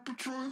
patrol.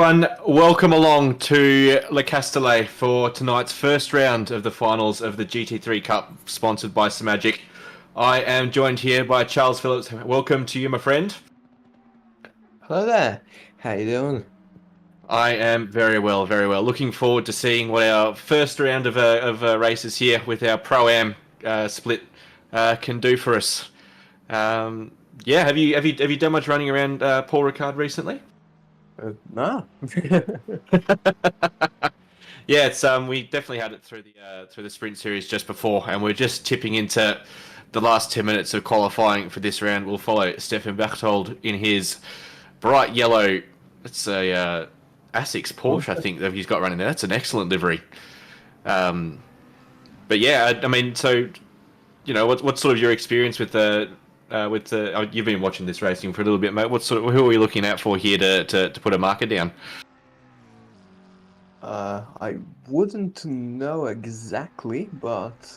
everyone, welcome along to Le Castellet for tonight's first round of the finals of the GT3 Cup, sponsored by Simagic. I am joined here by Charles Phillips. Welcome to you, my friend. Hello there. How you doing? I am very well, very well. Looking forward to seeing what our first round of races here with our Pro-Am split can do for us. Yeah, have you done much running around Paul Ricard recently? No. Yeah, it's we definitely had it through the sprint series just before, and we're just tipping into the last 10 minutes of qualifying for this round. We'll follow Stefan Berthold in his bright yellow. It's a Asics Porsche, I think, that he's got running there. That's an excellent livery. But yeah, I mean, so what's sort of your experience with the you've been watching this racing for a little bit, mate. Who are we looking out for here to put a marker down? I wouldn't know exactly, but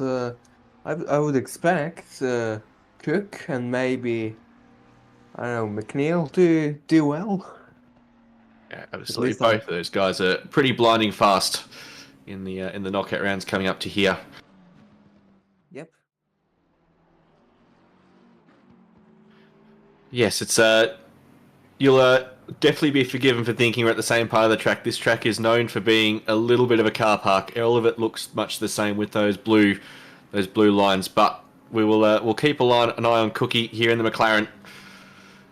I would expect Cook and maybe, I don't know, McNeil to do well. Yeah, absolutely. Both of those guys are pretty blinding fast in the knockout rounds coming up to here. Yep. Yes, it's you'll definitely be forgiven for thinking we're at the same part of the track. This track is known for being a little bit of a car park. All of it looks much the same with those blue lines, but we'll keep an eye on Cookie here in the McLaren,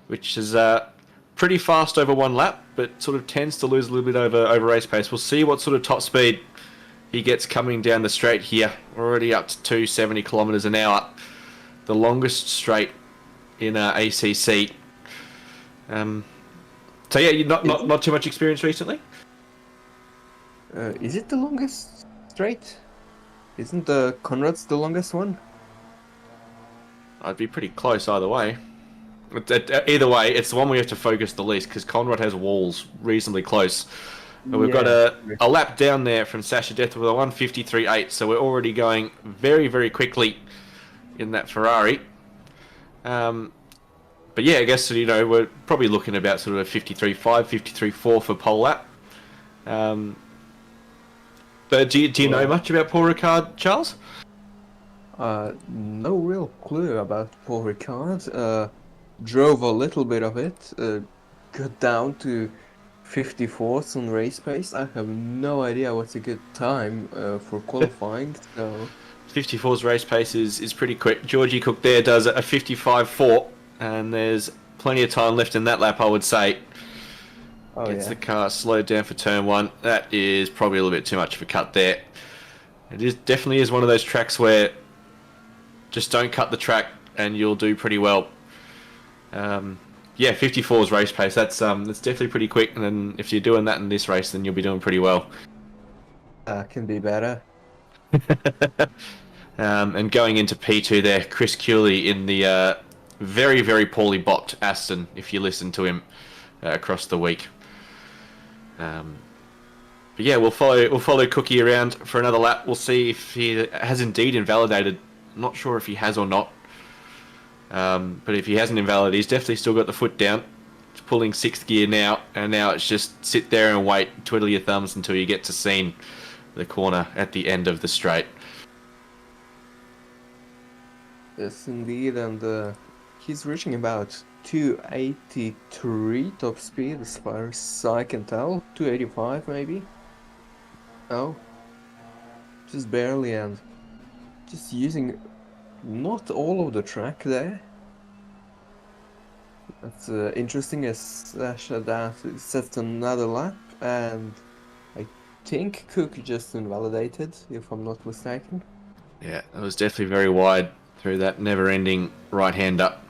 which is pretty fast over one lap, but sort of tends to lose a little bit over race pace. We'll see what sort of top speed he gets coming down the straight here. We're already up to 270 kilometers an hour, the longest straight in ACC. So yeah, you not too much experience recently. Is it the longest straight? Isn't the Conrad's the longest one? I'd be pretty close either way. Either way, it's the one we have to focus the least because Conrad has walls reasonably close. But we've got a lap down there from Sasha Death with a 1:53.8, so we're already going very, very quickly in that Ferrari. But yeah, I guess we're probably looking about sort of a 53.5, 53.4 for pole lap. But do you know much about Paul Ricard, Charles? No real clue about Paul Ricard. Drove a little bit of it, got down to 54th on race pace. I have no idea what's a good time for qualifying. So 54's race pace is pretty quick. Georgie Cook there does a 55.4, and there's plenty of time left in that lap, I would say. Gets the car slowed down for turn one. That is probably a little bit too much of a cut there. It definitely is one of those tracks where just don't cut the track and you'll do pretty well. Yeah, 54's race pace. That's definitely pretty quick. And then if you're doing that in this race, then you'll be doing pretty well. Can be better. And going into P2 there, Chris Cooley in the very, very poorly bopped Aston, if you listen to him across the week. But yeah, we'll follow Cookie around for another lap. We'll see if he has indeed invalidated. I'm not sure if he has or not. But if he hasn't invalidated, he's definitely still got the foot down. It's pulling 6th gear now, and now it's just sit there and wait, twiddle your thumbs until you get to scene the corner at the end of the straight. Yes, indeed, and he's reaching about 283 top speed as far as I can tell. 285 maybe. Oh, just barely, and just using not all of the track there. That's interesting as Sasha that sets another lap, and I think Cook just invalidated, if I'm not mistaken. Yeah, it was definitely very wide through that never-ending right-hand up.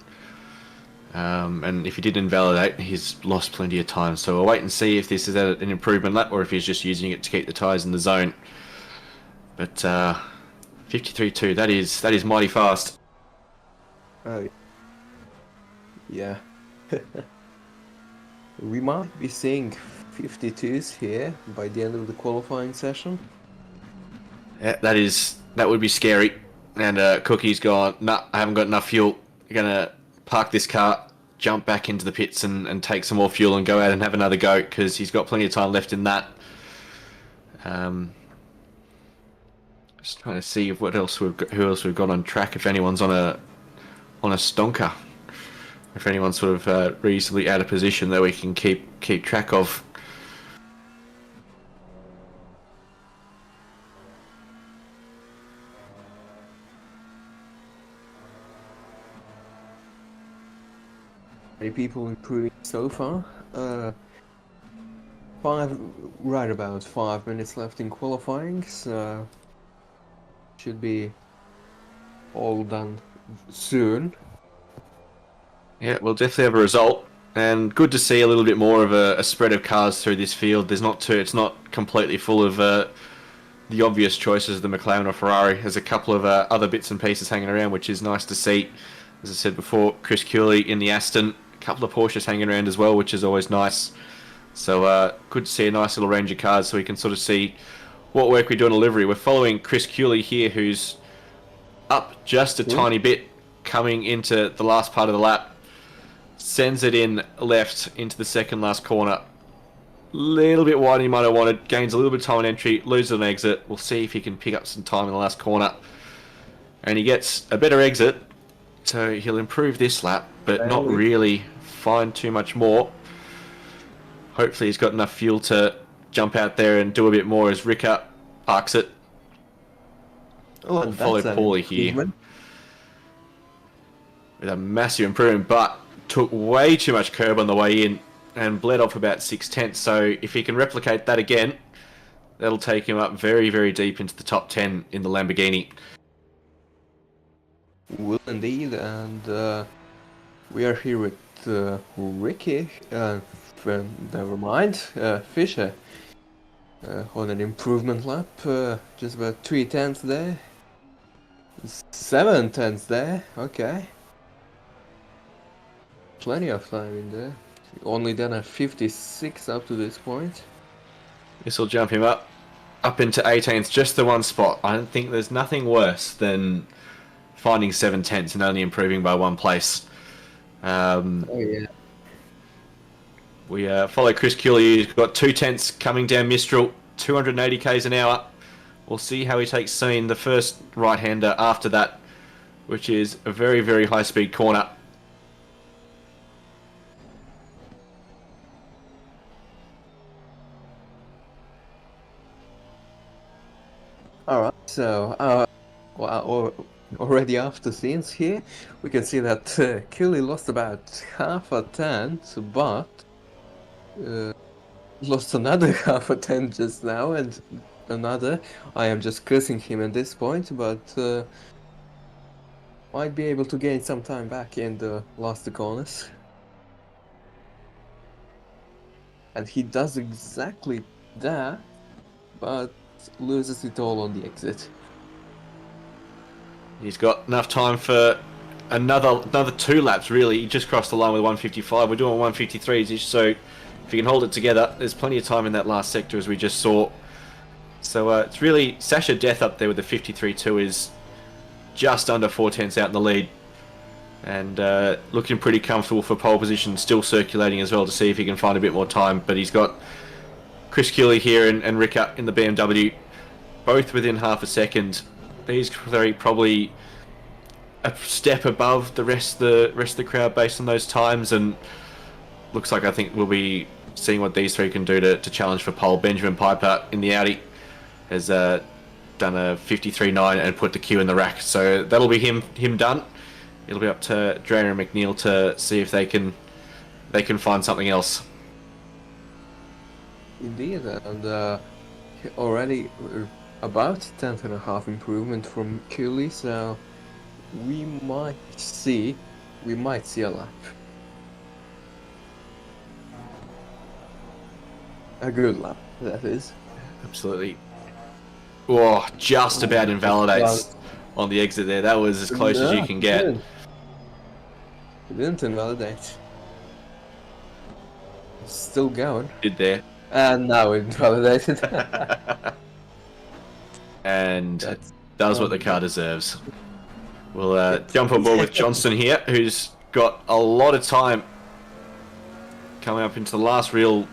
And if he did invalidate, he's lost plenty of time. So we'll wait and see if this is an improvement lap or if he's just using it to keep the tyres in the zone. But 53.2, that is mighty fast. Oh, yeah. We might be seeing 52s here by the end of the qualifying session. Yeah, that would be scary. And Cookie's gone, nah, I haven't got enough fuel. I'm gonna park this car, jump back into the pits and take some more fuel and go out and have another go, because he's got plenty of time left in that. Just trying to see who else we've got on track. If anyone's on a stonker, if anyone's sort of reasonably out of position that we can keep track of. Many people improving so far. Right about 5 minutes left in qualifying, so should be all done soon. Yeah, we'll definitely have a result, and good to see a little bit more of a spread of cars through this field. It's not completely full of the obvious choices, the McLaren or Ferrari. There's a couple of other bits and pieces hanging around, which is nice to see. As I said before, Chris Cooley in the Aston, a couple of Porsches hanging around as well, which is always nice. So good to see a nice little range of cars, so we can sort of see what work we do in a livery. We're following Chris Cooley here, who's up just a tiny bit coming into the last part of the lap. Sends it in left into the second last corner. Little bit wider than he might have wanted. Gains a little bit of time on entry, loses an exit. We'll see if he can pick up some time in the last corner. And he gets a better exit, so he'll improve this lap, but not really find too much more. Hopefully he's got enough fuel to jump out there and do a bit more as Ricard parks it. Oh, follow Paulie here with a massive improvement, but took way too much curb on the way in and bled off about 6/10. So if he can replicate that again, that'll take him up very, very deep into the top 10 in the Lamborghini. Will indeed, and we are here with Ricky. Never mind, Fisher on an improvement lap. Just about 3/10 there. 7/10 there. Okay. Plenty of time in there. Only done a 56 up to this point. This will jump him up into 18th, just the one spot. I don't think there's nothing worse than finding 7/10 and only improving by one place. Oh yeah. We follow Chris Cooley. He's got 2/10 coming down Mistral, 280 k's an hour. We'll see how he takes scene. The first right-hander after that, which is a very, very high-speed corner. Alright, so already after scenes here, we can see that Cooley lost about half a tenth, but lost another half a tenth just now, and another. I am just cursing him at this point, but might be able to gain some time back in the last two corners. And he does exactly that, but loses it all on the exit. He's got enough time for another 2 laps, really. He just crossed the line with 155. We're doing 153s, so if you can hold it together, there's plenty of time in that last sector, as we just saw. So it's really Sasha Death up there with the 53.2 is just under 4/10 out in the lead. And looking pretty comfortable for pole position, still circulating as well to see if he can find a bit more time. But he's got Chris Cooley here and Ricard in the BMW, both within half a second. These three probably a step above the rest of the crowd based on those times, and looks like I think we'll be seeing what these three can do to challenge for pole. Benjamin Piper in the Audi has done a 53.9 and put the Q in the rack, so that'll be him done. It'll be up to Drainer and McNeil to see if they can find something else. Indeed, and already about 10.5 improvement from Cooley, so we might see a lap. A good lap, that is. Absolutely. Oh, just about invalidates on the exit there. That was as close as you can get. It didn't invalidate. It's still going. Did there. And now it invalidated. And does what the car deserves. We'll jump on board with Johnston here, who's got a lot of time coming up into the last real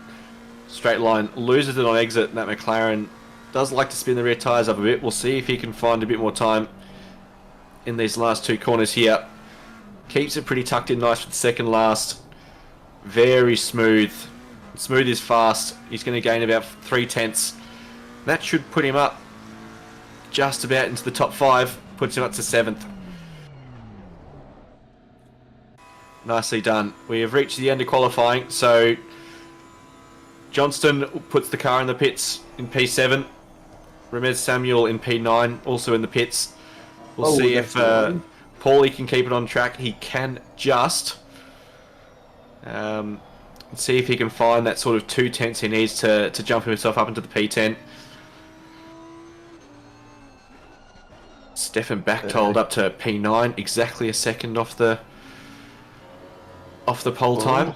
straight line, loses it on exit, and that McLaren does like to spin the rear tyres up a bit. We'll see if he can find a bit more time in these last two corners here. Keeps it pretty tucked in nice for the second last. Very smooth. Smooth is fast. He's going to gain about 3/10. That should put him up just about into the top 5. Puts him up to 7th. Nicely done. We have reached the end of qualifying, so Johnston puts the car in the pits in P7. Ramez Samuel in P9, also in the pits. We'll see if Paulie can keep it on track. He can just. See if he can find that sort of 2/10 he needs to jump himself up into the P10. Stefan Bachtold up to P9, exactly a second off the pole time.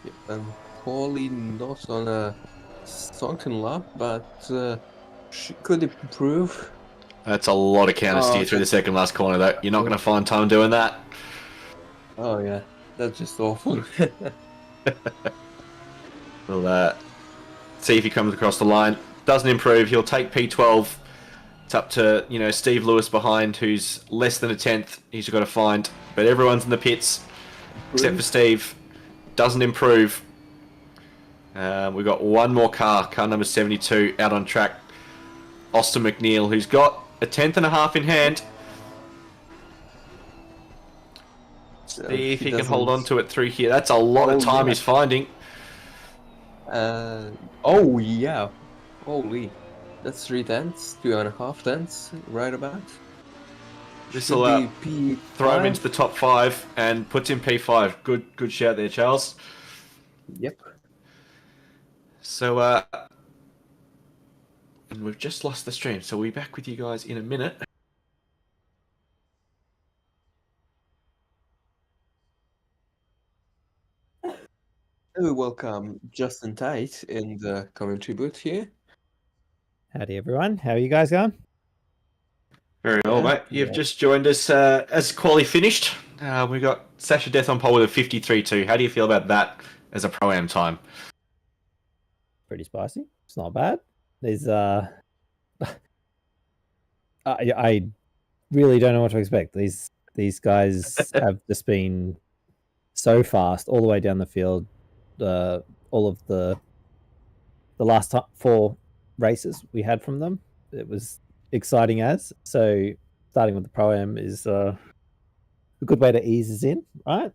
Yep, and Paulie not on a sunken lap, but she could improve. That's a lot of counter steer through the second last corner, though. You're not going to find time doing that. Oh yeah, that's just awful. We'll see if he comes across the line. Doesn't improve. He'll take P12. It's up to, Steve Lewis behind, who's less than a 10th. He's got to find. But everyone's in the pits, except for Steve. Doesn't improve. We've got one more car number 72, out on track. Austin McNeil, who's got a 10th and a half in hand. See if he can hold on to it through here. That's a lot of time he's finding. Oh yeah, holy, that's 3/10, 2.5 right about. This will throw him into the top 5 and puts him P5. Good shout there, Charles. Yep. So, and we've just lost the stream, so we'll be back with you guys in a minute. We welcome Justin Tate in the commentary booth here. Howdy everyone, how are you guys going? Very well, mate. You've just joined us as quali finished. We got Sasha Death on pole with a 53.2. How do you feel about that as a Pro-Am time? Pretty spicy. It's not bad. There's I really don't know what to expect. These guys have just been so fast all the way down the field. All of the last 4 races we had from them, it was exciting as. So starting with the Pro-Am is a good way to ease us in, right?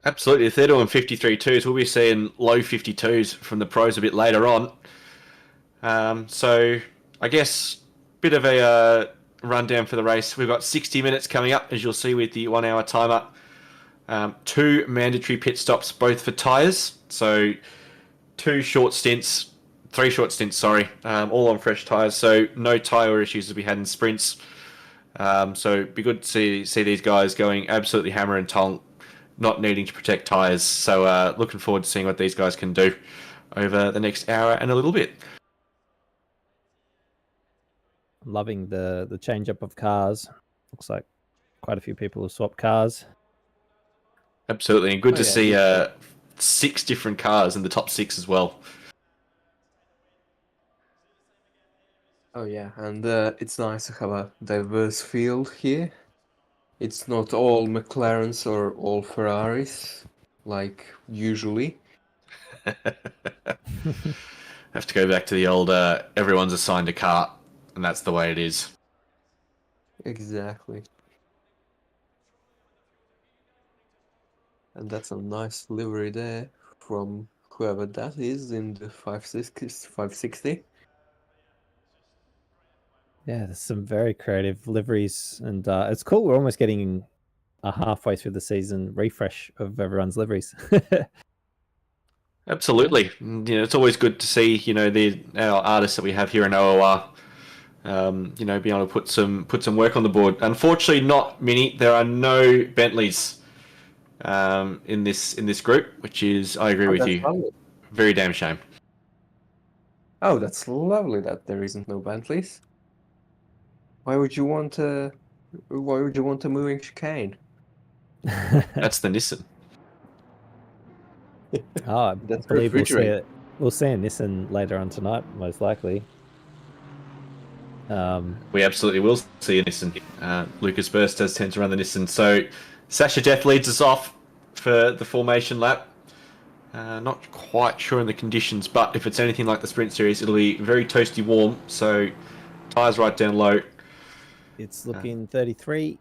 Absolutely. If they're doing 53.2s, we'll be seeing low 52s from the pros a bit later on. So I guess bit of a rundown for the race. We've got 60 minutes coming up, as you'll see with the 1 hour timer. 2 mandatory pit stops, both for tyres. So 3 short stints, sorry, all on fresh tyres. So no tyre issues that we had in sprints. So it'd be good to see these guys going absolutely hammer and tonk, not needing to protect tyres. So looking forward to seeing what these guys can do over the next hour and a little bit. Loving the change up of cars. Looks like quite a few people have swapped cars. Absolutely, and good to see 6 different cars in the top 6 as well. Oh yeah, and it's nice to have a diverse field here. It's not all McLarens or all Ferraris, like usually. Have to go back to the old everyone's assigned a car, and that's the way it is. Exactly. And that's a nice livery there from whoever that is in the 560. Yeah, there's some very creative liveries, and it's cool. We're almost getting a halfway through the season refresh of everyone's liveries. Absolutely. It's always good to see, our artists that we have here in OOR, being able to put some work on the board. Unfortunately, not many. There are no Bentleys in this group, which is, I agree with you, lovely. very damn shame. Oh, that's lovely that there isn't no Bentleys. Why would you want a moving chicane? That's the Nissan. Oh, I That's believe we'll see refrigerator. it. We'll see a Nissan later on tonight, most likely. We absolutely will see a Nissan. Lucas Burst does tend to run the Nissan. So Sasha Jeff leads us off for the formation lap. Not quite sure in the conditions, but if it's anything like the Sprint Series, it'll be very toasty warm. So tyres right down low. It's looking 33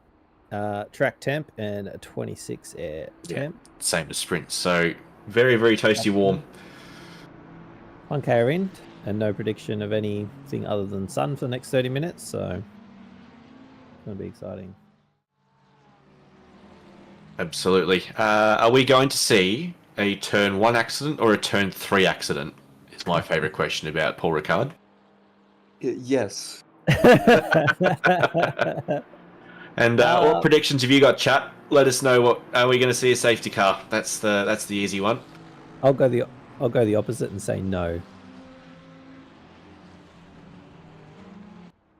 track temp and a 26 air temp. Same as Sprint. So very, very toasty warm. 1K are in, and no prediction of anything other than sun for the next 30 minutes. So it's going to be exciting. Absolutely. Are we going to see a turn 1 accident or a turn 3 accident? Is my favourite question about Paul Ricard. Yes. And what predictions have you got, chat? Let us know. What are we going to see a safety car? That's the easy one. I'll go the opposite and say no.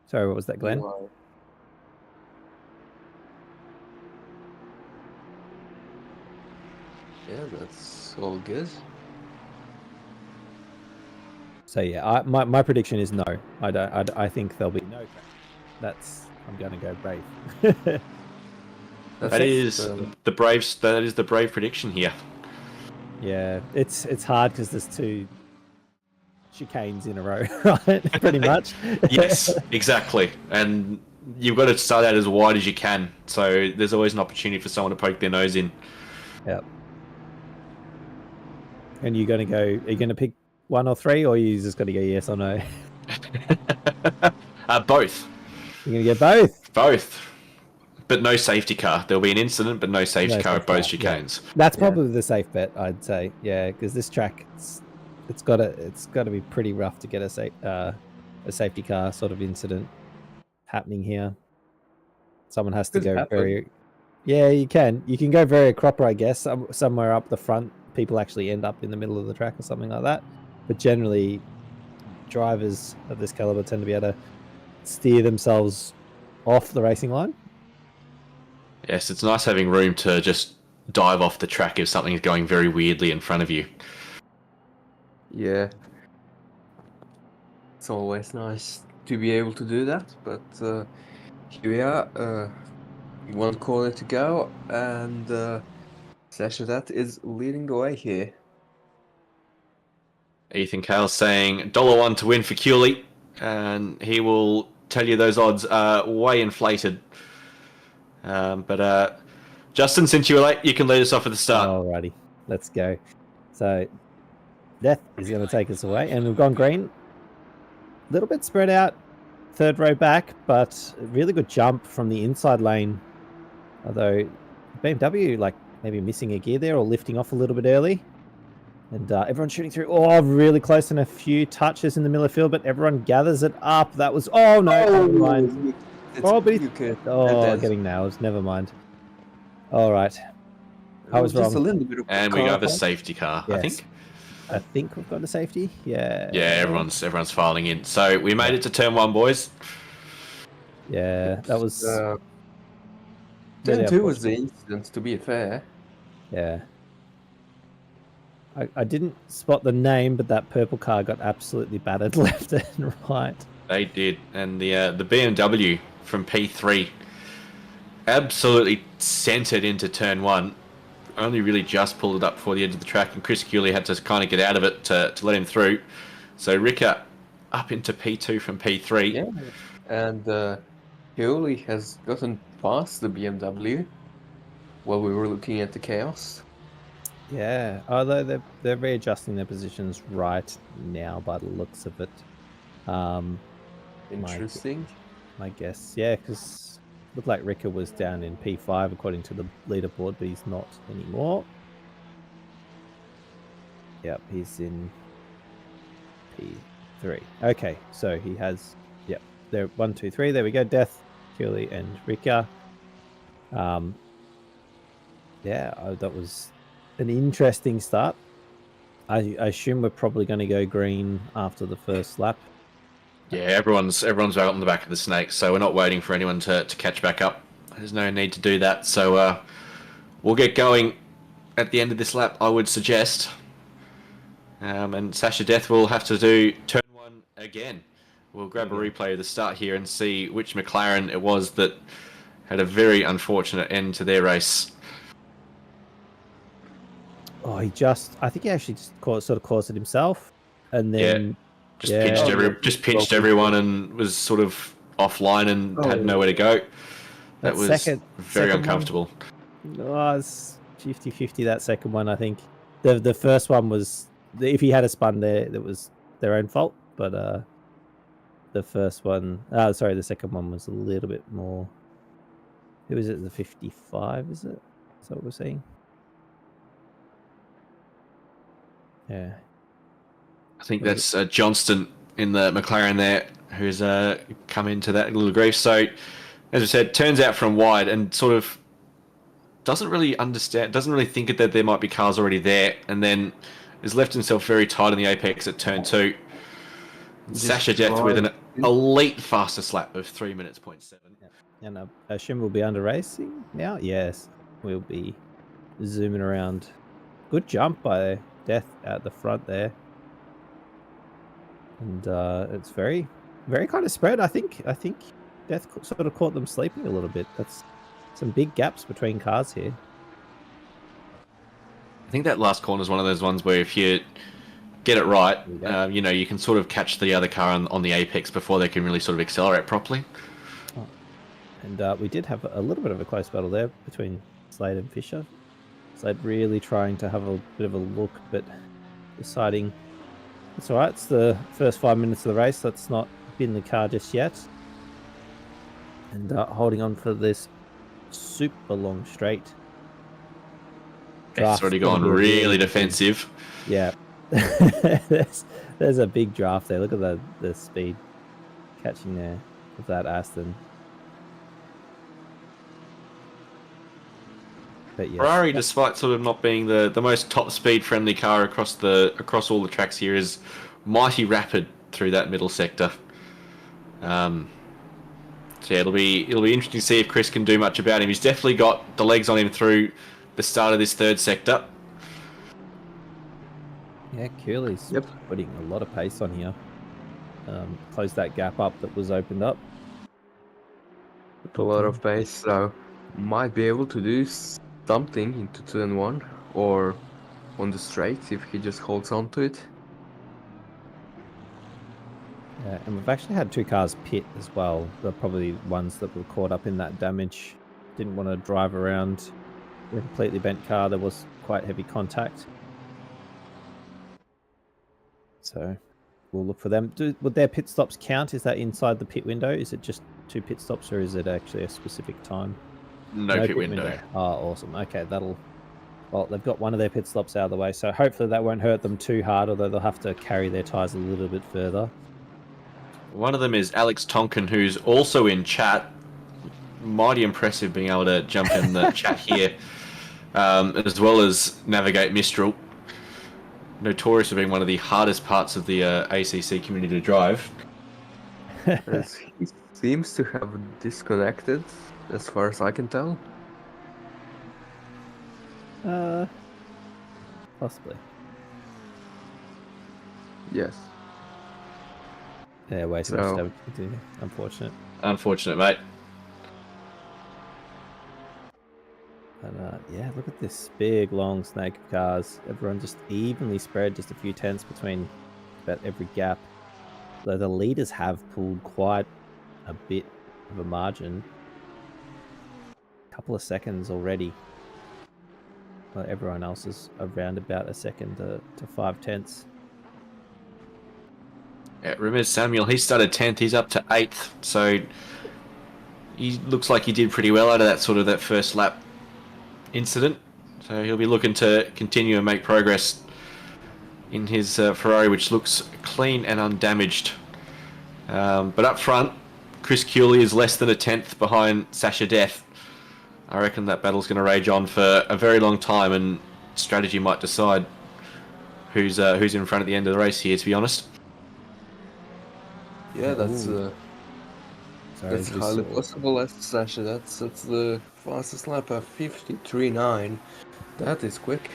Sorry, what was that, Glenn? Yeah, that's all good. So yeah, my prediction is no. I think there'll be no. I'm going to go brave. That is the brave prediction here. Yeah, it's hard because there's 2 chicanes in a row, right? Pretty much. Yes, exactly. And you've got to start out as wide as you can. So there's always an opportunity for someone to poke their nose in. Yep. And are you going to pick 1 or 3, or are you just going to go yes or no? Both. You're going to get both? Both. But no safety car. There'll be an incident, but no safety car at both chicanes. Yeah. That's probably the safe bet, I'd say. Yeah, because this track, it's got to be pretty rough to get a safety car sort of incident happening here. Someone has to go very. Yeah, you can go very cropper, I guess. Somewhere up the front, people actually end up in the middle of the track or something like that. But generally, drivers of this caliber tend to be able to steer themselves off the racing line. Yes, it's nice having room to just dive off the track if something is going very weirdly in front of you. Yeah. It's always nice to be able to do that, but here we are. 1 corner to go, and Sasha that is leading the way here. Ethan Cale saying $1 to win for Cooley, and he will tell you those odds are way inflated. But Justin, since you were late, you can lead us off at the start. Alrighty, let's go. So Death is going to take us away, and we've gone green. A little bit spread out, 3rd row back, but a really good jump from the inside lane. Although BMW like maybe missing a gear there or lifting off a little bit early. And everyone's shooting through. Oh, really close and a few touches in the middle of the field, but everyone gathers it up. That was... Oh, no. Never mind. But getting nails. Never mind. All right. I was wrong. A little bit of and we got the safety car, yes. I think we've got a safety. Yeah. Yeah, everyone's filing in. So we made it to turn 1, boys. Yeah, that was... turn 2 was the incident, to be fair. Yeah. I didn't spot the name, but that purple car got absolutely battered left and right. They did. And the BMW from P3 absolutely centered into turn 1. Only really just pulled it up before the edge of the track, and Chris Cooley had to kind of get out of it to let him through. So Ricard up into P2 from P3. Yeah, and Cooley has gotten past the BMW while we were looking at the chaos. Yeah, although they're readjusting their positions right now by the looks of it. Interesting. My guess, yeah, because it looked like Ricard was down in P5 according to the leaderboard, but he's not anymore. Yep, he's in P3. Okay, so he has, yep, there 1, 2, 3. There we go. Death, Cooley, and Ricard. Yeah, that was an interesting start. I assume we're probably going to go green after the first lap. Yeah, everyone's back on the back of the snake, so we're not waiting for anyone to catch back up. There's no need to do that. So we'll get going at the end of this lap, I would suggest. And Sasha Death will have to do turn 1 again. We'll grab a replay of the start here and see which McLaren it was that had a very unfortunate end to their race. Oh, I think he actually just sort of caused it himself, and then just pinched everyone and was sort of offline and had nowhere to go. That was very uncomfortable. Oh, it's 50-50 that second one. I think the first one was, if he had a spun there, that was their own fault. But the second one was a little bit more. Who is it? The 55, is it? Is that what we're saying? Yeah. I think that's Johnston in the McLaren there, who's come into that little grief. So, as I said, turns out from wide and sort of doesn't really think that there might be cars already there, and then has left himself very tight on the apex at turn 2. Sasha Death with an elite fastest lap of 3 minutes, 0.7. And I assume we'll be under racing now? Yes, we'll be zooming around. Good jump by Death at the front there. And it's very, very kind of spread. I think Death sort of caught them sleeping a little bit. That's some big gaps between cars here. I think that last corner is one of those ones where if you get it right, you can sort of catch the other car on the apex before they can really sort of accelerate properly. Oh. And we did have a little bit of a close battle there between Slade and Fisher. Slade really trying to have a bit of a look, but deciding it's all right. It's the first 5 minutes of the race. Let's not bin the car just yet. And holding on for this super long straight. It's already gone really defensive. Yeah. there's a big draft there. Look at the speed catching there of that Aston. But yes. Ferrari, despite sort of not being the most top speed friendly car across all the tracks here, is mighty rapid through that middle sector. So yeah, it'll be interesting to see if Chris can do much about him. He's definitely got the legs on him through the start of this third sector. Yeah, Curley's putting a lot of pace on here. Close that gap up that was opened up. A lot of pace, so might be able to do something into turn 1 or on the straight if he just holds on to it. Yeah, and we've actually had 2 cars pit as well. They're probably ones that were caught up in that damage. Didn't want to drive around a completely bent car. There was quite heavy contact. So we'll look for them. Would their pit stops count? Is that inside the pit window? Is it just 2 pit stops, or is it actually a specific time? No pit window. Oh, awesome. Okay, well, they've got one of their pit stops out of the way, so hopefully that won't hurt them too hard, although they'll have to carry their tyres a little bit further. One of them is Alex Tonkin, who's also in chat. Mighty impressive being able to jump in the chat here, as well as navigate Mistral. Notorious for being one of the hardest parts of the ACC community to drive. He seems to have disconnected, as far as I can tell. Possibly. Yes. Yeah, way too much damage to do. Unfortunate, mate. And yeah, look at this big, long snake of cars. Everyone just evenly spread, just a few tenths between about every gap. Though the leaders have pulled quite a bit of a margin. A couple of seconds already. Well, everyone else is around about a second to 5 tenths. Yeah, Ramirez Samuel, he started 10th, he's up to 8th, so he looks like he did pretty well out of that first lap incident. So he'll be looking to continue and make progress in his Ferrari, which looks clean and undamaged. But up front, Chris Cooley is less than a 10th behind Sasha Death. I reckon that battle's going to rage on for a very long time, and strategy might decide who's in front at the end of the race here, to be honest. Yeah, that's Sorry, That's as we highly saw. possible, Sasha. That's the fastest lap at 53.9. That is quick.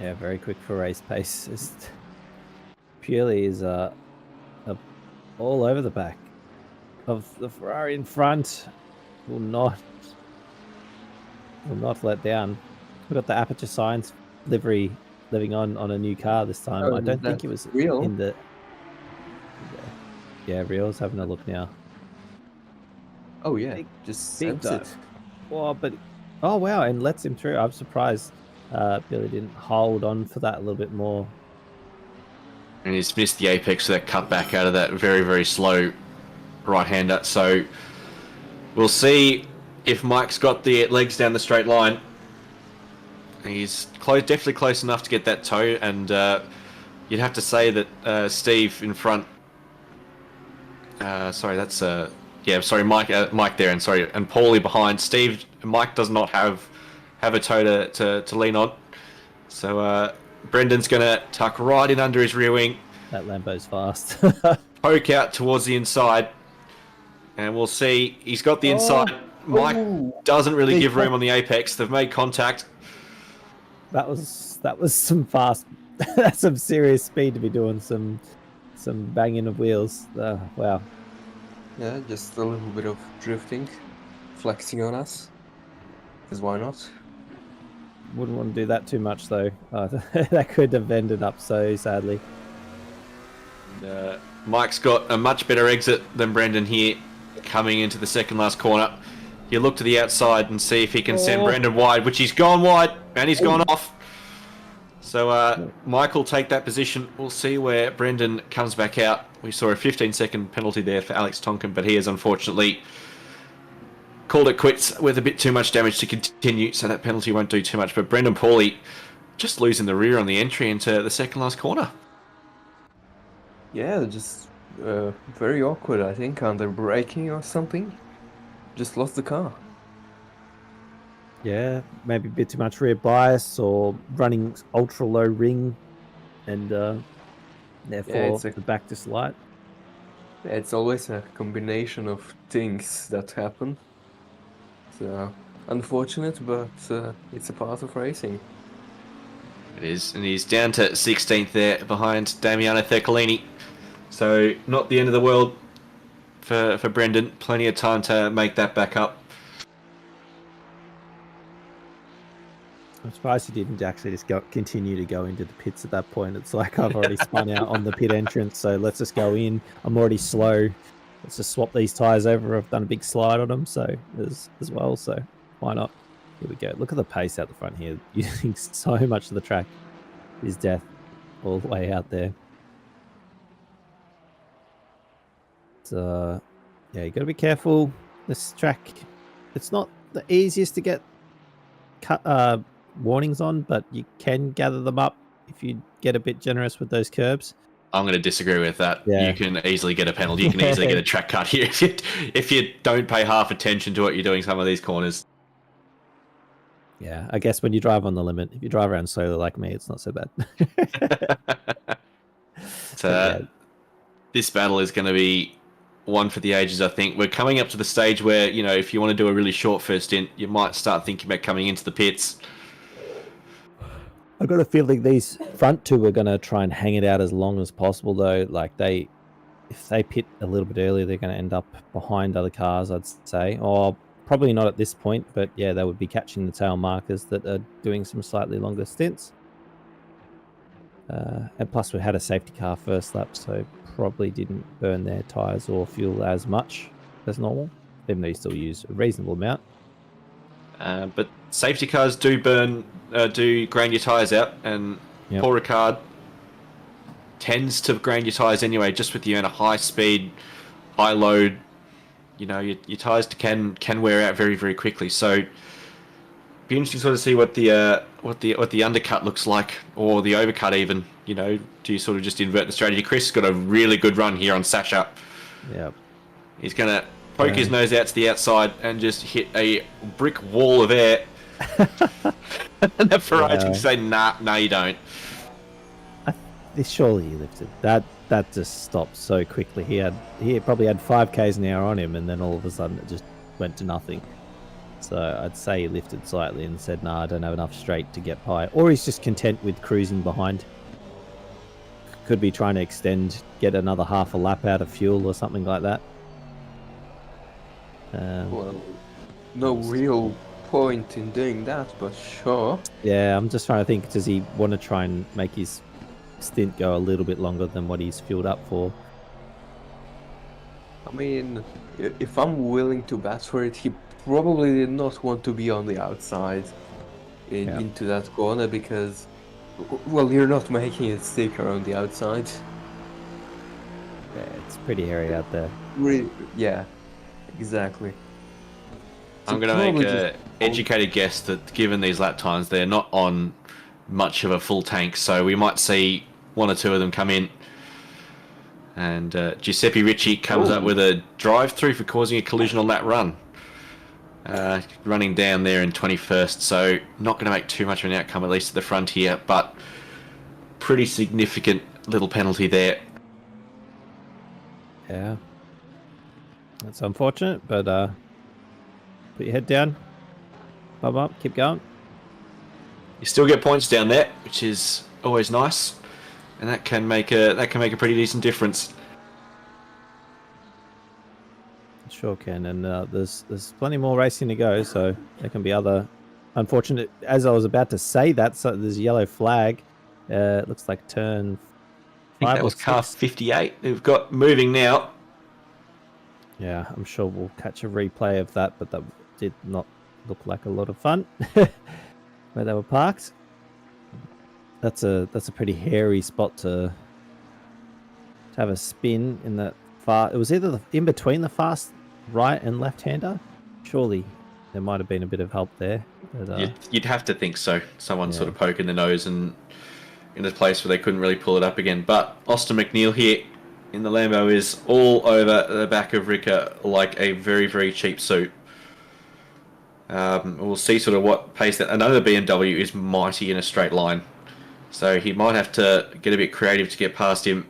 Yeah, very quick for race pace. Just purely is all over the back of the Ferrari in front. Will not let down. We've got the Aperture Science livery living on a new car this time. Oh, I don't think that's it was real. in the. Yeah, Real's having a look now. Oh yeah, Big, just big sends it. dive. Oh, but oh wow, and lets him through. I'm surprised Billy didn't hold on for that a little bit more. And he's missed the apex of that cutback out of that very, very slow right-hander. So we'll see if Mike's got the legs down the straight line. He's definitely close enough to get that toe, and you'd have to say that Steve in front. Sorry, that's Mike there, and and Paulie behind. Mike does not have a toe to lean on. So Brendan's gonna tuck right in under his rear wing. That Lambo's fast. Poke out towards the inside, and we'll see. He's got the inside. Mike doesn't really give room on the apex. They've made contact. That was some fast. That's some serious speed to be doing some banging of wheels. Wow. Yeah, just a little bit of drifting, flexing on us. Because why not? Wouldn't want to do that too much though. That could have ended up so sadly. Mike's got a much better exit than Brendan here, coming into the second last corner. You look to the outside and see if he can send Brendan wide, which he's gone wide, and he's gone off. So Mike will take that position. We'll see where Brendan comes back out. We saw a 15-second penalty there for Alex Tonkin, but he has unfortunately called it quits with a bit too much damage to continue, so that penalty won't do too much. But Brendan Paulie just losing the rear on the entry into the second last corner. Yeah, just very awkward, I think, under braking or something. Just lost the car. Yeah, maybe a bit too much rear bias or running ultra low ring, and therefore the back just light. Yeah, it's always a combination of things that happen. So unfortunate, but it's a part of racing. It is, and he's down to 16th there behind Damiano Theccolini. So not the end of the world for Brendan. Plenty of time to make that back up. I'm surprised he didn't actually just continue to go into the pits at that point. It's like I've already spun out on the pit entrance, so let's just go in. I'm already slow. Let's just swap these tyres over. I've done a big slide on them, so as well. So why not? Here we go. Look at the pace out the front here. Using so much of the track is death all the way out there. So yeah, you got to be careful. This track, it's not the easiest to get warnings on, but you can gather them up if you get a bit generous with those curbs. I'm going to disagree with that. Yeah. You can easily get a penalty. You can easily get a track cut here if you don't pay half attention to what you're doing some of these corners. Yeah, I guess when you drive on the limit, if you drive around slowly like me, it's not so bad. This battle is going to be one for the ages, I think. We're coming up to the stage where, you know, if you want to do a really short first stint, you might start thinking about coming into the pits. I've got a feeling these front two are going to try and hang it out as long as possible, though. Like if they pit a little bit earlier, they're going to end up behind other cars, I'd say. Or probably not at this point, but yeah, they would be catching the tail markers that are doing some slightly longer stints. And plus, we had a safety car first lap, so probably didn't burn their tyres or fuel as much as normal, even though you still use a reasonable amount. But safety cars do grind your tyres out, and Paul Ricard tends to grind your tyres anyway, just with the amount of high speed, high load. You know, your tyres can wear out very, very quickly. So, be interesting to sort of see what the undercut looks like, or the overcut even. You know, do you sort of just invert the strategy? Chris has got a really good run here on Sasha. Yeah, he's gonna poke his nose out to the outside and just hit a brick wall of air. And the Ferrari's going to say, nah, you don't. surely he lifted. That just stopped so quickly. He probably had 5 k's an hour on him, and then all of a sudden it just went to nothing. So I'd say he lifted slightly and said, "Nah, I don't have enough straight to get by," or he's just content with cruising behind. Could be trying to extend, get another half a lap out of fuel or something like that. Well, no real point in doing that, but sure. Yeah, I'm just trying to think. Does he want to try and make his stint go a little bit longer than what he's fueled up for? I mean, if I'm willing to bet for it, he probably did not want to be on the outside into that corner because, well, you're not making it stick around the outside. Yeah, it's pretty hairy out there. Really, yeah, exactly. I'm going to make an educated guess that given these lap times, they're not on much of a full tank, so we might see one or two of them come in. And Giuseppe Ricci comes up with a drive-through for causing a collision on that run. Running down there in 21st, so not going to make too much of an outcome, at least at the front here, but pretty significant little penalty there. Yeah. That's unfortunate, but put your head down, bum up, keep going. You still get points down there, which is always nice, and that can make a pretty decent difference. Sure can, and there's plenty more racing to go, so there can be other unfortunate. As I was about to say that, so there's a yellow flag. It looks like turn 5. I think that was car 58. We've got moving now. Yeah, I'm sure we'll catch a replay of that, but that did not look like a lot of fun where they were parked. That's a pretty hairy spot to have a spin in that far. It was either in between the fast right and left-hander. Surely there might have been a bit of help there. But, you'd have to think so. Someone sort of poking the nose and in a place where they couldn't really pull it up again. But Austin McNeil here in the Lambo is all over the back of Ricard like a very, very cheap suit. We'll see sort of what pace that. Another BMW is mighty in a straight line. So he might have to get a bit creative to get past him.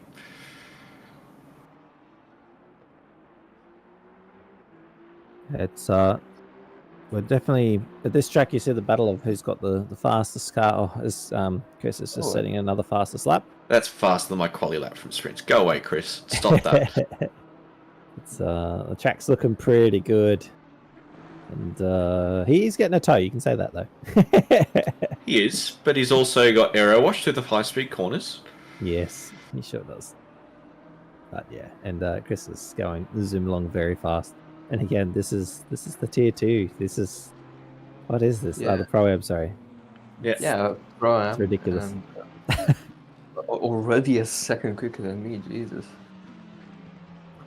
It's we're definitely at this track. You see the battle of who's got the fastest car. Oh, as Chris is just setting another fastest lap. That's faster than my quali lap from sprints. Go away, Chris. Stop that. It's the track's looking pretty good, and he's getting a tow. You can say that though. He is, but he's also got aero wash through the high speed corners. Yes, he sure does. But yeah, and Chris is going zoom along very fast. And again, this is the tier 2. This is what is this? Yeah. The Pro-Am, sorry. Yeah, Pro-Am. It's ridiculous. Already a second quicker than me, Jesus.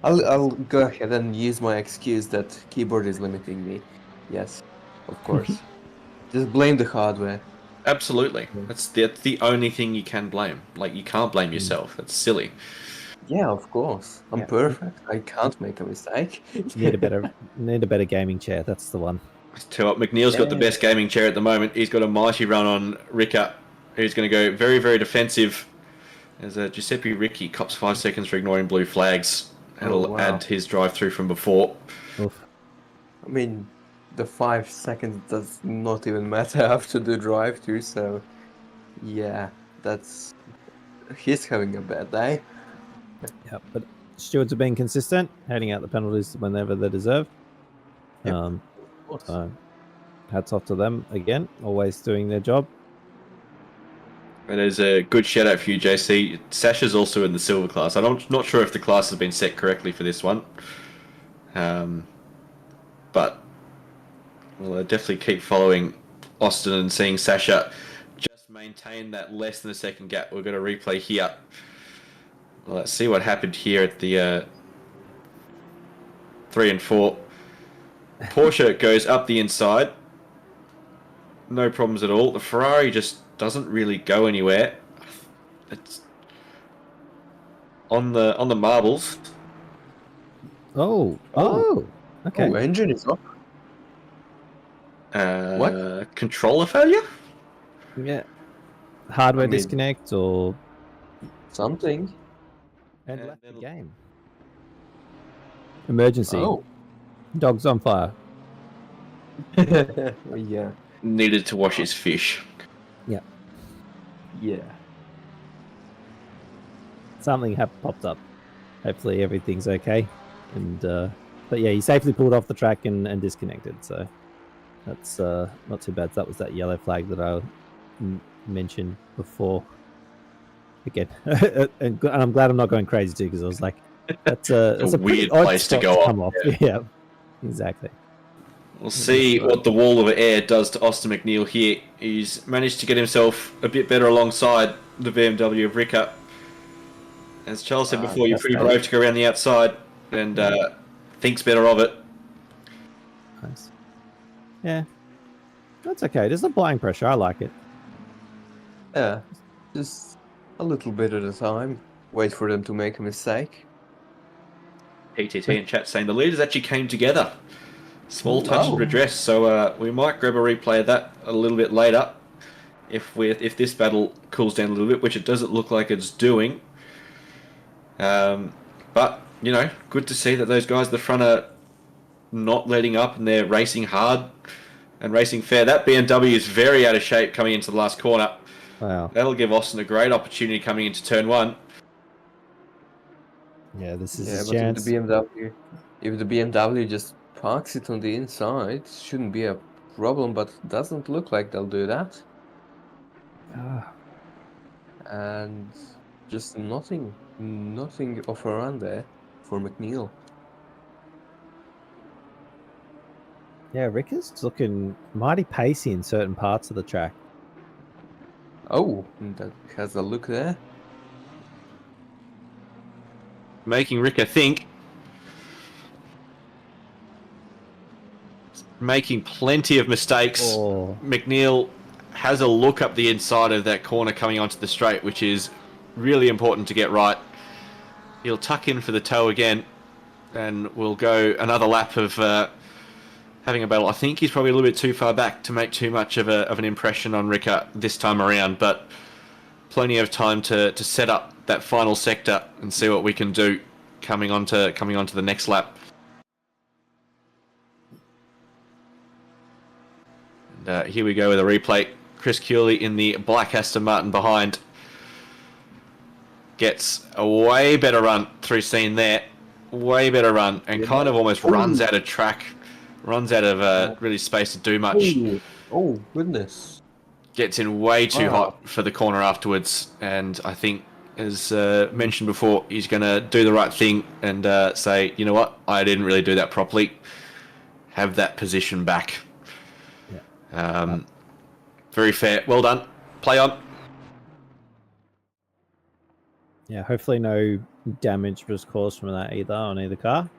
I'll go ahead and use my excuse that keyboard is limiting me. Yes, of course. Just blame the hardware. Absolutely. That's the only thing you can blame. Like, you can't blame yourself. That's silly. Yeah, of course. I'm perfect. I can't make a mistake. Need a better gaming chair. That's the one. Tell what, McNeil's got the best gaming chair at the moment. He's got a mighty run on Ricard, who's going to go very, very defensive. As Giuseppe Ricci cops 5 seconds for ignoring blue flags. That'll add his drive through from before. Oof. I mean, the 5 seconds does not even matter after the drive through, so yeah, he's having a bad day. Yeah, but stewards are being consistent, handing out the penalties whenever they deserve. Yep. So hats off to them again, always doing their job. That is a good shout out for you, JC. Sasha's also in the silver class. I'm not sure if the class has been set correctly for this one. But we'll definitely keep following Austin and seeing Sasha just maintain that less than a second gap. We're going to replay here. Well, let's see what happened here at the 3 and 4. Porsche goes up the inside. No problems at all. The Ferrari just doesn't really go anywhere. It's on the marbles. Oh, okay. Oh, engine is up. What? Controller failure? Yeah. Hardware disconnect or Something. And And left the then- game. Emergency. Oh. Dog's on fire. Yeah. Needed to wash his fish. Yeah. Something popped up. Hopefully everything's okay. And but yeah, he safely pulled off the track and disconnected. So that's not too bad. That was that yellow flag that I mentioned before. Again, and I'm glad I'm not going crazy too, because I was like, that's a It's a pretty weird odd place to spot go come off. Yeah, exactly. We'll see what the wall of air does to Austin McNeil here. He's managed to get himself a bit better alongside the BMW of Ricard. As Charles said before, you're pretty brave to go around the outside and thinks better of it. Nice. Yeah, that's okay. Just applying pressure. I like it. Yeah. Just a little bit at a time. Wait for them to make a mistake. PTT in chat saying the leaders actually came together. Small touch Wow. of redress, so we might grab a replay of that a little bit later. If this battle cools down a little bit, which it doesn't look like it's doing. But, you know, good to see that those guys at the front are not letting up and they're racing hard and racing fair. That BMW is very out of shape coming into the last corner. Wow. That'll give Austin a great opportunity coming into turn one. Yeah, this is Yeah, his but chance. if the BMW just parks it on the inside, shouldn't be a problem, but it doesn't look like they'll do that. Ah, And just nothing of a run there for McNeil. yeah, Ricard's looking mighty pacey in certain parts of the track. Oh, that has a look there. Making Ricker think. Making plenty of mistakes. Oh. McNeil has a look up the inside of that corner coming onto the straight, which is really important to get right. He'll tuck in for the toe again, and we'll go another lap of having a battle. I think he's probably a little bit too far back to make too much of an impression on Ricker this time around, but plenty of time to set up that final sector and see what we can do coming onto the next lap. And here we go with a replay. Chris Curley in the black Aston Martin behind gets a way better run through scene there. Way better run, and kind of almost runs out of track. Runs out of really space to do much. Oh, goodness. Gets in way too hot for the corner afterwards, and I think, as mentioned before, he's going to do the right thing and say, you know what, I didn't really do that properly. Have that position back. Yeah. Very fair. Well done. Play on. Yeah, hopefully no damage was caused from that either on either car.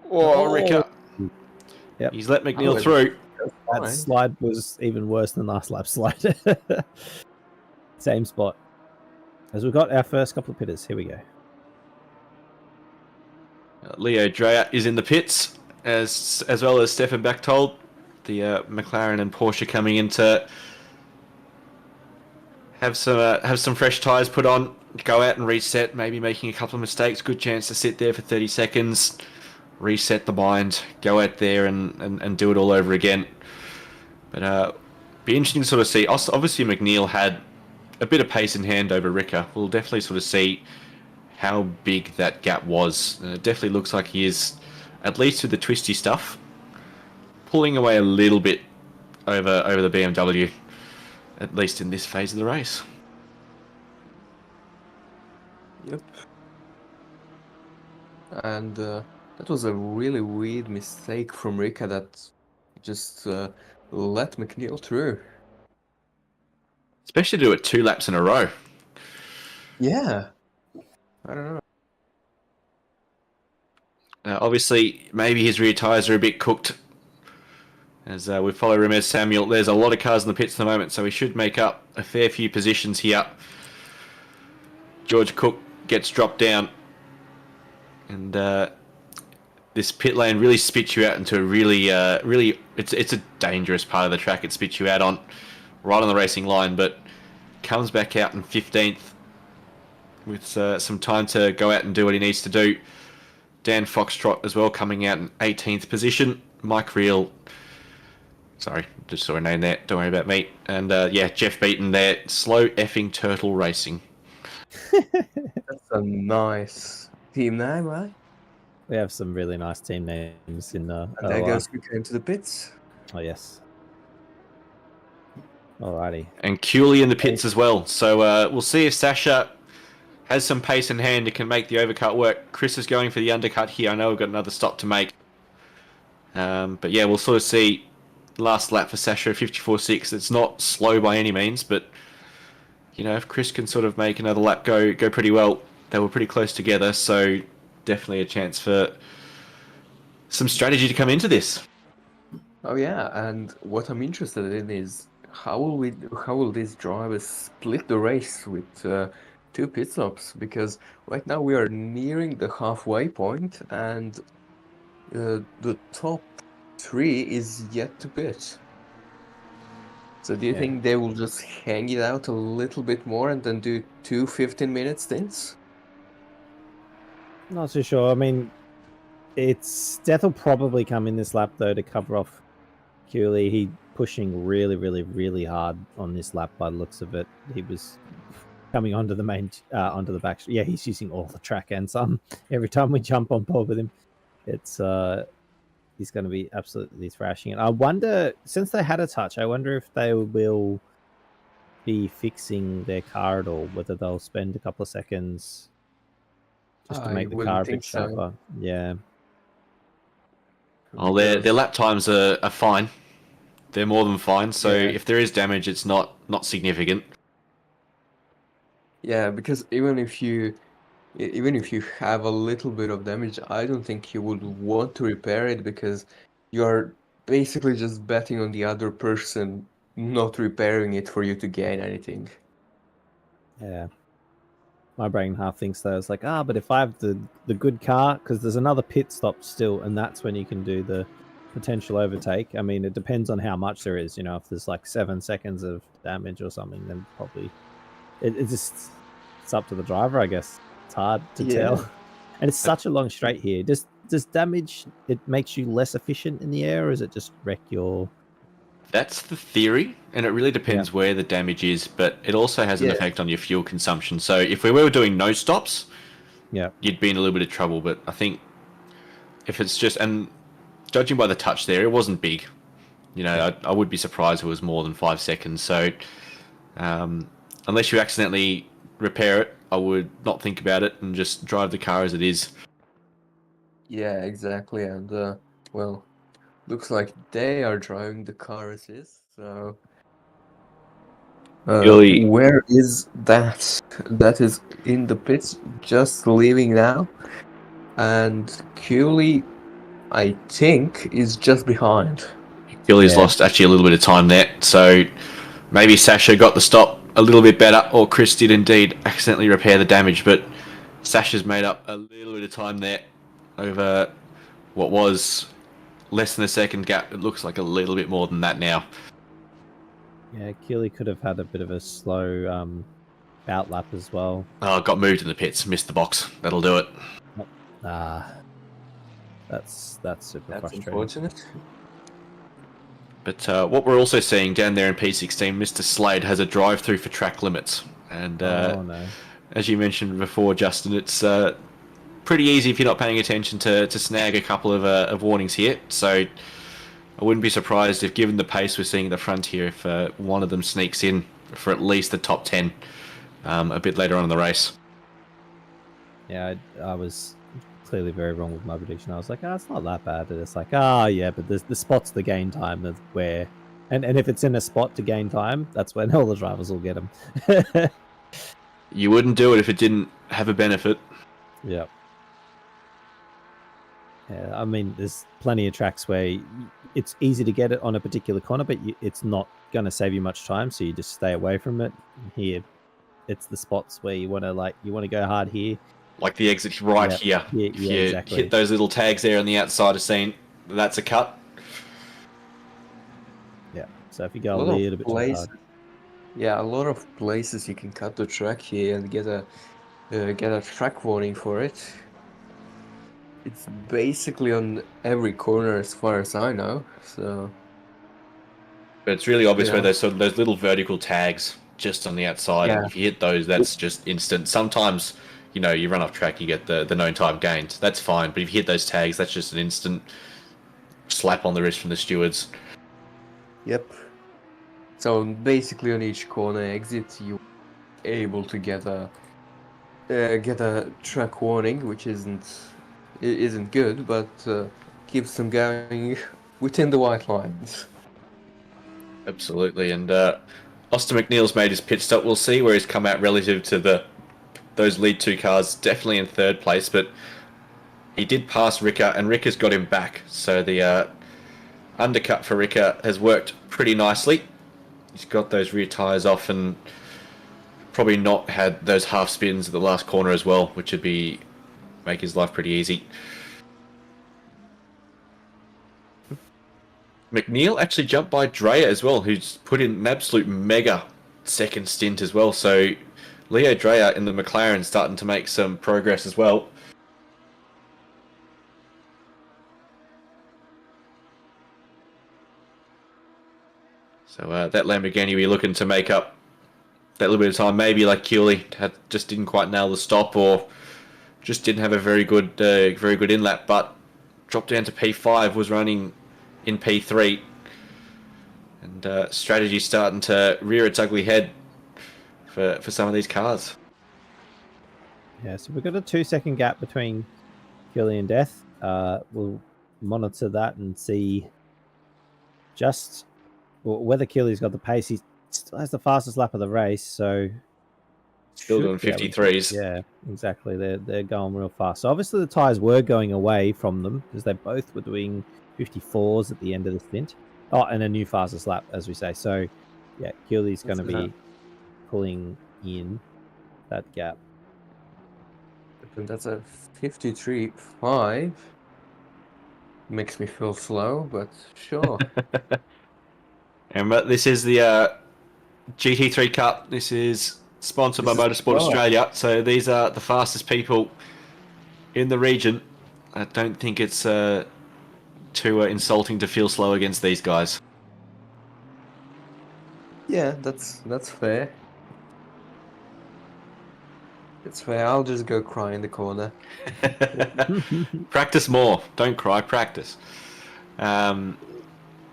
Oh, Ricker. Yep. He's let McNeil through. That slide was even worse than last lap slide. Same spot. As we've got our first couple of pitters. Here we go. Leo Dreyer is in the pits, as well as Stefan Bechtold. The McLaren and Porsche coming in to have some fresh tyres put on, go out and reset, maybe making a couple of mistakes. Good chance to sit there for 30 seconds, reset the mind, go out there and do it all over again. But be interesting to sort of see. Obviously, McNeil had a bit of pace in hand over Ricker. We'll definitely sort of see how big that gap was. It definitely looks like he is, at least with the twisty stuff, pulling away a little bit over the BMW, at least in this phase of the race. Yep. And that was a really weird mistake from Rika that just let McNeil through. Especially to do it 2 laps in a row. Yeah. I don't know. Obviously, maybe his rear tyres are a bit cooked. As we follow Ramez Samuel, there's a lot of cars in the pits at the moment, so he should make up a fair few positions here. George Cook gets dropped down, and this pit lane really spits you out into a really it's a dangerous part of the track. It spits you out on right on the racing line, but comes back out in 15th with some time to go out and do what he needs to do. Dan Foxtrot as well coming out in 18th position. Mike Reel, sorry, just saw a name there, don't worry about me. And Jeff Beaton there, Slow Effing Turtle Racing. That's a nice team name, right? We have some really nice team names in And there OR. goes who came to the pits. Oh, yes. Alrighty. And Cooley in the pits as well. So we'll see if Sasha has some pace in hand and can make the overcut work. Chris is going for the undercut here. I know we've got another stop to make. But yeah, we'll sort of see last lap for Sasha, 54.6. It's not slow by any means, but you know, if Chris can sort of make another lap go pretty well, they were pretty close together, so definitely a chance for some strategy to come into this. Oh yeah, and what I'm interested in is how will these drivers split the race with 2 pit stops? Because right now we are nearing the halfway point, and the top 3 is yet to pit. So do you think they will just hang it out a little bit more and then do 2 15-minute stints? Not too sure. I mean, Death will probably come in this lap though to cover off Cooley. He pushing really, really, really hard on this lap by the looks of it. He was coming onto the onto the back. Yeah, he's using all the track and some. Every time we jump on board with him, it's he's going to be absolutely thrashing it. I wonder, since they had a touch, I wonder if they will be fixing their car at all, whether they'll spend a couple of seconds just to make the car a bit sharper. Yeah. Well, their lap times are fine. They're more than fine. So if there is damage, it's not significant. Yeah, because even if you have a little bit of damage, I don't think you would want to repair it because you're basically just betting on the other person not repairing it for you to gain anything. Yeah. My brain half thinks though, it's like, but if I have the good car, because there's another pit stop still, and that's when you can do the potential overtake. I mean, it depends on how much there is. You know, if there's like 7 seconds of damage or something, then probably it's up to the driver, I guess. It's hard to tell. And it's such a long straight here. Does damage, it makes you less efficient in the air, or is it just wreck your... That's the theory, and it really depends where the damage is, but it also has an effect on your fuel consumption. So if we were doing no stops, you'd be in a little bit of trouble, but I think if it's just... And judging by the touch there, it wasn't big. You know, I would be surprised if it was more than 5 seconds. So unless you accidentally repair it, I would not think about it and just drive the car as it is. Yeah, exactly. And, well, looks like they are driving the car as is, so... where is that? That is in the pits, just leaving now. And Cooley, I think, is just behind. Cooley's lost actually a little bit of time there, so maybe Sasha got the stop a little bit better, or Chris did indeed accidentally repair the damage, but Sasha's made up a little bit of time there over what was less than a second gap. It looks like a little bit more than that now. Yeah, Keely could have had a bit of a slow outlap as well. Oh, got moved in the pits, missed the box. That'll do it. That's super frustrating. Unfortunate. But what we're also seeing down there in P16, Mr. Slade has a drive-through for track limits. And as you mentioned before, Justin, it's pretty easy if you're not paying attention to snag a couple of warnings here. So I wouldn't be surprised if, given the pace we're seeing at the front here, if one of them sneaks in for at least the top 10 a bit later on in the race. Yeah, I was clearly very wrong with my prediction. I was like, it's not that bad. And it's like, but the spot's the gain time of where... And if it's in a spot to gain time, that's when all the drivers will get them. You wouldn't do it if it didn't have a benefit. Yeah. Yeah, I mean, there's plenty of tracks where it's easy to get it on a particular corner, but it's not going to save you much time, so you just stay away from it. Here, it's the spots where you want to go hard here. Like the exit right here. Yeah, if you exactly. hit those little tags there on the outside of scene, that's a cut. Yeah, so if you go a little bit too hard. Yeah, a lot of places you can cut the track here and get a get a track warning for it. It's basically on every corner as far as I know, so... But it's really obvious where Yeah. those little vertical tags just on the outside. Yeah. If you hit those, that's just instant. Sometimes, you run off track, you get the known time gained. That's fine. But if you hit those tags, that's just an instant slap on the wrist from the stewards. Yep. So basically on each corner exit, you're able to get a track warning, which isn't good, but keeps them going within the white lines. Absolutely. And Austin McNeil's made his pit stop. We'll see where he's come out relative to those lead two cars. Definitely in third place, but he did pass Ricard, and Ricard's got him back. So the undercut for Ricard has worked pretty nicely. He's got those rear tyres off and probably not had those half spins at the last corner as well, which would make his life pretty easy. McNeil actually jumped by Dreyer as well, who's put in an absolute mega second stint as well. So Leo Dreyer in the McLaren starting to make some progress as well. So that Lamborghini we're looking to make up that little bit of time. Maybe like Keeley just didn't quite nail the stop, or just didn't have a very good in-lap, but dropped down to P5, was running in P3, and strategy starting to rear its ugly head for some of these cars. Yeah, so we've got a 2-second gap between Keeley and Death. We'll monitor that and see just whether Keeley's got the pace. He still has the fastest lap of the race, so still doing 53s. Yeah, exactly. They're going real fast. So obviously the tyres were going away from them because they both were doing 54s at the end of the stint. Oh, and a new fastest lap, as we say. So, yeah, Keeley's going to be pulling in that gap. And that's a 53.5. Makes me feel slow, but sure. And this is the GT3 Cup. This is sponsored by Motorsport Australia. So these are the fastest people in the region. I don't think it's too insulting to feel slow against these guys. Yeah, that's fair. It's fair. I'll just go cry in the corner. Practice more. Don't cry. Practice. But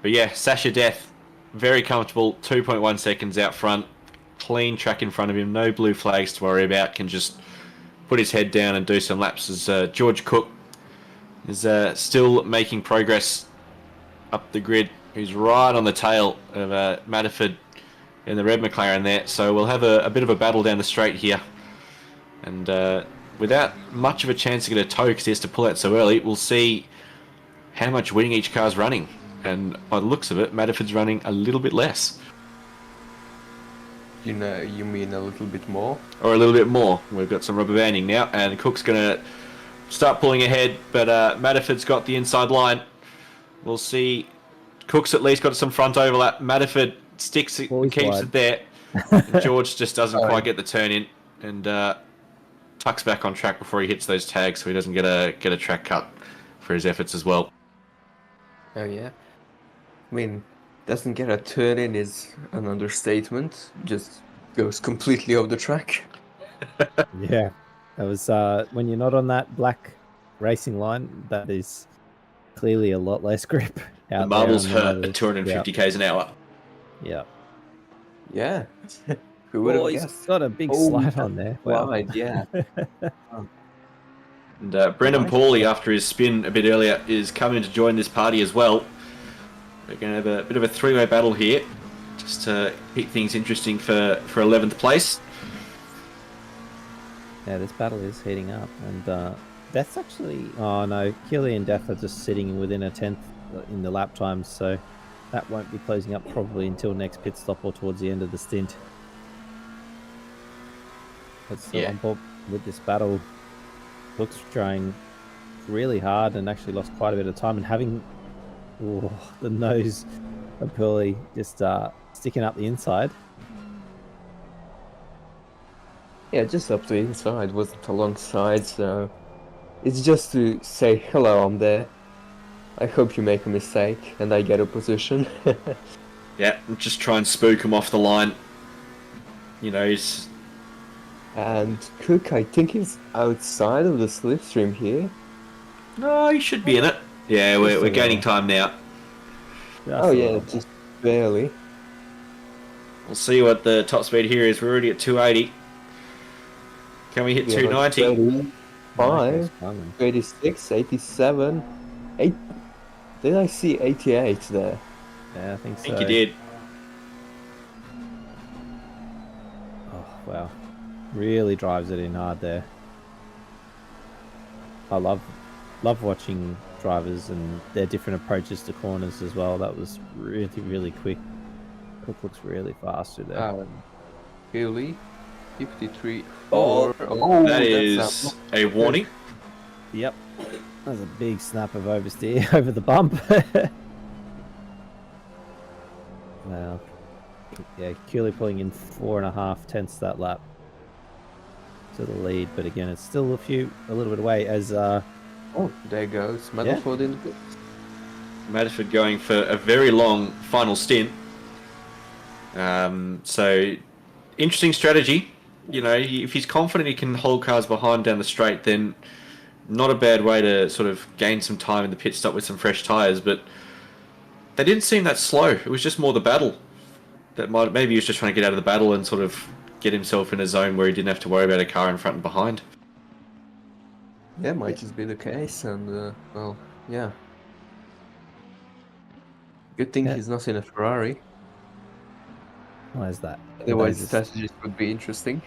yeah, Sasha Death, very comfortable. 2.1 seconds out front. Clean track in front of him. No blue flags to worry about. Can just put his head down and do some laps. As George Cook is still making progress up the grid. He's right on the tail of Matterford in the red McLaren there. So we'll have a bit of a battle down the straight here. And without much of a chance to get a tow because he has to pull out so early, we'll see how much winning each car's running. And by the looks of it, Matterford's running a little bit less. You mean a little bit more? Or a little bit more. We've got some rubber banding now, and Cook's going to start pulling ahead, but Matterford's got the inside line. We'll see. Cook's at least got some front overlap. Matterford keeps it there. George just doesn't quite get the turn in, and tucks back on track before he hits those tags, so he doesn't get a track cut for his efforts as well. Oh yeah. I mean, doesn't get a turn in is an understatement. Just goes completely off the track. Yeah, that was when you're not on that black racing line. That is clearly a lot less grip. The marbles hurt at 250 k's an hour. Yeah. Yeah. Who would have He's guessed? got a big slide on there. Wow. Slide, yeah. And Brendan Pauly, after his spin a bit earlier, is coming to join this party as well. We're going to have a bit of a three-way battle here, just to keep things interesting for 11th place. Yeah, this battle is heating up, and Death's actually... Oh no, Keeley and Death are just sitting within a 10th in the lap times, so that won't be closing up probably until next pit stop or towards the end of the stint. But still on board with this battle. Looks trying really hard and actually lost quite a bit of time, and having the nose of Pearly just sticking up the inside. Yeah, just up the inside, wasn't alongside, so it's just to say hello, I'm there. I hope you make a mistake and I get a position. Yeah, just try and spook him off the line. You know, he's... And Cook, I think he's outside of the slipstream here. No, he should be in it. Yeah, Just we're a gaining little. time now. Just Oh a yeah, little. just barely. We'll see what the top speed here is. We're already at 280. Can we hit We are on 290? 35, Climbing. 86, 87, 8. Did I see 88 there? Yeah, I think I so. think you did. Oh wow, really drives it in hard there. I love watching drivers and their different approaches to corners as well. That was really quick. Cook looks really fast through there. Billy, 53. Oh, that that's is a warning. Yep, there's a big snap of oversteer over the bump. Now, yeah, Cooley pulling in 4.5 tenths that lap to the lead, but again, it's still a little bit away as Oh, there goes Metalford in the pit. Madiford going for a very long final stint. So, interesting strategy. You know, if he's confident he can hold cars behind down the straight, then not a bad way to sort of gain some time in the pit stop with some fresh tyres. But they didn't seem that slow. It was just more the battle. Maybe he was just trying to get out of the battle and sort of get himself in a zone where he didn't have to worry about a car in front and behind. Yeah, might just be the case, and well, yeah. Good thing he's not in a Ferrari. why is that? Otherwise, strategies would be interesting.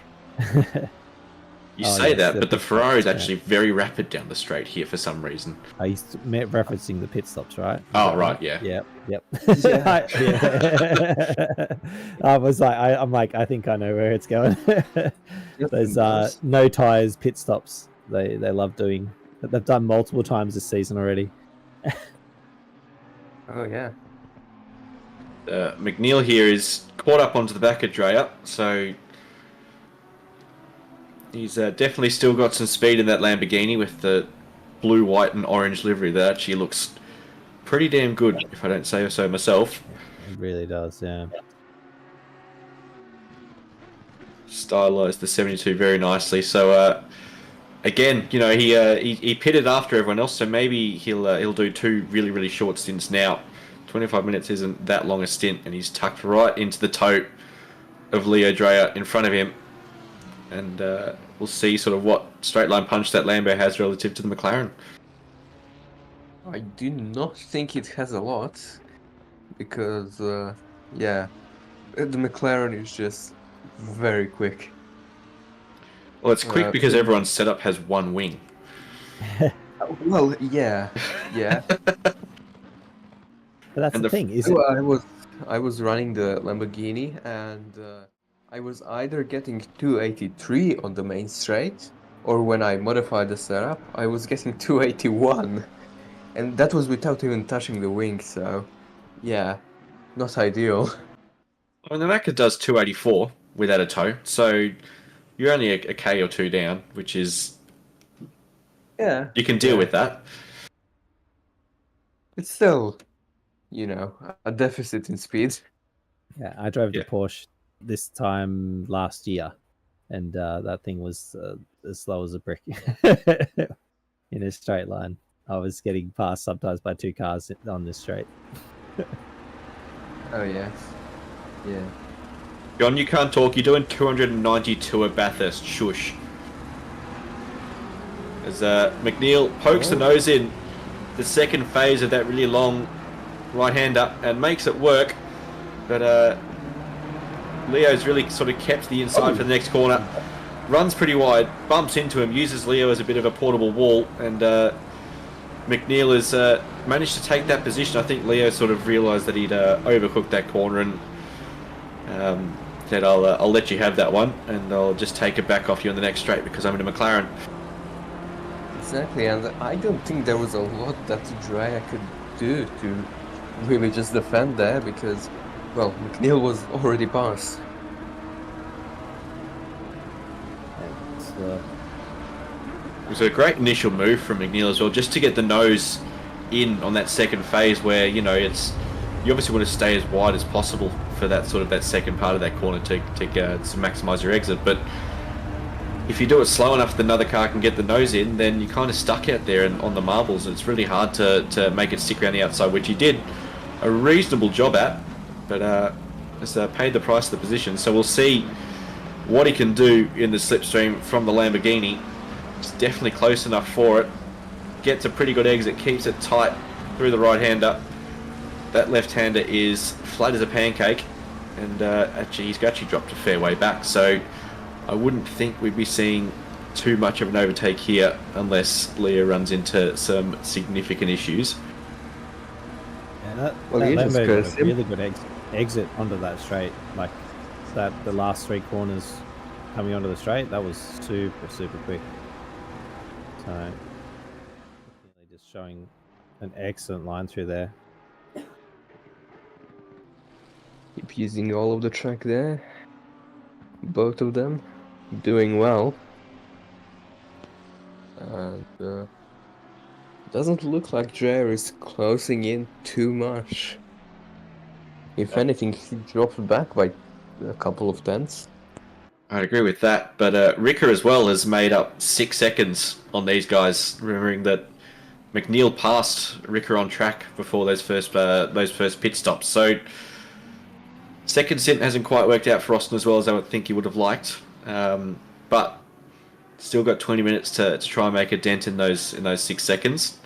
You say that, but the Ferrari is actually very rapid down the straight here for some reason. He's referencing the pit stops, right? Oh, right, yeah. Yep. Yeah. I was like, I'm like, I think I know where it's going. Those no tires pit stops. They love doing. They've done multiple times this season already. Oh yeah. McNeil here is caught up onto the back of Dreyer, so he's definitely still got some speed in that Lamborghini with the blue, white, and orange livery. That actually looks pretty damn good, if I don't say so myself. It really does, yeah. Stylized the 72 very nicely. So again, you know, he pitted after everyone else, so maybe he'll do two really short stints now. 25 minutes isn't that long a stint, and he's tucked right into the tote of Leo Dreyer in front of him. And we'll see sort of what straight line punch that Lambo has relative to the McLaren. I do not think it has a lot, because yeah, the McLaren is just very quick. Well, it's quick because everyone's setup has one wing. Well, yeah. But that's And the the thing, is So it? I was running the Lamborghini, and I was either getting 283 on the main straight, or when I modified the setup, I was getting 281, and that was without even touching the wing. So, yeah, not ideal. I mean, the Macca does 284 without a tow, so you're only a K or two down, which is... Yeah, You can deal with that. it's still, you know, a deficit in speed. Yeah, I drove the Yeah. Porsche this time last year, and that thing was as slow as a brick in a straight line. I was getting passed sometimes by two cars on this straight. Oh yes, yeah. John, you can't talk. You're doing 292 at Bathurst. Shush. As McNeil pokes the nose in the second phase of that really long right-hander and makes it work. But Leo's really sort of kept the inside for the next corner. Runs pretty wide, bumps into him, uses Leo as a bit of a portable wall, and McNeil has managed to take that position. I think Leo sort of realised that he'd overcooked that corner and said, I'll let you have that one, and I'll just take it back off you on the next straight because I'm in a McLaren. Exactly, and I don't think there was a lot that Dreyer could do to really just defend there, because, well, McNeil was already passed. It was a great initial move from McNeil as well, just to get the nose in on that second phase where, you know, it's you obviously want to stay as wide as possible for that sort of that second part of that corner to maximise your exit. But if you do it slow enough that another car can get the nose in, then you're kind of stuck out there and on the marbles. It's really hard to make it stick around the outside, which he did a reasonable job at, but it's paid the price of the position. So we'll see what he can do in the slipstream from the Lamborghini. It's definitely close enough for it. Gets a pretty good exit, keeps it tight through the right-hander. That left-hander is flat as a pancake, and he's actually dropped a fair way back. So I wouldn't think we'd be seeing too much of an overtake here unless Leah runs into some significant issues. Yeah, that Well, Lambo you just got cursed a him. really good exit onto that straight. Like the last 3 corners coming onto the straight, that was super quick. So really just showing an excellent line through there. Keep using all of the track there. Both of them doing well. And doesn't look like Jair is closing in too much. If anything, he dropped back by a couple of tenths. I'd agree with that, but Ricard as well has made up 6 seconds on these guys, remembering that McNeil passed Ricard on track before those first pit stops. So second stint hasn't quite worked out for Austin as well as I would think he would have liked, but still got 20 minutes to try and make a dent in those 6 seconds.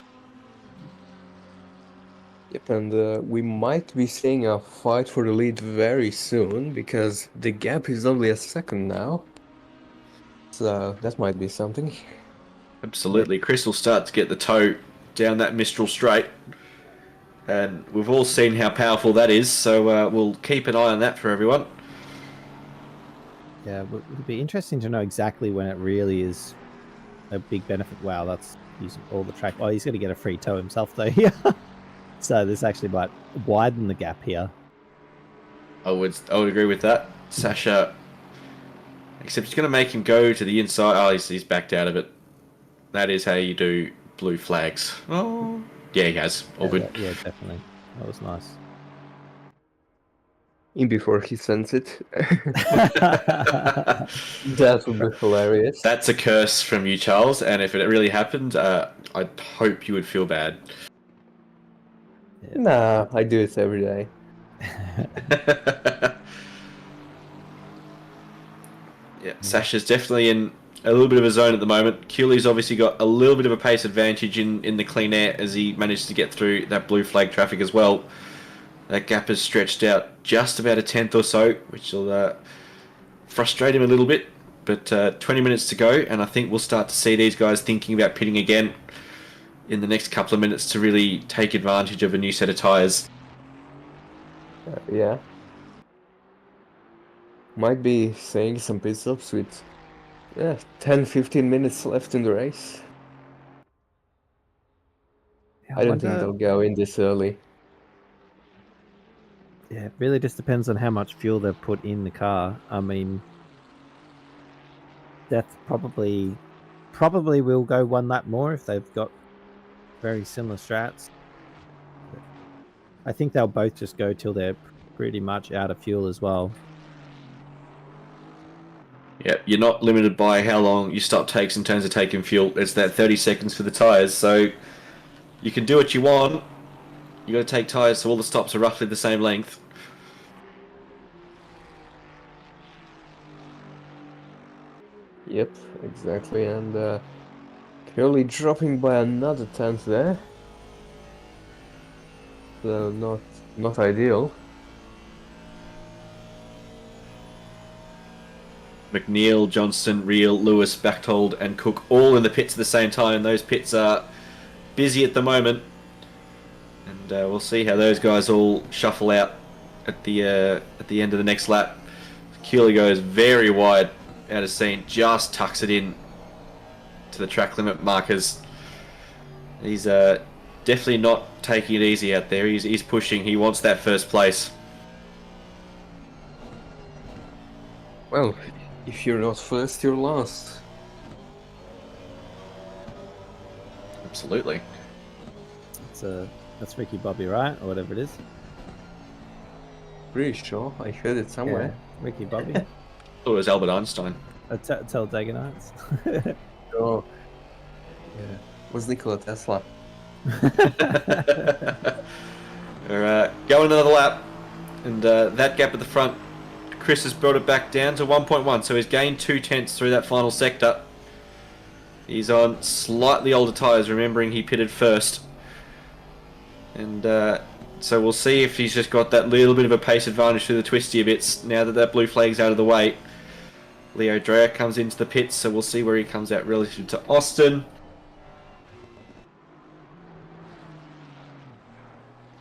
Yep, and we might be seeing a fight for the lead very soon because the gap is only a second now. So that might be something. Absolutely. Chris will start to get the toe down that Mistral straight. And we've all seen how powerful that is, so we'll keep an eye on that for everyone. Yeah, it would be interesting to know exactly when it really is a big benefit. Wow, that's using all the track. Oh, he's going to get a free toe himself though here. So this actually might widen the gap here. I would agree with that. Sasha, except it's going to make him go to the inside. Oh, he's backed out of it. That is how you do blue flags. Oh, yeah, he has. All good. Yeah, definitely. That was nice. In before he sends it. That would be hilarious. That's a curse from you, Charles, and if it really happened, I'd hope you would feel bad. Yeah. Nah, I do it every day. Yeah, Sasha's definitely in a little bit of a zone at the moment. Keely's obviously got a little bit of a pace advantage in the clean air as he managed to get through that blue flag traffic as well. That gap has stretched out just about a tenth or so, which will frustrate him a little bit. But 20 minutes to go, and I think we'll start to see these guys thinking about pitting again in the next couple of minutes to really take advantage of a new set of tyres. Yeah. Might be saying some pit stops with 10-15 minutes left in the race. Yeah, I don't think they'll go in this early. Yeah, it really just depends on how much fuel they've put in the car. I mean, that's probably will go one lap more if they've got very similar strats. But I think they'll both just go till they're pretty much out of fuel as well. Yeah, you're not limited by how long your stop takes in terms of taking fuel. It's that 30 seconds for the tyres, so you can do what you want. You got to take tyres so all the stops are roughly the same length. Yep, exactly, and purely dropping by another tenth there. So not ideal. McNeil, Johnston, Reel, Lewis, Bechtold and Cook all in the pits at the same time. Those pits are busy at the moment. And we'll see how those guys all shuffle out at the end of the next lap. Keely goes very wide out of scene, just tucks it in to the track limit markers. He's definitely not taking it easy out there. He's pushing. He wants that first place. Well, if you're not first, you're last. Absolutely. That's Ricky Bobby, right? Or whatever it is. Pretty sure I heard it somewhere. Yeah, Ricky Bobby. Thought it was Albert Einstein. Talladega Nights. Oh, yeah. Was Nikola Tesla. Going another lap, and that gap at the front, Chris has brought it back down to 1.1, so he's gained 2/10 through that final sector. He's on slightly older tyres, remembering he pitted first. And so we'll see if he's just got that little bit of a pace advantage through the twistier bits now that that blue flag's out of the way. Leo Dreyer comes into the pits, so we'll see where he comes out relative to Austin.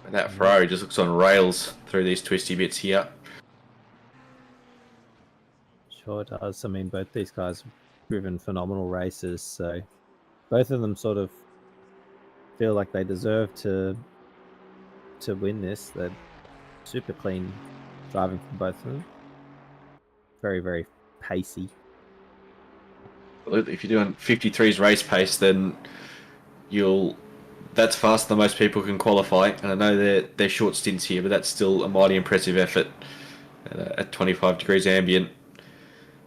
And that Ferrari just looks on rails through these twisty bits here. Sure does. I mean, both these guys have driven phenomenal races, so both of them sort of feel like they deserve to win this. They're super clean driving from both of them. Very, very pacey. If you're doing 53's race pace, then that's faster than most people can qualify. And I know they're short stints here, but that's still a mighty impressive effort at 25 degrees ambient.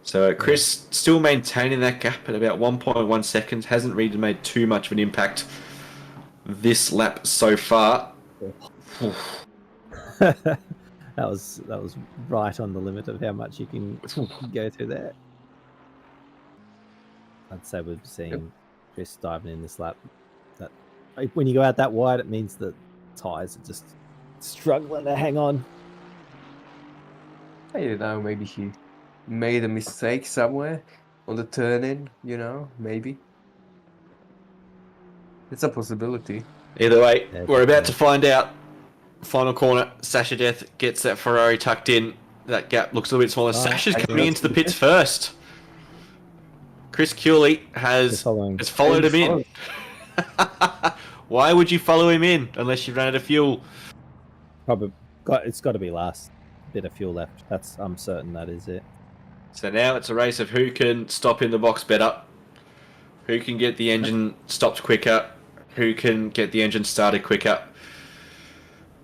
So Chris still maintaining that gap at about 1.1 seconds. Hasn't really made too much of an impact this lap so far. that was right on the limit of how much you can go through there. I'd say we've seen Chris diving in this lap. That when you go out that wide, it means that tyres are just struggling to hang on. I don't know, maybe he made a mistake somewhere on the turn-in, you know, maybe. It's a possibility. Either way, we're about to find out. Final corner, Sasha Death gets that Ferrari tucked in. That gap looks a little bit smaller. Sasha's coming into the pits first. Chris Cooley has followed him in. Why would you follow him in unless you've run out of fuel? Probably it's got to be last bit of fuel left. I'm certain that is it. So now it's a race of who can stop in the box better, who can get the engine stopped quicker, who can get the engine started quicker.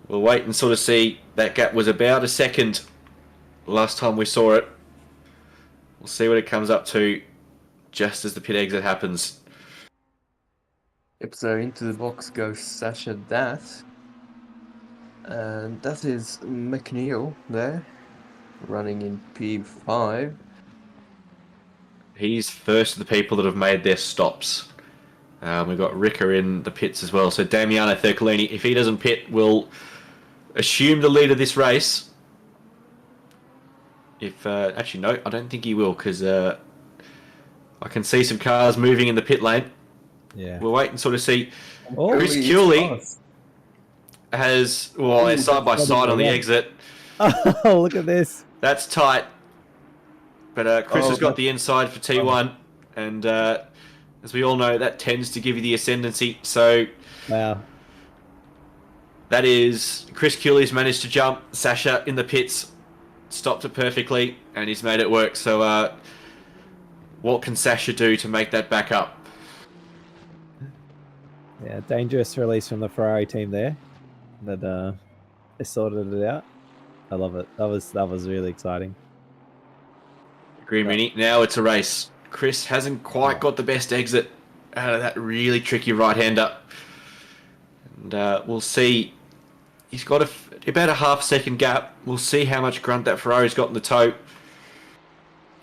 We'll wait and sort of see. That gap was about a second last time we saw it. We'll see what it comes up to just as the pit exit happens. Yep, so into the box goes Sasha Death. And that is McNeil there, running in P5. He's first of the people that have made their stops. We've got Ricard in the pits as well. So Damiano Thircolini, if he doesn't pit, will assume the lead of this race. Actually, no, I don't think he will, because I can see some cars moving in the pit lane. Yeah. We'll wait and sort of see. Oh, Chris Cooley has, they're side by side on the exit. Oh, look at this. That's tight. But Chris has got the inside for T1. And as we all know, that tends to give you the ascendancy. So wow. That is, Chris Cooley's managed to jump Sasha in the pits, stopped it perfectly, and he's made it work. So what can Sasha do to make that back up? Yeah, dangerous release from the Ferrari team there. But they sorted it out. I love it. That was really exciting. Agree, Mini. Now it's a race. Chris hasn't quite got the best exit out of that really tricky right-hander. And we'll see. He's got about a half-second gap. We'll see how much grunt that Ferrari's got in the toe.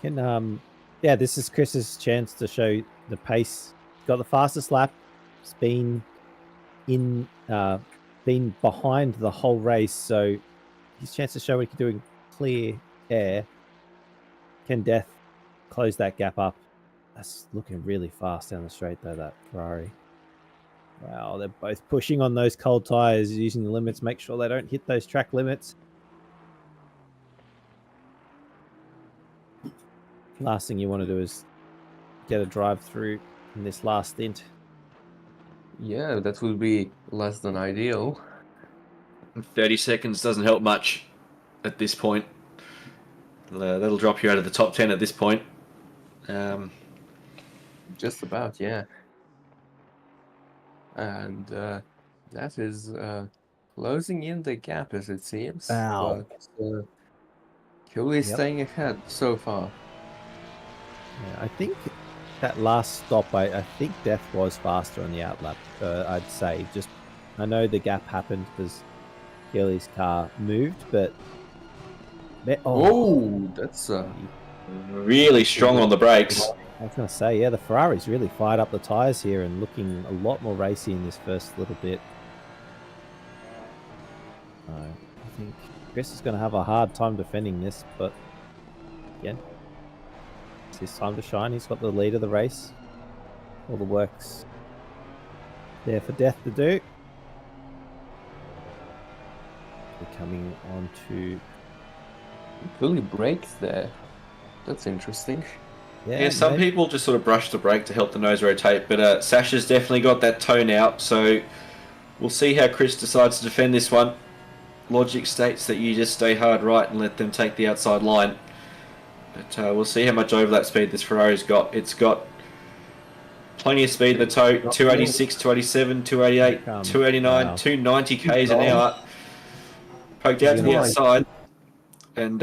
And yeah, this is Chris's chance to show the pace. Got the fastest lap. It's been behind the whole race, so his chance to show what he can do in clear air. Can Death close that gap up? That's looking really fast down the straight though, that Ferrari. Wow, they're both pushing on those cold tires, using the limits, make sure they don't hit those track limits. Last thing you want to do is get a drive through in this last stint. Yeah, that would be less than ideal. 30 seconds doesn't help much at this point. That'll drop you out of the top 10 at this point. Just about, yeah. and that is closing in the gap as it seems. Wow. But Cooley Yep. staying ahead so far. Yeah, I think that last stop, I think Death was faster on the outlap. I'd say I know the gap happened because Keely's car moved, but Oh, that's Really strong on the brakes. I was going to say, yeah, the Ferrari's really fired up the tyres here and looking a lot more racy in this first little bit. I think Chris is going to have a hard time defending this, but again, it's his time to shine. He's got the lead of the race. All the work's there for Death to do. We're coming on to... Cooley brakes there. That's interesting. Yeah, some people just sort of brush the brake to help the nose rotate, but Sasha's definitely got that tone out, so we'll see how Chris decides to defend this one. Logic states that you just stay hard right and let them take the outside line. But we'll see how much overlap speed this Ferrari's got. It's got plenty of speed in the toe, 286, 287, 288, 289, Wow. 290 k's an hour. Poked out to the outside and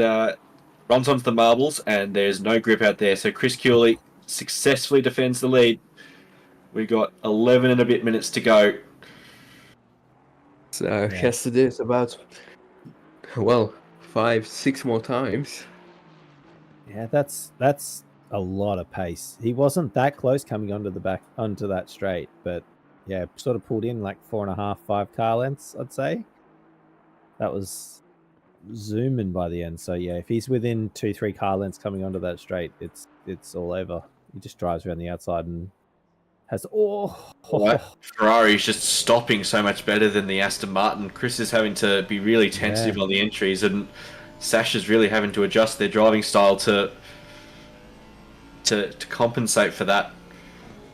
runs onto the marbles, and there's no grip out there. So Chris Cooley successfully defends the lead. We got 11 and a bit minutes to go. So he has to do it about, well, 5-6 more times. Yeah, that's a lot of pace. He wasn't that close coming onto that straight, but yeah, sort of pulled in like 4.5, 5 car lengths, I'd say. That was zooming by the end. So yeah, if he's within 2-3 car lengths coming onto that straight, it's all over. He just drives around the outside and has Ferrari's just stopping so much better than the Aston Martin. Chris is having to be really tentative on the entries, and Sasha's really having to adjust their driving style to compensate for that.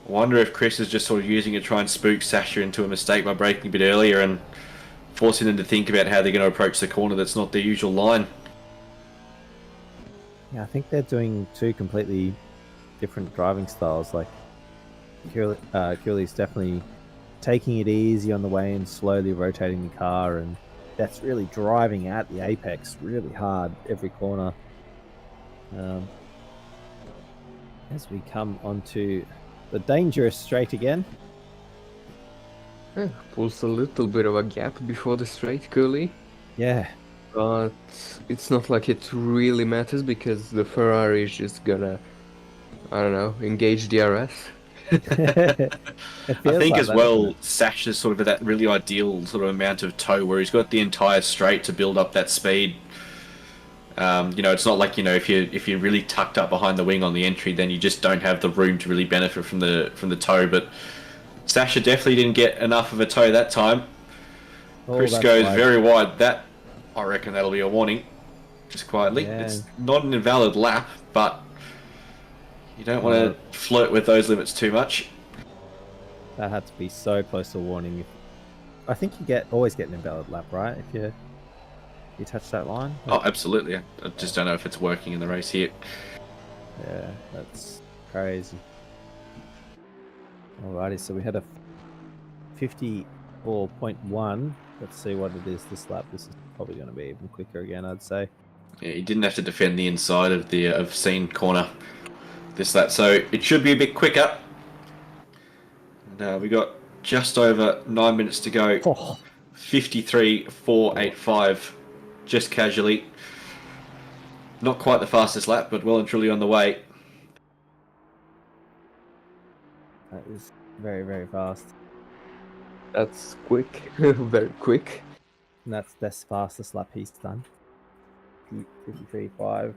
I wonder if Chris is just sort of using it to try and spook Sasha into a mistake by braking a bit earlier and forcing them to think about how they're going to approach the corner that's not their usual line. Yeah, I think they're doing two completely different driving styles. Like Cooley's definitely taking it easy on the way and slowly rotating the car, and that's really driving at the apex really hard every corner. As we come onto the dangerous straight again. Pulls a little bit of a gap before the straight, Cooley. Yeah. But it's not like it really matters because the Ferrari is just gonna, I don't know, engage DRS. I think as well, Sasha's sort of at that really ideal sort of amount of toe where he's got the entire straight to build up that speed. It's not like, if you're really tucked up behind the wing on the entry, then you just don't have the room to really benefit from the toe. But Sasha definitely didn't get enough of a toe that time. Chris goes very wide. That, I reckon that'll be a warning, just quietly. Yeah. It's not an invalid lap, but you don't want to flirt with those limits too much. That had to be so close to a warning. I think you always get an invalid lap, right? If you touch that line. Oh, absolutely. I just don't know if it's working in the race here. Yeah, that's crazy. Alrighty, so we had a 54.1. Let's see what it is this lap. This is probably going to be even quicker again, I'd say. Yeah, he didn't have to defend the inside of the Scene corner this lap, so it should be a bit quicker. And we got just over 9 minutes to go. 53.485, just casually. Not quite the fastest lap, but well and truly on the way. That is very, very fast. That's quick, very quick. And that's the fastest lap he's done. 53.56.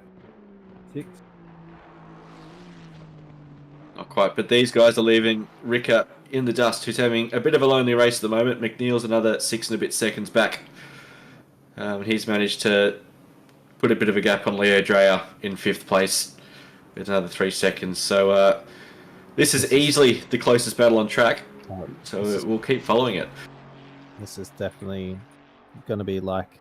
Not quite, but these guys are leaving Ricard in the dust, who's having a bit of a lonely race at the moment. McNeil's another 6 and a bit seconds back. He's managed to put a bit of a gap on Leo Dreyer in 5th place with another 3 seconds. So this is easily the closest battle on track. So we'll keep following it. This is definitely going to be like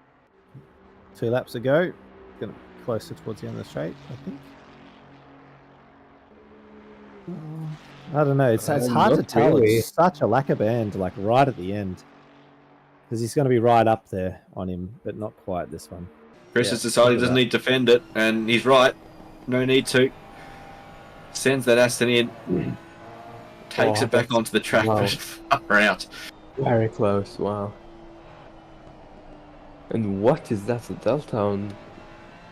2 laps ago. Going to be closer towards the end of the straight, I think. I don't know. It's hard to Not tell. really. It's such a lack of band, like right at the end, because he's going to be right up there on him, but not quite this one. Chris has decided he doesn't need to defend it, and he's right. No need to. Sends that Aston in. Takes it back onto the track, wow. but far out. Very close, wow. And what is that delta on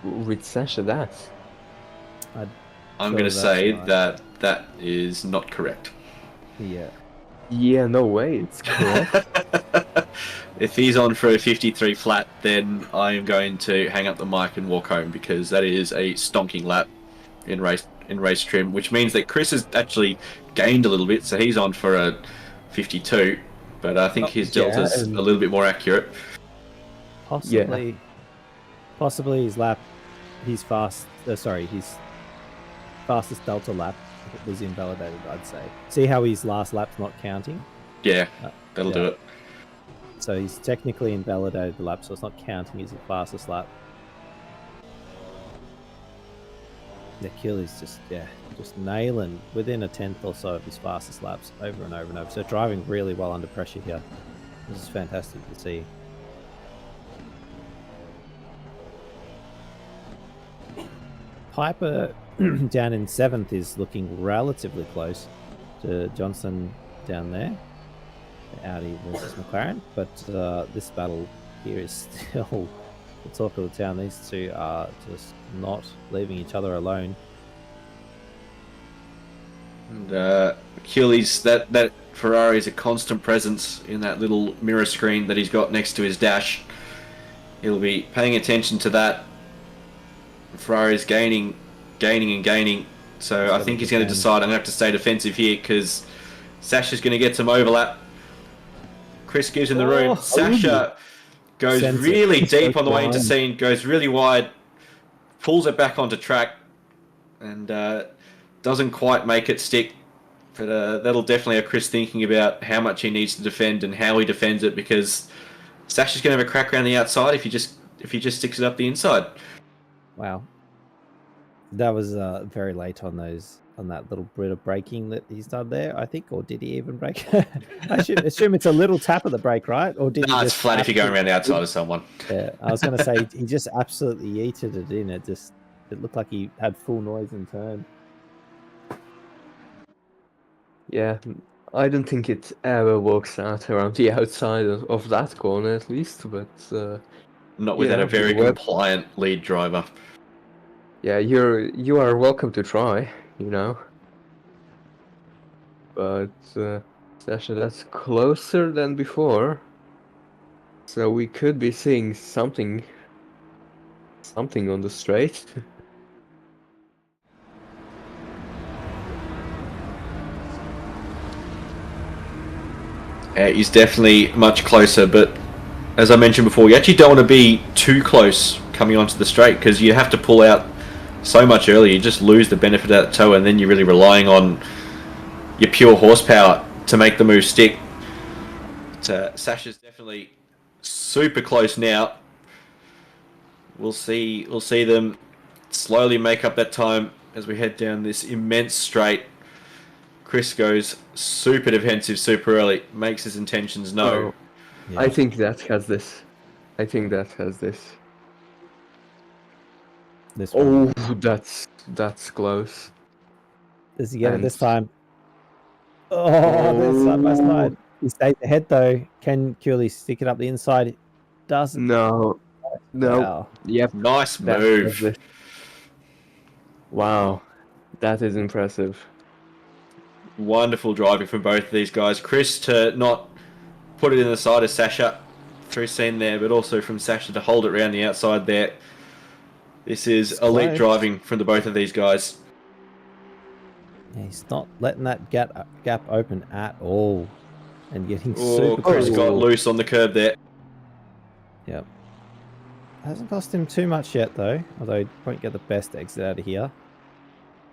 with Sasha that? I'm going to say that that is not correct. Yeah. Yeah, no way, it's correct. If he's on for a 53 flat, then I am going to hang up the mic and walk home, because that is a stonking lap in race trim, which means that Chris has actually gained a little bit, so he's on for a 52, but I think his delta's a little bit more accurate. Possibly his lap, his fastest delta lap was invalidated, I'd say. See how his last lap's not counting? Yeah, that'll do it. So he's technically invalidated the lap, so it's not counting as the fastest lap. The kill is just nailing within a tenth or so of his fastest laps over and over and over. So driving really well under pressure here. This is fantastic to see. Piper down in 7th is looking relatively close to Johnson down there. Audi versus McLaren, but this battle here is still the talk of the town. These two are just not leaving each other alone. And Achilles, that Ferrari is a constant presence in that little mirror screen that he's got next to his dash. He'll be paying attention to that. Ferrari's gaining. So I think he's going to decide I'm going to have to stay defensive here, because Sasha's going to get some overlap. Chris gives him the room. Sasha goes really deep on the way into scene, goes really wide, pulls it back onto track, and doesn't quite make it stick. But that'll definitely have Chris thinking about how much he needs to defend and how he defends it, because Sasha's going to have a crack around the outside if he just sticks it up the inside. Wow, that was very late on that little bit of braking that he's done there, I think, or did he even brake? I should assume it's a little tap of the brake, right? Or did he it's just flat if you're going around the outside of someone. Yeah, I was going to say he just absolutely yeeted it in. It looked like he had full noise and turn. Yeah, I don't think it ever works out around the outside of that corner, at least, but not without a very compliant lead driver. Yeah, you are welcome to try, you know. But Sasha, that's closer than before, so we could be seeing something on the straight. He's definitely much closer, but as I mentioned before, you actually don't want to be too close coming onto the straight, because you have to pull out so much earlier. You just lose the benefit of that toe, and then you're really relying on your pure horsepower to make the move stick. But, Sasha's definitely super close now. We'll see them slowly make up that time as we head down this immense straight. Chris goes super defensive super early, makes his intentions known. Oh, yeah. I think that has this. This one. Oh, that's close. Does he get it this time? Oh, there's side by side. He stays ahead though. Can Cooley stick it up the inside? Doesn't. No. Wow. Yep. Nice move. Wow, that is impressive. Wonderful driving from both of these guys. Chris to not put it in the side of Sasha through scene there, but also from Sasha to hold it around the outside there. This is elite driving from the both of these guys. Yeah, he's not letting that gap open at all, and getting super. Chris got loose on the curb there. Yep. Hasn't cost him too much yet though, although he won't get the best exit out of here.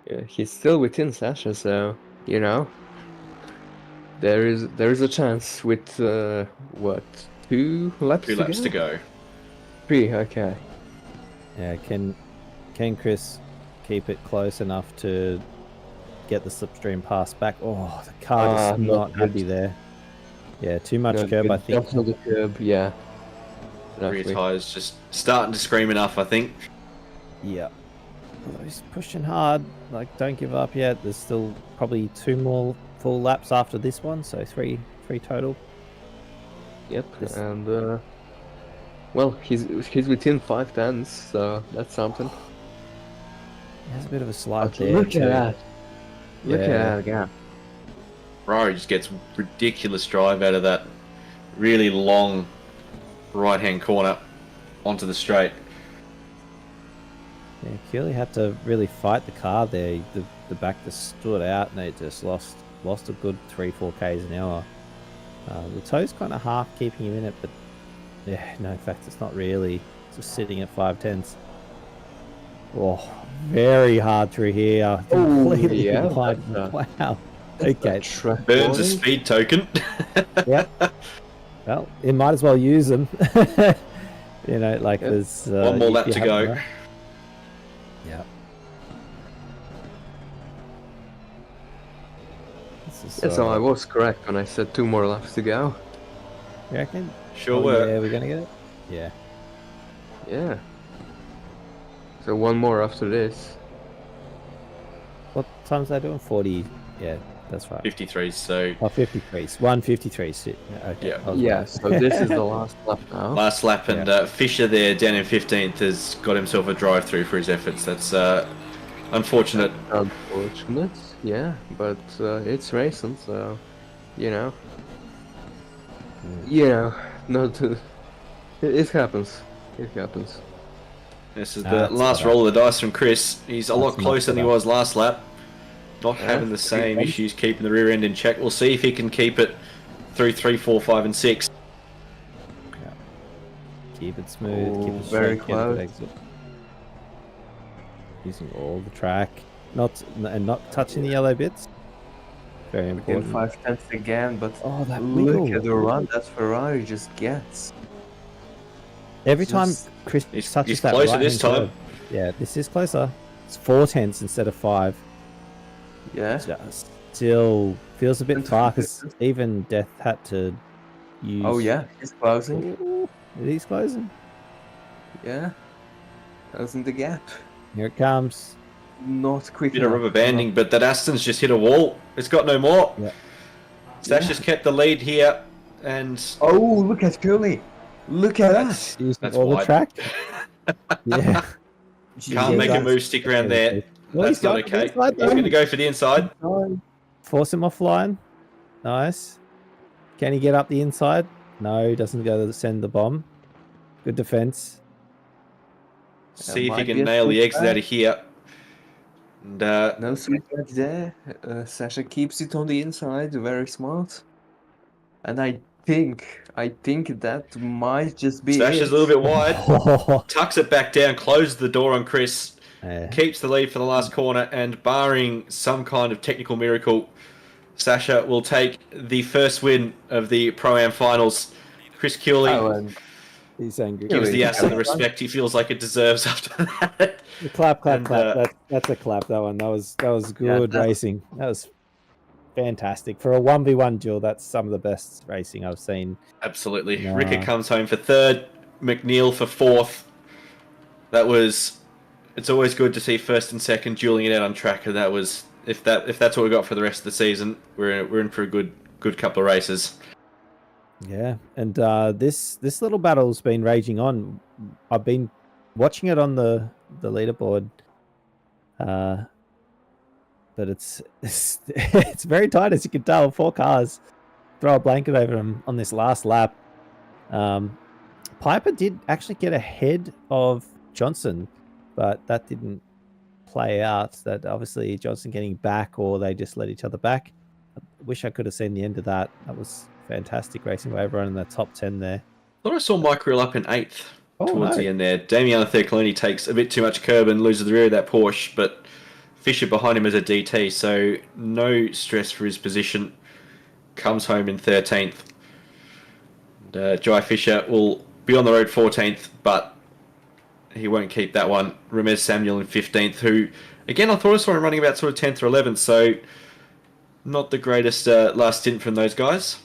Yeah, he's still within Sasha, so you know there is a chance with what, 2 laps? 2 laps to go. 3, okay. Yeah, can Chris keep it close enough to get the slipstream pass back. Oh, the car just not not happy good. there. Yeah, too much Not curb, good. I think. Jump on the curb, yeah. Rear Exactly. tyres just starting to scream enough, I think. Yeah. Although he's pushing hard. Like, don't give up yet. There's still probably 2 more full laps after this one, so three total. Yep, This- and well, he's within 5 tenths, so that's something. He has a bit of a slide But there. look too. at that! Look at Yeah. that gap. Ferrari just gets ridiculous drive out of that really long right-hand corner onto the straight. Yeah, Keeley had to really fight the car there. The back just stood out, and they just lost a good 3-4 k's an hour. The toe's kind of half keeping him in it, but yeah, no, in fact, it's not really. It's just sitting at 5 tenths. Oh, very hard through here. Completely yeah, wide. that's, Wow. Okay. Track Burns a warning. speed token. Yep. Well, it might as well use them. You know, like Yep. there's One more if lap you to have go. them, right? Yeah. This is, Yeah, so I was correct when I said 2 more laps to go. you reckon? Sure Oh, were. yeah, we're gonna get it. Yeah. Yeah. So 1 more after this. What time's they doing? 40. Yeah, that's right. 53, so Oh, 53s. 153. Okay. Yeah. I was Yeah, right. so this is the last lap now. last lap, and Fisher there down in 15th has got himself a drive-through for his efforts. That's unfortunate. Unfortunate, yeah, but it's racing, so you know, not to, it happens. It happens. This is the That's last better. roll of the dice from Chris. He's a lot That's much closer than he better. was last lap. Not Yeah, having the same pretty issues keeping the rear end in check. We'll see if he can keep it through 3, 4, 5, and 6. Keep it smooth. Oh, keep it very straight. Get a good close. exit. Using all the track, not touching the yellow bits. Very Within important. 5 tenths again, but Oh, that look wiggle. at the run that Ferrari just gets. Every time Just- Chris He's touches that closer right-hand this time. curve- Yeah, this is closer. It's 4 tenths instead of 5. Yeah, Just still feels a bit And- far because even Death had to use. oh yeah, he's closing. Ooh, it is closing. Yeah, closing the gap. Here it comes. Not quick Bit of enough. rubber banding, but that Aston's just hit a wall. It's got no more. Yeah. Stash has kept the lead here, and Oh, look at Curly. Look at that. that's, Using that's all wide. the track. Yeah. Can't make a guys. move, stick around there. Well, That's he's not got the okay. inside, He's going to go for the inside. Force him offline. Nice. Can he get up the inside? No, doesn't go to send the bomb. Good defense. See if he might can be a nail the switch exit back. out of here. And No switch back there. Sasha keeps it on the inside, very smart. And I think that might just be Stash it. is a little bit wide. Oh, Tucks it back down, closes the door on Chris. yeah. Keeps the lead for the last corner, and barring some kind of technical miracle, Sasha will take the first win of the Pro-Am finals. Chris Keeley Oh, and He's angry. gives the Keeley. Aston the respect he feels like it deserves after that. Clap, And, clap. That's a clap. That one. That was Yeah, good that's- racing. That was fantastic for a 1v1 duel. That's some of the best racing I've seen. Absolutely. Nah. Ricard comes home for third, McNeil for fourth. It's always good to see first and second dueling it out on track, and that was if that's what we got for the rest of the season, we're in for a good couple of races. Yeah, and this little battle's been raging on. I've been watching it on the leaderboard, but it's it's very tight, as you can tell. 4 cars, throw a blanket over them on this last lap. Piper did actually get ahead of Johnson, but that didn't play out. That obviously Johnson getting back, or they just let each other back. I wish I could have seen the end of that. That was fantastic racing by everyone in the top 10 there. Thought I saw Mike Reel up in 8th Oh, towards no. the end there. Damiano Thircolini takes a bit too much curb and loses the rear of that Porsche, but Fisher behind him as a DT, so no stress for his position. Comes home in 13th. And, Jai Fisher will be on the road 14th, but he won't keep that one. Ramez Samuel in 15th, who, again, I thought I saw him running about sort of 10th or 11th, so not the greatest last stint from those guys.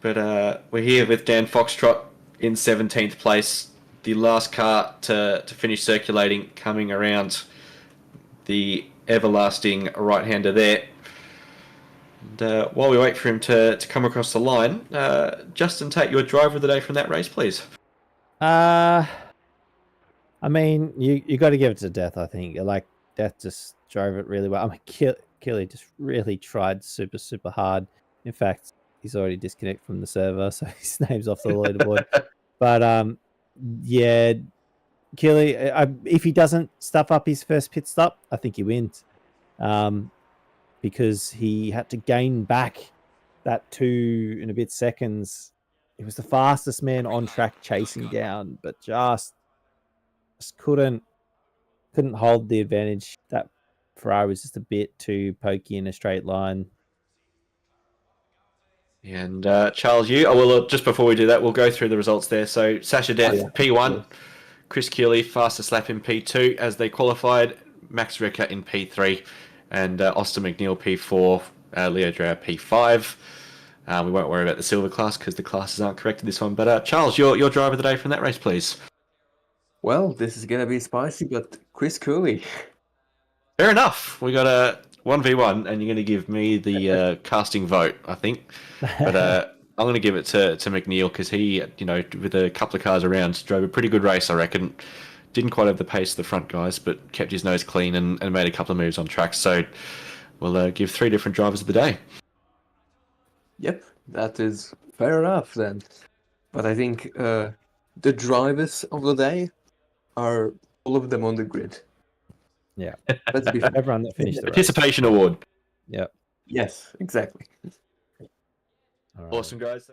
But we're here with Dan Foxtrot in 17th place. The last car to finish circulating coming around the everlasting right-hander there. And while we wait for him to come across the line, Justin, take your driver of the day from that race, please. I mean, you got to give it to Death, I think. Like, Death just drove it really well. I mean, Killy just really tried super, super hard. In fact, he's already disconnected from the server, so his name's off the leaderboard. But, yeah, Killy, if he doesn't stuff up his first pit stop, I think he wins. Because he had to gain back that 2 and a bit seconds. He was the fastest man on track chasing down, but just couldn't hold the advantage. That Ferrari was just a bit too pokey in a straight line. And Charles, just before we do that, we'll go through the results there. So Sasha Death, P1, Chris Keeley, fastest lap in P2 as they qualified, Max Ricker in P3, and Austin McNeil P4, Leo Dreyer P5. We won't worry about the silver class because the classes aren't corrected this one. But Charles, your driver of the day from that race, please. Well, this is gonna be spicy, but Chris Cooley. Fair enough. We got a 1v1, and you're going to give me the casting vote, I think. But I'm going to give it to McNeil because he, with a couple of cars around, drove a pretty good race, I reckon. Didn't quite have the pace of the front guys, but kept his nose clean and made a couple of moves on track. So we'll give 3 different drivers of the day. Yep, that is fair enough then. But I think the drivers of the day are all of them on the grid. Yeah. Let's be fair. Everyone that finished the race. Participation award. Yep. Yes, exactly. All right. Awesome, guys.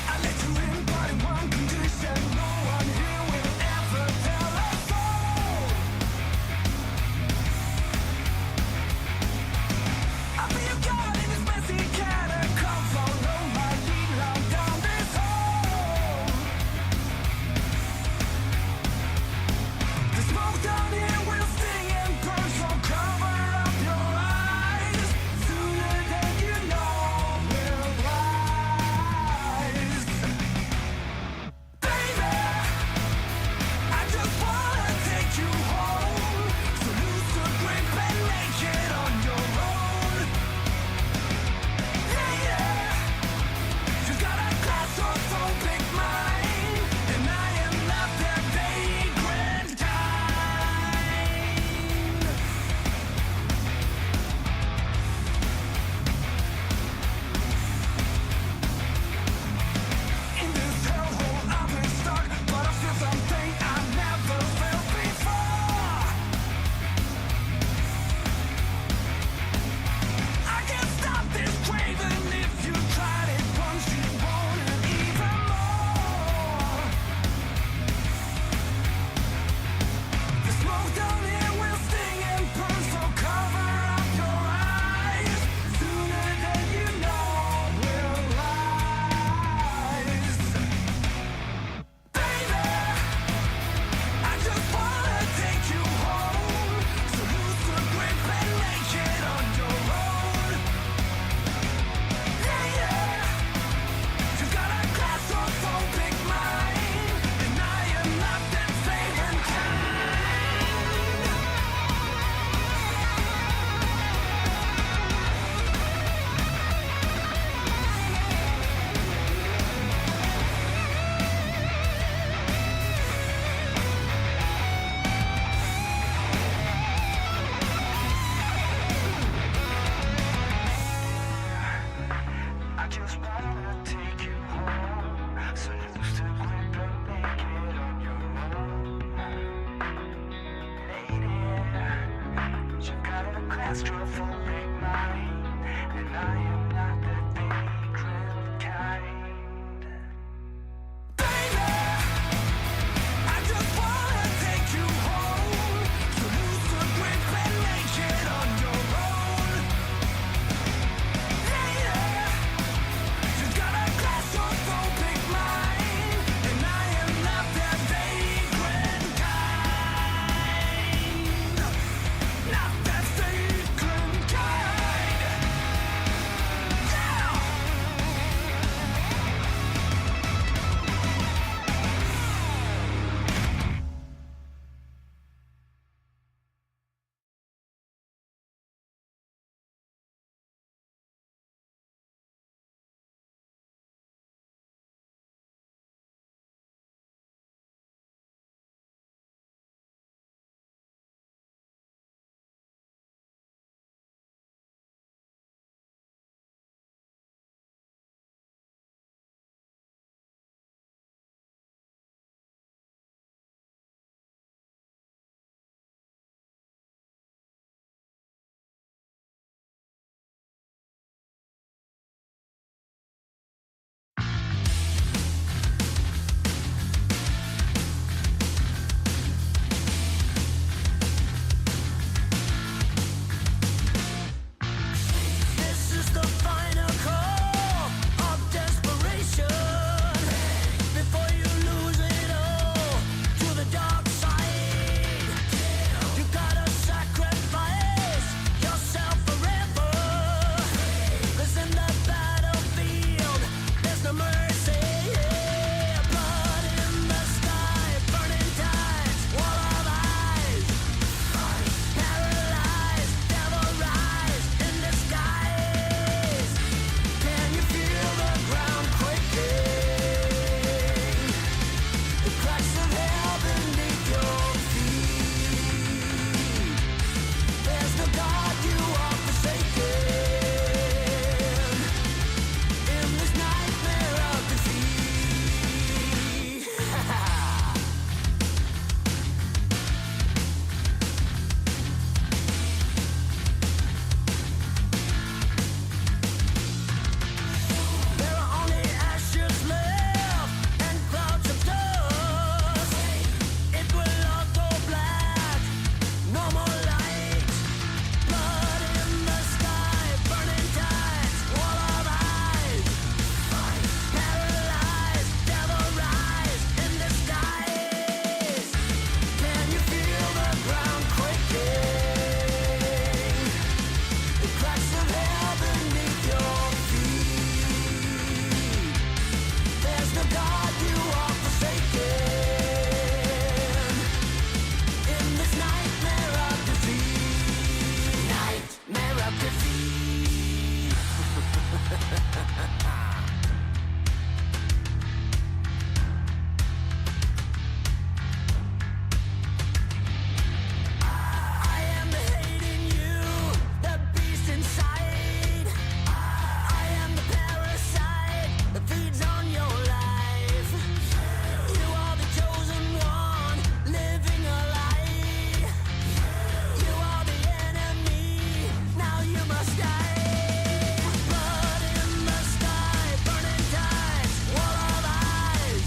I let you in, but in one condition. No one here claustrophobic mind, and I am not the vagrant kind. Baby, I just wanna take you home, to lose the grip and make it on your own. Later, she's got a claustrophobic mind, and I am not that vagrant kind. Not that vagrant kind. Yeah! This is the final call of desperation. Before you lose it all to the dark side, you gotta sacrifice yourself forever. 'Cause in the battlefield, there's no mercy. Blood in the sky, burning tides, wall of eyes. Paralyzed, devil rise in disguise. Can you feel the ground quaking? The cracks of hell beneath your feet. There's no God, you are forsaken. In this nightmare of defeat. There are only ashes left and clouds of dust. It will all go black, no more light. Blood in the sky, burning tides, wall of eyes. Paralyzed, devil rise in disguise. Can you feel the ground quaking? The cracks of hell beneath your feet. There's no God, you are forsaken. In this nightmare of defeat. Nightmare of defeat. I am the hate in you, the beast inside. I am the parasite that feeds on your life. You are the chosen one, living a lie. You are the enemy, now you must die. Blood in the sky, burning tides, wall of eyes.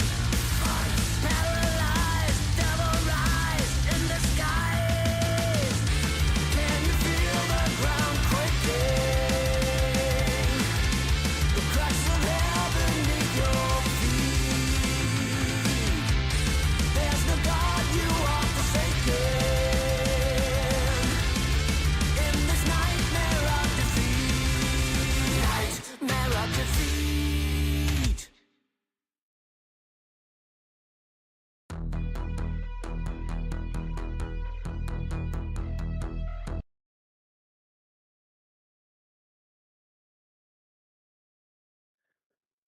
Paralyzed, devil rise in disguise. Can you feel the ground quaking? The cracks of hell beneath your feet. There's no God, you are forsaken. In this nightmare of defeat. Nightmare of defeat.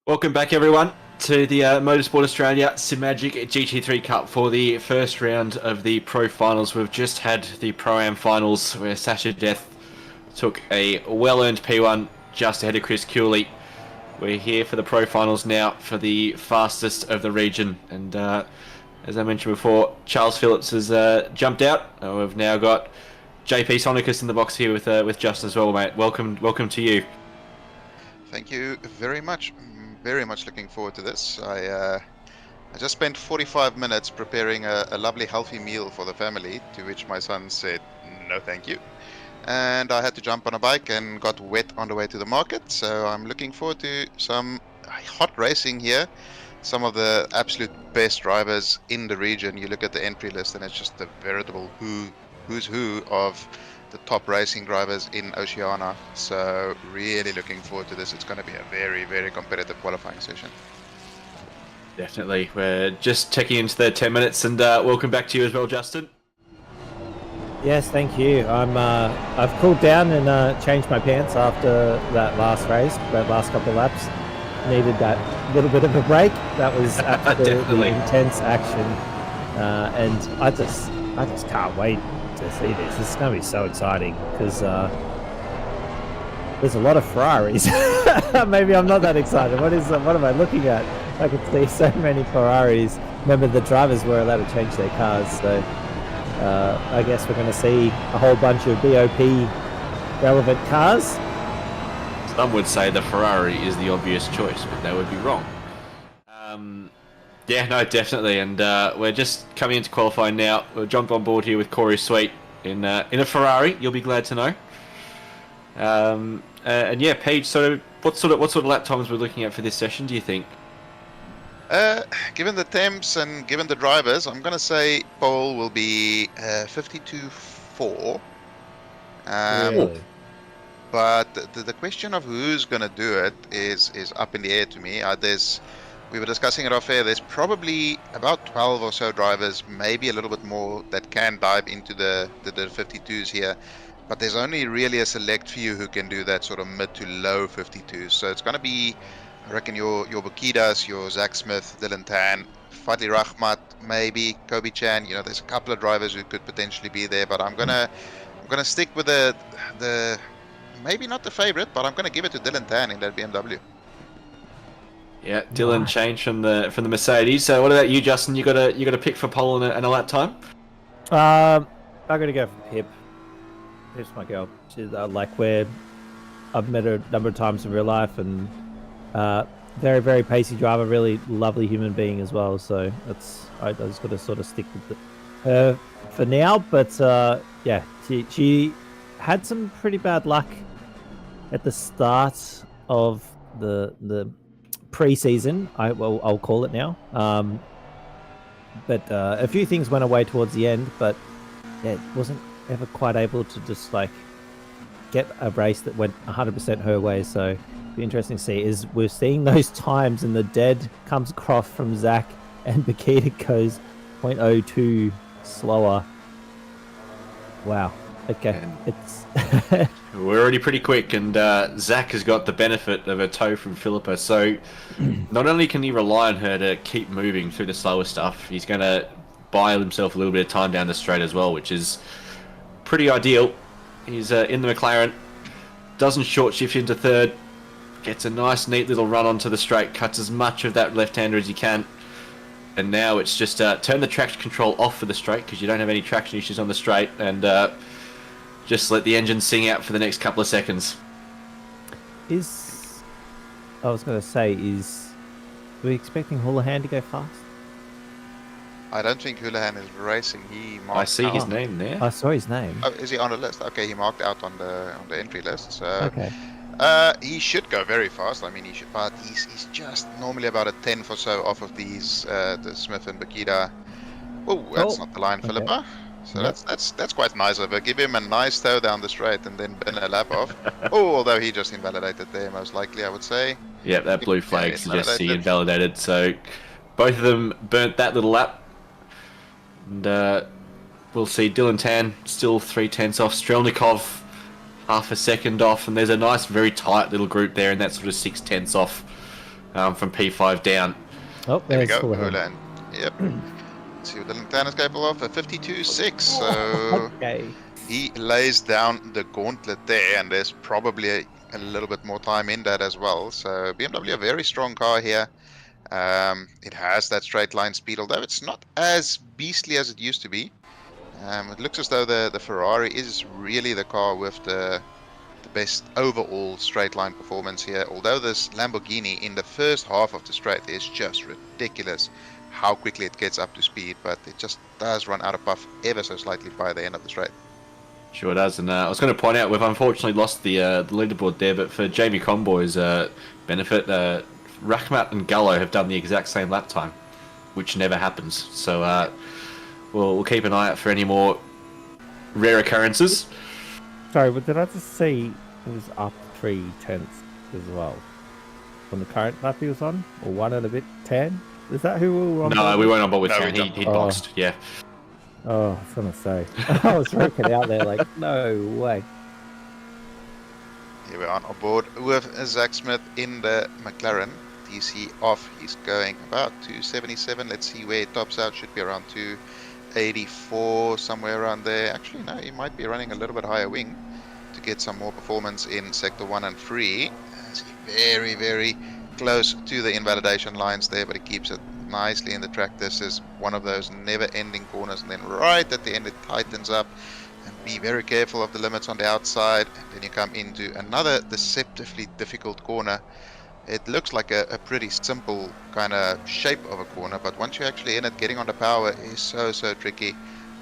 Welcome back, everyone, to the Motorsport Australia Simagic GT3 Cup for the first round of the Pro Finals. We've just had the Pro-Am Finals where Sasha Death took a well-earned P1 just ahead of Chris Cooley. We're here for the Pro Finals now for the fastest of the region. And as I mentioned before, Charles Phillips has jumped out. We've now got JP Sonicus in the box here with Justin as well, mate. Welcome to you. Thank you very much. Very much looking forward to this. I just spent 45 minutes preparing a lovely healthy meal for the family, to which my son said, no thank you. And I had to jump on a bike and got wet on the way to the market. So I'm looking forward to some hot racing here. Some of the absolute best drivers in the region. You look at the entry list and it's just a veritable who's who of the top racing drivers in Oceania. So really looking forward to this. It's going to be a very, very competitive qualifying session. Definitely. We're just checking into the 10 minutes, and welcome back to you as well, Justin. Yes, thank you. I've cooled down and changed my pants after that last race, that last couple of laps. Needed that little bit of a break. That was after the intense action, and I just can't wait to see this. This is going to be so exciting because there's a lot of Ferraris. Maybe I'm not that excited. What am I looking at? I can see so many Ferraris. Remember, the drivers were allowed to change their cars, so I guess we're going to see a whole bunch of BOP relevant cars. Some would say the Ferrari is the obvious choice, but they would be wrong. Yeah, no, definitely, and we're just coming into qualifying now. We'll jump on board here with Corey Sweet in a Ferrari. You'll be glad to know. And yeah, Paige, so what sort of lap times we're looking at for this session, do you think? Given the temps and given the drivers, I'm going to say pole will be 52.4. Really? But the question of who's going to do it is up in the air to me. We were discussing it off air. There's probably about 12 or so drivers, maybe a little bit more, that can dive into the 52s here. But there's only really a select few who can do that sort of mid to low 52s. So it's going to be, I reckon, your Bukidas, your Zach Smith, Dylan Tan, Fadli Rahmat, maybe Kobe Chan. You know, there's a couple of drivers who could potentially be there. But I'm gonna stick with the maybe not the favorite, but I'm gonna give it to Dylan Tan in that BMW. Yeah, Dylan changed from the Mercedes. So what about you, Justin? You got a pick for pole and a lap time? I'm gonna go for Pip. Pip's my girl. She's I've met her a number of times in real life, and very, very pacey driver, really lovely human being as well. So I just got to sort of stick with her for now. But yeah, she had some pretty bad luck at the start of the pre-season. I'll call it now. But a few things went away towards the end, but yeah, wasn't ever quite able to just like get a race that went 100% her way. So be interesting to see is we're seeing those times, and the dead comes across from Zach, and Bakita goes 0.02 slower. Wow. Okay, it's we're already pretty quick, and Zach has got the benefit of a tow from Philippa, so not only can he rely on her to keep moving through the slower stuff, he's going to buy himself a little bit of time down the straight as well, which is pretty ideal. He's in the McLaren, doesn't short shift into third, gets a nice neat little run onto the straight, cuts as much of that left-hander as he can, and now it's just turn the traction control off for the straight because you don't have any traction issues on the straight, and just let the engine sing out for the next couple of seconds. I was going to say, are we expecting Houlihan to go fast? I don't think Houlihan is racing. He marked I see out. his name there. I saw his name. Oh, is he on the list? Okay, he marked out on the entry list. So Okay. he should go very fast. I mean, he should, but he's just normally about a 10th or so off of these the Smith and Bakita. Oh, that's not the line, okay. Philippa. So Yep. that's quite nice of her. Give him a nice tow down the straight and then bin a lap off. Oh, although he just invalidated there, most likely, I would say. Yeah, that blue flag Yeah, suggests he invalidated. invalidated, so both of them burnt that little lap. And we'll see Dylan Tan still 0.3 off, Strelnikov half a second off, and there's a nice, very tight little group there, and that's sort of 0.6 off from P5 down. Oh, There we there's go, Houlihan. Houlihan. Yep. Let's see what Dylan Tan is capable of. A 52.6. So Okay. he lays down the gauntlet there, and there's probably a little bit more time in that as well. So BMW, a very strong car here. It has that straight line speed, although it's not as beastly as it used to be. It looks as though the Ferrari is really the car with the best overall straight line performance here. Although this Lamborghini in the first half of the straight is just ridiculous how quickly it gets up to speed, but it just does run out of puff ever so slightly by the end of the straight. Sure does, and I was going to point out we've unfortunately lost the leaderboard there, but for Jamie Conboy's benefit, Rachmat and Gallo have done the exact same lap time, which never happens. So we'll keep an eye out for any more rare occurrences. Sorry, but did I just see it was up 3/10 as well from the current lap he was on, or 1 and a bit 10? Is that who we were on? No, we weren't on board with No, 10. we jumped He on. boxed, yeah. Oh, I was gonna say. I was working out there like, no way. Here we are on board with Zach Smith in the McLaren. DC off, he's going about 277. Let's see where it tops out. Should be around 284, somewhere around there. Actually, no, he might be running a little bit higher wing to get some more performance in sector 1 and 3. As he very, very close to the invalidation lines there, but he keeps it nicely in the track. This is one of those never-ending corners, and then right at the end it tightens up. And be very careful of the limits on the outside, and then you come into another deceptively difficult corner. It looks like a pretty simple kind of shape of a corner, but once you're actually in it, getting on the power is so tricky.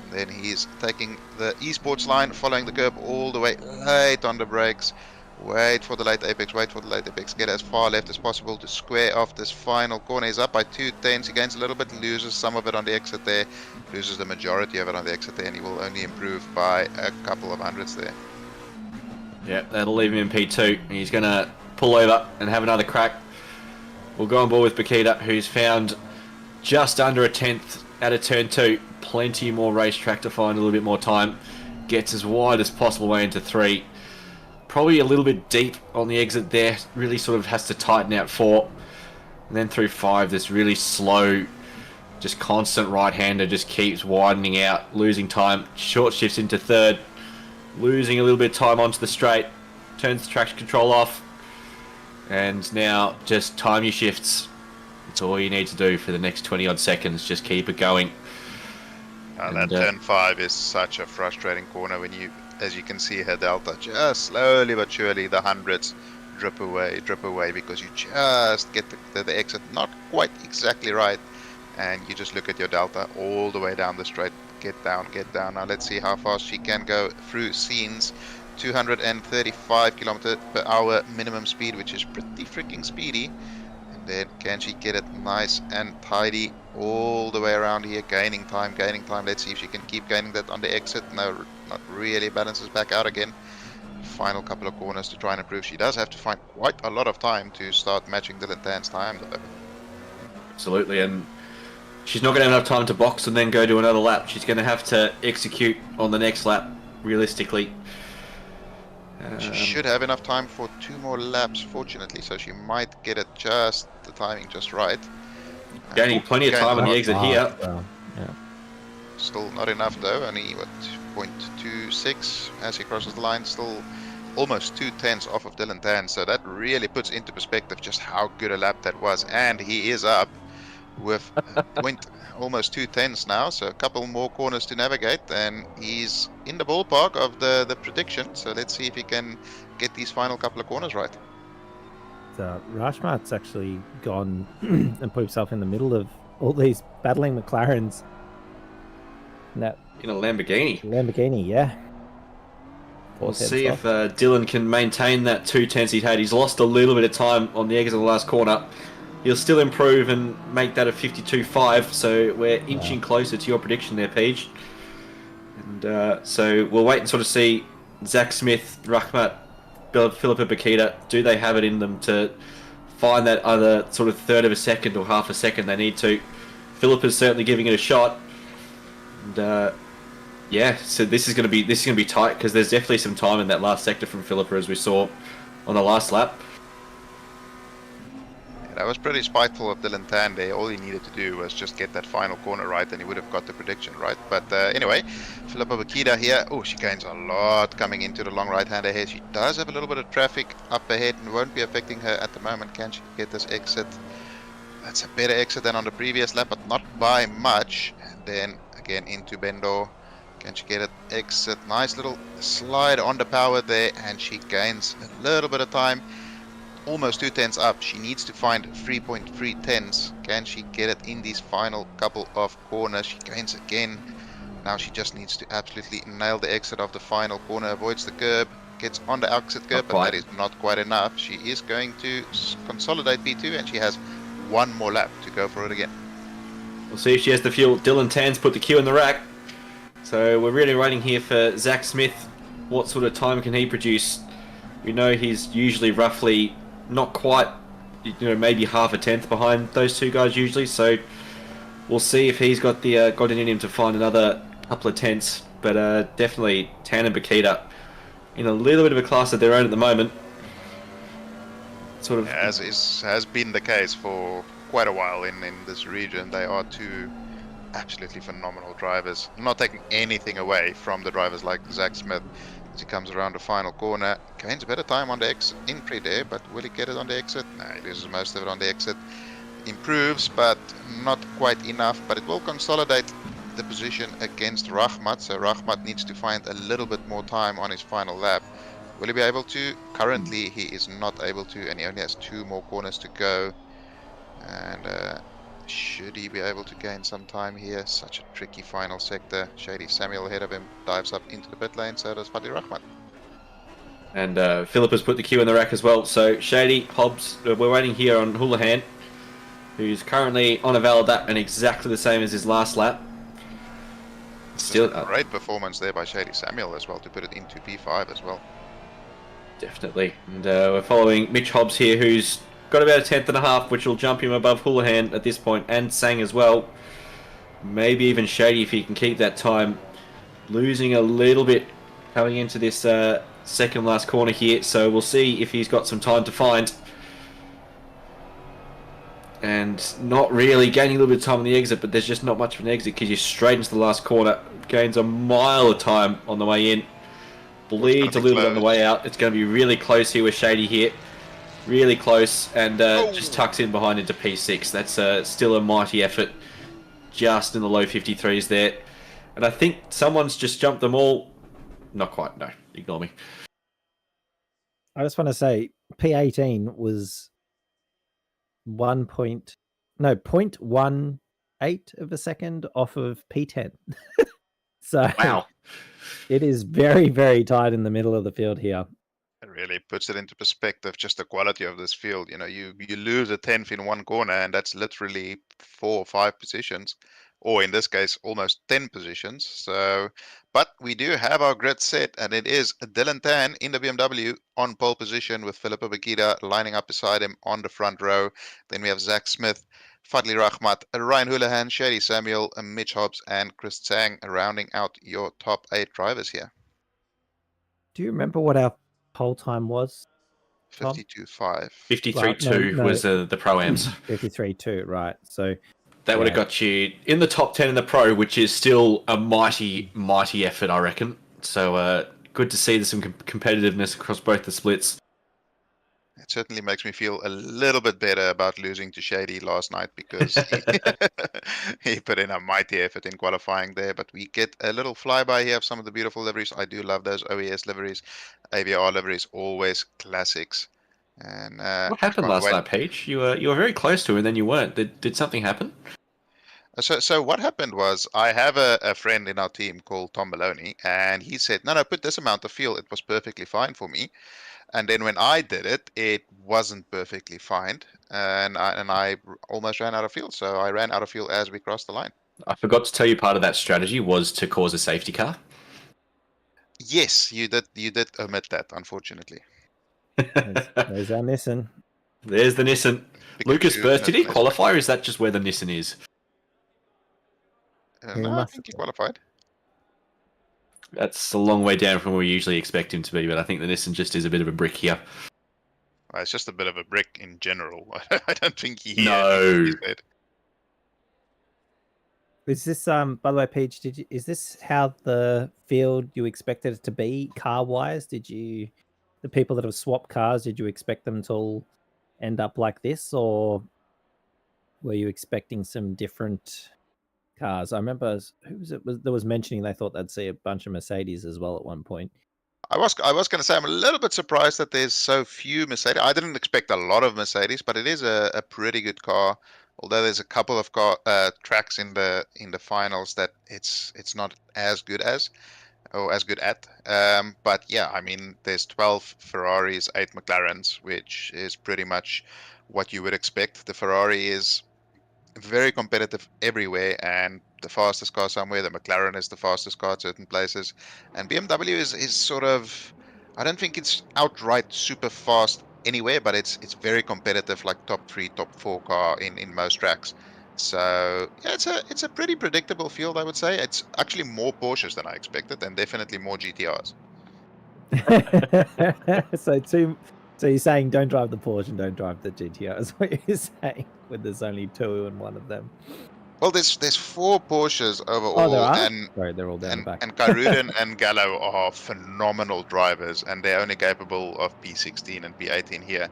And then he's taking the esports line, following the curb all the way late on the brakes. Wait for the late apex, get as far left as possible to square off this final corner. He's up by 2/10, he gains a little bit, loses some of it on the exit there, loses the majority of it on the exit there, and he will only improve by a couple of hundreds there. Yeah, that'll leave him in P2. He's going to pull over and have another crack. We'll go on board with Bakita, who's found just under a 10th out of turn 2. Plenty more racetrack to find a little bit more time. Gets as wide as possible way into 3. Probably a little bit deep on the exit there. Really sort of has to tighten out 4. And then through 5, this really slow, just constant right-hander just keeps widening out, losing time. Short shifts into 3rd. Losing a little bit of time onto the straight. Turns the traction control off. And now just time your shifts. It's all you need to do for the next 20 odd seconds. Just keep it going. That turn 5 is such a frustrating corner when you, as you can see here, Delta just slowly but surely the hundreds drip away because you just get the exit not quite exactly right, and you just look at your Delta all the way down the straight. Get down. Now let's see how fast she can go through scenes. 235 kilometers per hour minimum speed, which is pretty freaking speedy. And then can she get it nice and tidy all the way around here, gaining time. Let's see if she can keep gaining that on the exit. No, not really. Balances back out again. Final couple of corners to try and improve. She does have to find quite a lot of time to start matching Dylan Tan's time though. Absolutely, and she's not going to have enough time to box and then go to another lap. She's going to have to execute on the next lap, realistically. She should have enough time for 2 more laps, fortunately, so she might get it just the timing just right. Gaining plenty of time on the exit here. Yeah. Still not enough though, only what, 0.26 as he crosses the line, still almost 2/10 off of Dylan Tan, so that really puts into perspective just how good a lap that was. And he is up with almost 2/10 now, so a couple more corners to navigate, and he's in the ballpark of the prediction. So let's see if he can get these final couple of corners right. Rashmat's actually gone and put himself in the middle of all these battling McLarens. That In a Lamborghini. Yeah. We'll see if Dylan can maintain that 2/10 he's had. He's lost a little bit of time on the exit of the last corner. He'll still improve and make that a 52.5, so we're inching closer to your prediction there, Paige. And so we'll wait and sort of see Zach Smith, Rachmat, Philippa Bakita, do they have it in them to find that other sort of third of a second or half a second they need to. Philippa's certainly giving it a shot. And yeah, so this is going to be tight because there's definitely some time in that last sector from Philippa, as we saw on the last lap. That was pretty spiteful of Dylan Tan there. All he needed to do was just get that final corner right and he would have got the prediction right. But anyway, Philippa Bakita here. Oh, she gains a lot coming into the long right-hander here. She does have a little bit of traffic up ahead and won't be affecting her at the moment. Can she get this exit? That's a better exit than on the previous lap, but not by much. And then again into Bendo. Can she get it? Exit. Nice little slide on the power there, and she gains a little bit of time. Almost 2 tenths up. She needs to find 3.3 tenths. Can she get it in these final couple of corners? She gains again. Now she just needs to absolutely nail the exit of the final corner. Avoids the curb. Gets on the exit curb, but that is not quite enough. She is going to consolidate P2, and she has one more lap to go for it again. We'll see if she has the fuel. Dylan Tan's put the Q in the rack. So we're really waiting here for Zach Smith. What sort of time can he produce? We know he's usually roughly not quite, maybe half a tenth behind those two guys usually. So we'll see if he's got it in him to find another couple of tenths. But definitely Tan and Bakita in a little bit of a class of their own at the moment. Sort of has been the case for quite a while in this region. They are two absolutely phenomenal drivers. I'm not taking anything away from the drivers like Zach Smith as he comes around the final corner. Gains a better time on the exit in there, but will he get it on the exit? No, he loses most of it on the exit. Improves, but not quite enough. But it will consolidate the position against Rahmat. So Rahmat needs to find a little bit more time on his final lap. Will he be able to? Currently, he is not able to, and he only has 2 more corners to go. And should he be able to gain some time here? Such a tricky final sector. Shady Samuel ahead of him dives up into the pit lane, so does Fadli Rahmat. And Philip has put the Q in the rack as well. So Shady, Hobbs, we're waiting here on Houlihan, who's currently on a valid lap and exactly the same as his last lap. Still a great performance there by Shady Samuel as well to put it into P5 as well. Definitely. And we're following Mitch Hobbs here, who's got about a tenth and a half, which will jump him above Houlihan at this point, and Sang as well. Maybe even Shady if he can keep that time. Losing a little bit coming into this second last corner here, so we'll see if he's got some time to find. And not really gaining a little bit of time on the exit, but there's just not much of an exit because you're straight into the last corner. Gains a mile of time on the way in. Bleeds a little bit on the way out. It's going to be really close here with Shady here. Really close, and just tucks in behind into P6. That's still a mighty effort. Just in the low 53s there. And I think someone's just jumped them all. Not quite, no. Ignore me. I just want to say P18 was 0.18 of a second off of P10. So wow. It is very, very tight in the middle of the field here. It really puts it into perspective, just the quality of this field. You lose a 10th in one corner, and that's literally 4 or 5 positions, or in this case, almost 10 positions. So, but we do have our grid set, and it is Dylan Tan in the BMW on pole position with Philippa Bakita lining up beside him on the front row. Then we have Zach Smith, Fadli Rahmat, Ryan Houlihan, Shady Samuel, Mitch Hobbs, and Chris Tsang rounding out your top 8 drivers here. Do you remember what our pole time was? 52.5. 53.2 was the Pro-Ams. 53.2, right. So that would have got you in the top 10 in the Pro, which is still a mighty, mighty effort, I reckon. So good to see there's some competitiveness across both the splits. It certainly makes me feel a little bit better about losing to Shady last night because he put in a mighty effort in qualifying there. But we get a little flyby here of some of the beautiful liveries. I do love those OES liveries, AVR liveries, always classics. And what happened last night, Peach? You were very close to it, and then you weren't. Did something happen? So what happened was I have a friend in our team called Tom Maloney, and he said, no, put this amount of fuel. It was perfectly fine for me. And then when I did it, it wasn't perfectly fine, and I almost ran out of fuel. So I ran out of fuel as we crossed the line. I forgot to tell you part of that strategy was to cause a safety car. Yes, you did omit that, unfortunately. There's our Nissan. There's the Nissan. Lucas Burst, did he qualify, or is that just where the Nissan is? No, I think he qualified. That's a long way down from where we usually expect him to be, but I think the Nissan just is a bit of a brick here. Well, it's just a bit of a brick in general. I don't think he... No. Is this, by the way, Peach, is this how the field you expected it to be, car-wise? The people that have swapped cars, did you expect them to all end up like this, or were you expecting some different cars. I remember who was it that was mentioning they thought they'd see a bunch of Mercedes as well at one point. I was going to say I'm a little bit surprised that there's so few Mercedes. I didn't expect a lot of Mercedes, but it is a pretty good car. Although there's a couple of tracks in the finals that it's not as good as or as good at. But yeah, I mean there's 12 Ferraris, 8 McLarens, which is pretty much what you would expect. The Ferrari is very competitive everywhere, and the fastest car somewhere. The McLaren is the fastest car at certain places, and BMW is sort of, I don't think it's outright super fast anywhere, but it's very competitive, like top 3, top 4 car in most tracks. So yeah, it's a pretty predictable field, I would say. It's actually more Porsches than I expected, and definitely more GTRs. So you're saying don't drive the Porsche and don't drive the GTR is what you're saying, when there's only 2 and 1 of them. Well, there's 4 Porsches overall, Oh, there are? and Sorry, they're all down the back. and Karuden and Gallo are phenomenal drivers, and they're only capable of P16 and P18 here.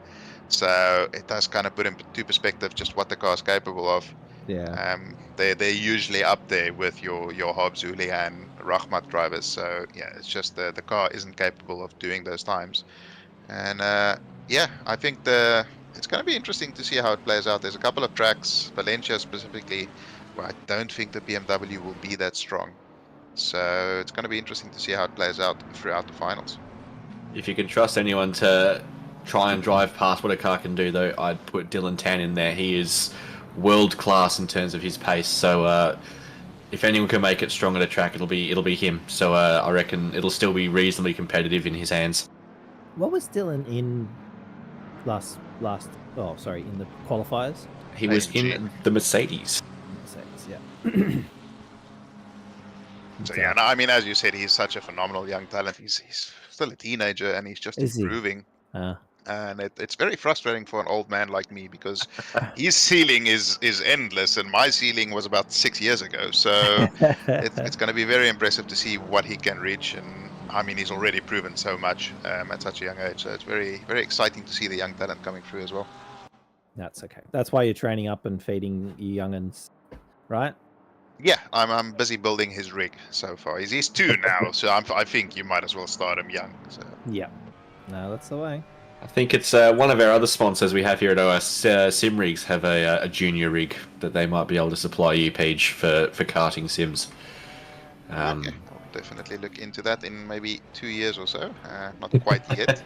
So it does kind of put into perspective just what the car's capable of. Yeah. They're usually up there with your Hobbs, Houlihan, Rahmat drivers. So yeah, it's just the car isn't capable of doing those times. And yeah, I think it's going to be interesting to see how it plays out. There's a couple of tracks, Valencia specifically, where I don't think the BMW will be that strong. So it's going to be interesting to see how it plays out throughout the finals. If you can trust anyone to try and drive past what a car can do, though, I'd put Dylan Tan in there. He is world class in terms of his pace. So if anyone can make it strong at a track, it'll be him. So I reckon it'll still be reasonably competitive in his hands. What was Dylan in last in the qualifiers? He was in the Mercedes. Mercedes, yeah. So yeah, no, I mean, as you said, he's such a phenomenal young talent. He's still a teenager, and he's just improving. And it's very frustrating for an old man like me, because his ceiling is endless, and my ceiling was about 6 years ago. So it's going to be very impressive to see what he can reach. And I mean, he's already proven so much at such a young age. So it's very, very exciting to see the young talent coming through as well. That's okay. That's why you're training up and feeding your youngins, right? Yeah, I'm busy building his rig so far. He's 2 now, so I think you might as well start him young. So. Yeah. No, that's the way. I think it's one of our other sponsors we have here at OS, Sim Rigs, have a junior rig that they might be able to supply you, Paige, for karting sims. Okay, I'll definitely look into that in maybe 2 years or so. Not quite yet.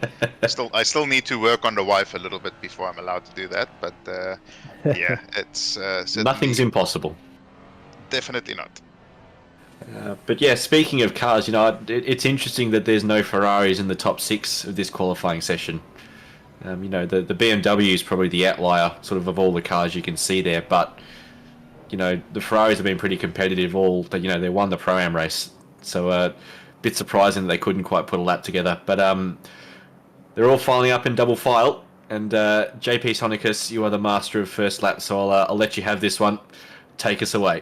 I still need to work on the wife a little bit before I'm allowed to do that. But yeah, it's nothing's impossible. Definitely not. But yeah, speaking of cars, it's interesting that there's no Ferraris in the top 6 of this qualifying session. The BMW is probably the outlier, sort of all the cars you can see there. But the Ferraris have been pretty competitive. They won the Pro-Am race, so a bit surprising that they couldn't quite put a lap together. But they're all filing up in double file. And JP Sonicus, you are the master of first lap, so I'll let you have this one. Take us away.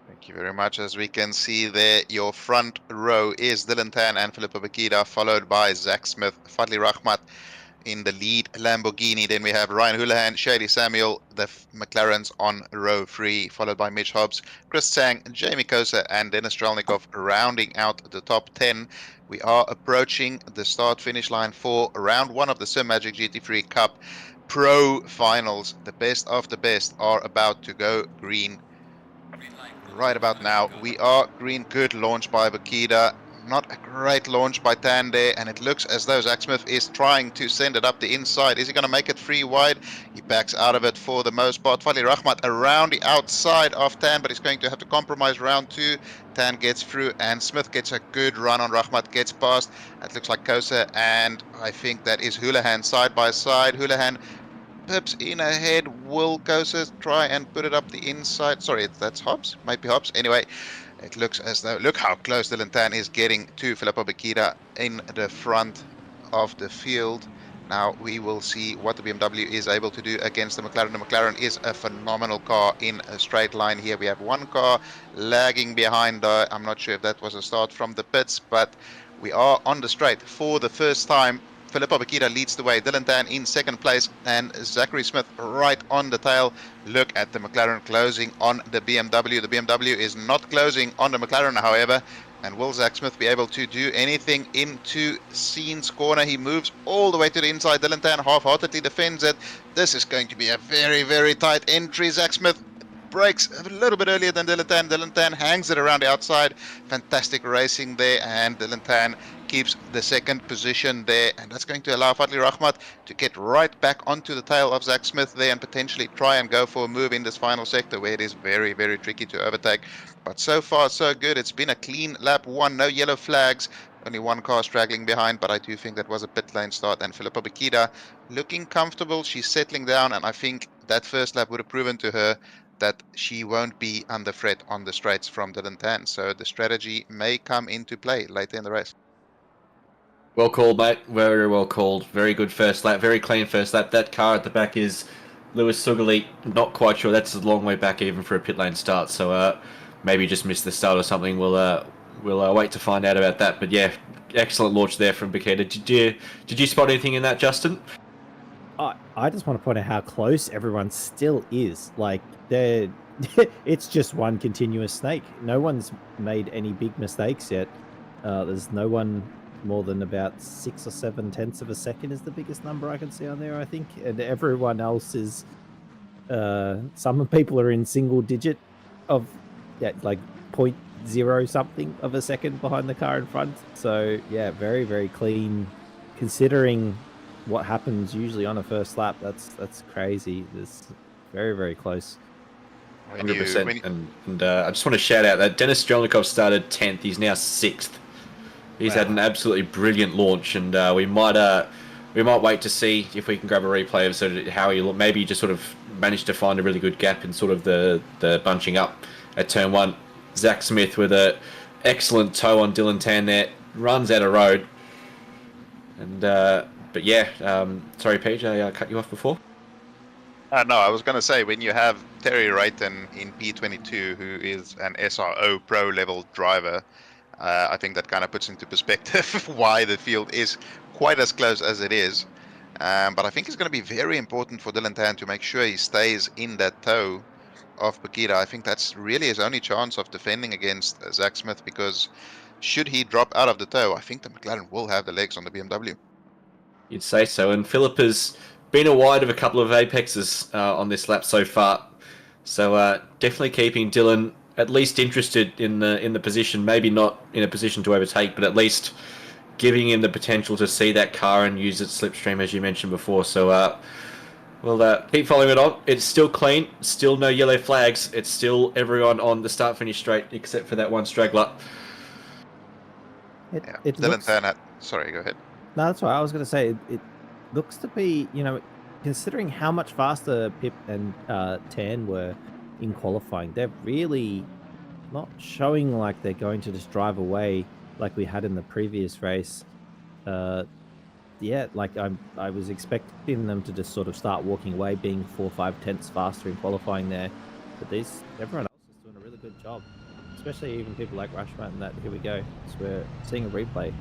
Thank you very much. As we can see there, your front row is Dylan Tan and Filippo Bakita, followed by Zach Smith, Fadli Rahmat in the lead Lamborghini. Then we have Ryan Houlihan, Shady Samuel, the McLarens on row 3, followed by Mitch Hobbs, Chris Tsang, Jamie Kosa, and Dennis Strelnikov rounding out the top 10. We are approaching the start-finish line for round 1 of the Simagic GT3 Cup Pro Finals. The best of the best are about to go green. Right about now, we are green. Good launch by Bakita. Not a great launch by Tande, and it looks as though Zach Smith is trying to send it up the inside. Is he going to make it 3 wide? He backs out of it for the most part. Fali Rahmat around the outside of Tan, but he's going to have to compromise round 2. Tan gets through, and Smith gets a good run on Rahmat, gets past. That looks like Kosa, and I think that is Houlihan side by side. Houlihan pips in ahead. Will Kosa try and put it up the inside? Sorry, that's Hobbs. Might be Hobbs. Anyway, it looks as though, look how close Dylan Tan is getting to Filippo Bakita in the front of the field. Now we will see what the BMW is able to do against the McLaren. The McLaren is a phenomenal car in a straight line here. We have one car lagging behind. I'm not sure if that was a start from the pits, but we are on the straight for the first time Filippo Bakita leads the way, Dylan Tan in second place, and Zachary Smith right on the tail. Look at the McLaren closing on the BMW. The BMW is not closing on the McLaren, however. And will Zach Smith be able to do anything into Scene's corner? He moves all the way to the inside. Dylan Tan half-heartedly defends it. This is going to be a very, very tight entry. Zach Smith breaks a little bit earlier than Dylan Tan. Dylan Tan hangs it around the outside. Fantastic racing there, and Dylan Tan keeps the second position there, and that's going to allow Fadli Rahmat to get right back onto the tail of Zach Smith there and potentially try and go for a move in this final sector where it is very, very tricky to overtake. But so far, so good. It's been a clean lap one, no yellow flags, only one car straggling behind, but I do think that was a pit lane start. And Filippo Bakita looking comfortable. She's settling down, and I think that first lap would have proven to her that she won't be under threat on the straights from Dylan Tan. So the strategy may come into play later in the race. Well called, mate. Very well called. Very good first lap. Very clean first lap. That car at the back is Lewis Sugarly. Not quite sure. That's a long way back even for a pit lane start. So maybe just missed the start or something. We'll wait to find out about that. But yeah, excellent launch there from Bakita. Did you spot anything in that, Justin? I just want to point out how close everyone still is. Like, it's just one continuous snake. No one's made any big mistakes yet. There's no one more than about 6 or 7 tenths of a second is the biggest number I can see on there, I think. And everyone else is... some people are in single digit of, like 0.0 something of a second behind the car in front. So, yeah, very, very clean. Considering what happens usually on a first lap, that's crazy. It's very, very close. 100%. And I just want to shout out that Denis Strelnikov started 10th. He's now 6th. He's had an absolutely brilliant launch, and we might wait to see if we can grab a replay of sort of how he maybe just sort of managed to find a really good gap in sort of the bunching up at turn 1. Zach Smith with a excellent toe on Dylan Tan there, runs out of road, and but yeah, sorry, PJ, I cut you off before. No, I was going to say, when you have Terry Wrighton in P22, who is an SRO pro level driver, I think that kind of puts into perspective why the field is quite as close as it is. But I think it's going to be very important for Dylan Tan to make sure he stays in that toe of Bakita. I think that's really his only chance of defending against Zach Smith, because should he drop out of the toe, I think the McLaren will have the legs on the BMW. You'd say so. And Philip has been a wide of a couple of apexes on this lap so far. So definitely keeping Dylan at least interested in the position, maybe not in a position to overtake, but at least giving him the potential to see that car and use its slipstream, as you mentioned before. So we'll keep following it on. It's still clean, still no yellow flags. It's still everyone on the start-finish straight, except for that one straggler. Dylan Tan, sorry, go ahead. No, that's what I was going to say. It looks to be, considering how much faster Pip and Tan were in qualifying, they're really not showing like they're going to just drive away like we had in the previous race. Like I was expecting them to just sort of start walking away, being 4 or 5 tenths faster in qualifying there. But everyone else is doing a really good job, especially even people like Rashmat and that. Here we go. So we're seeing a replay.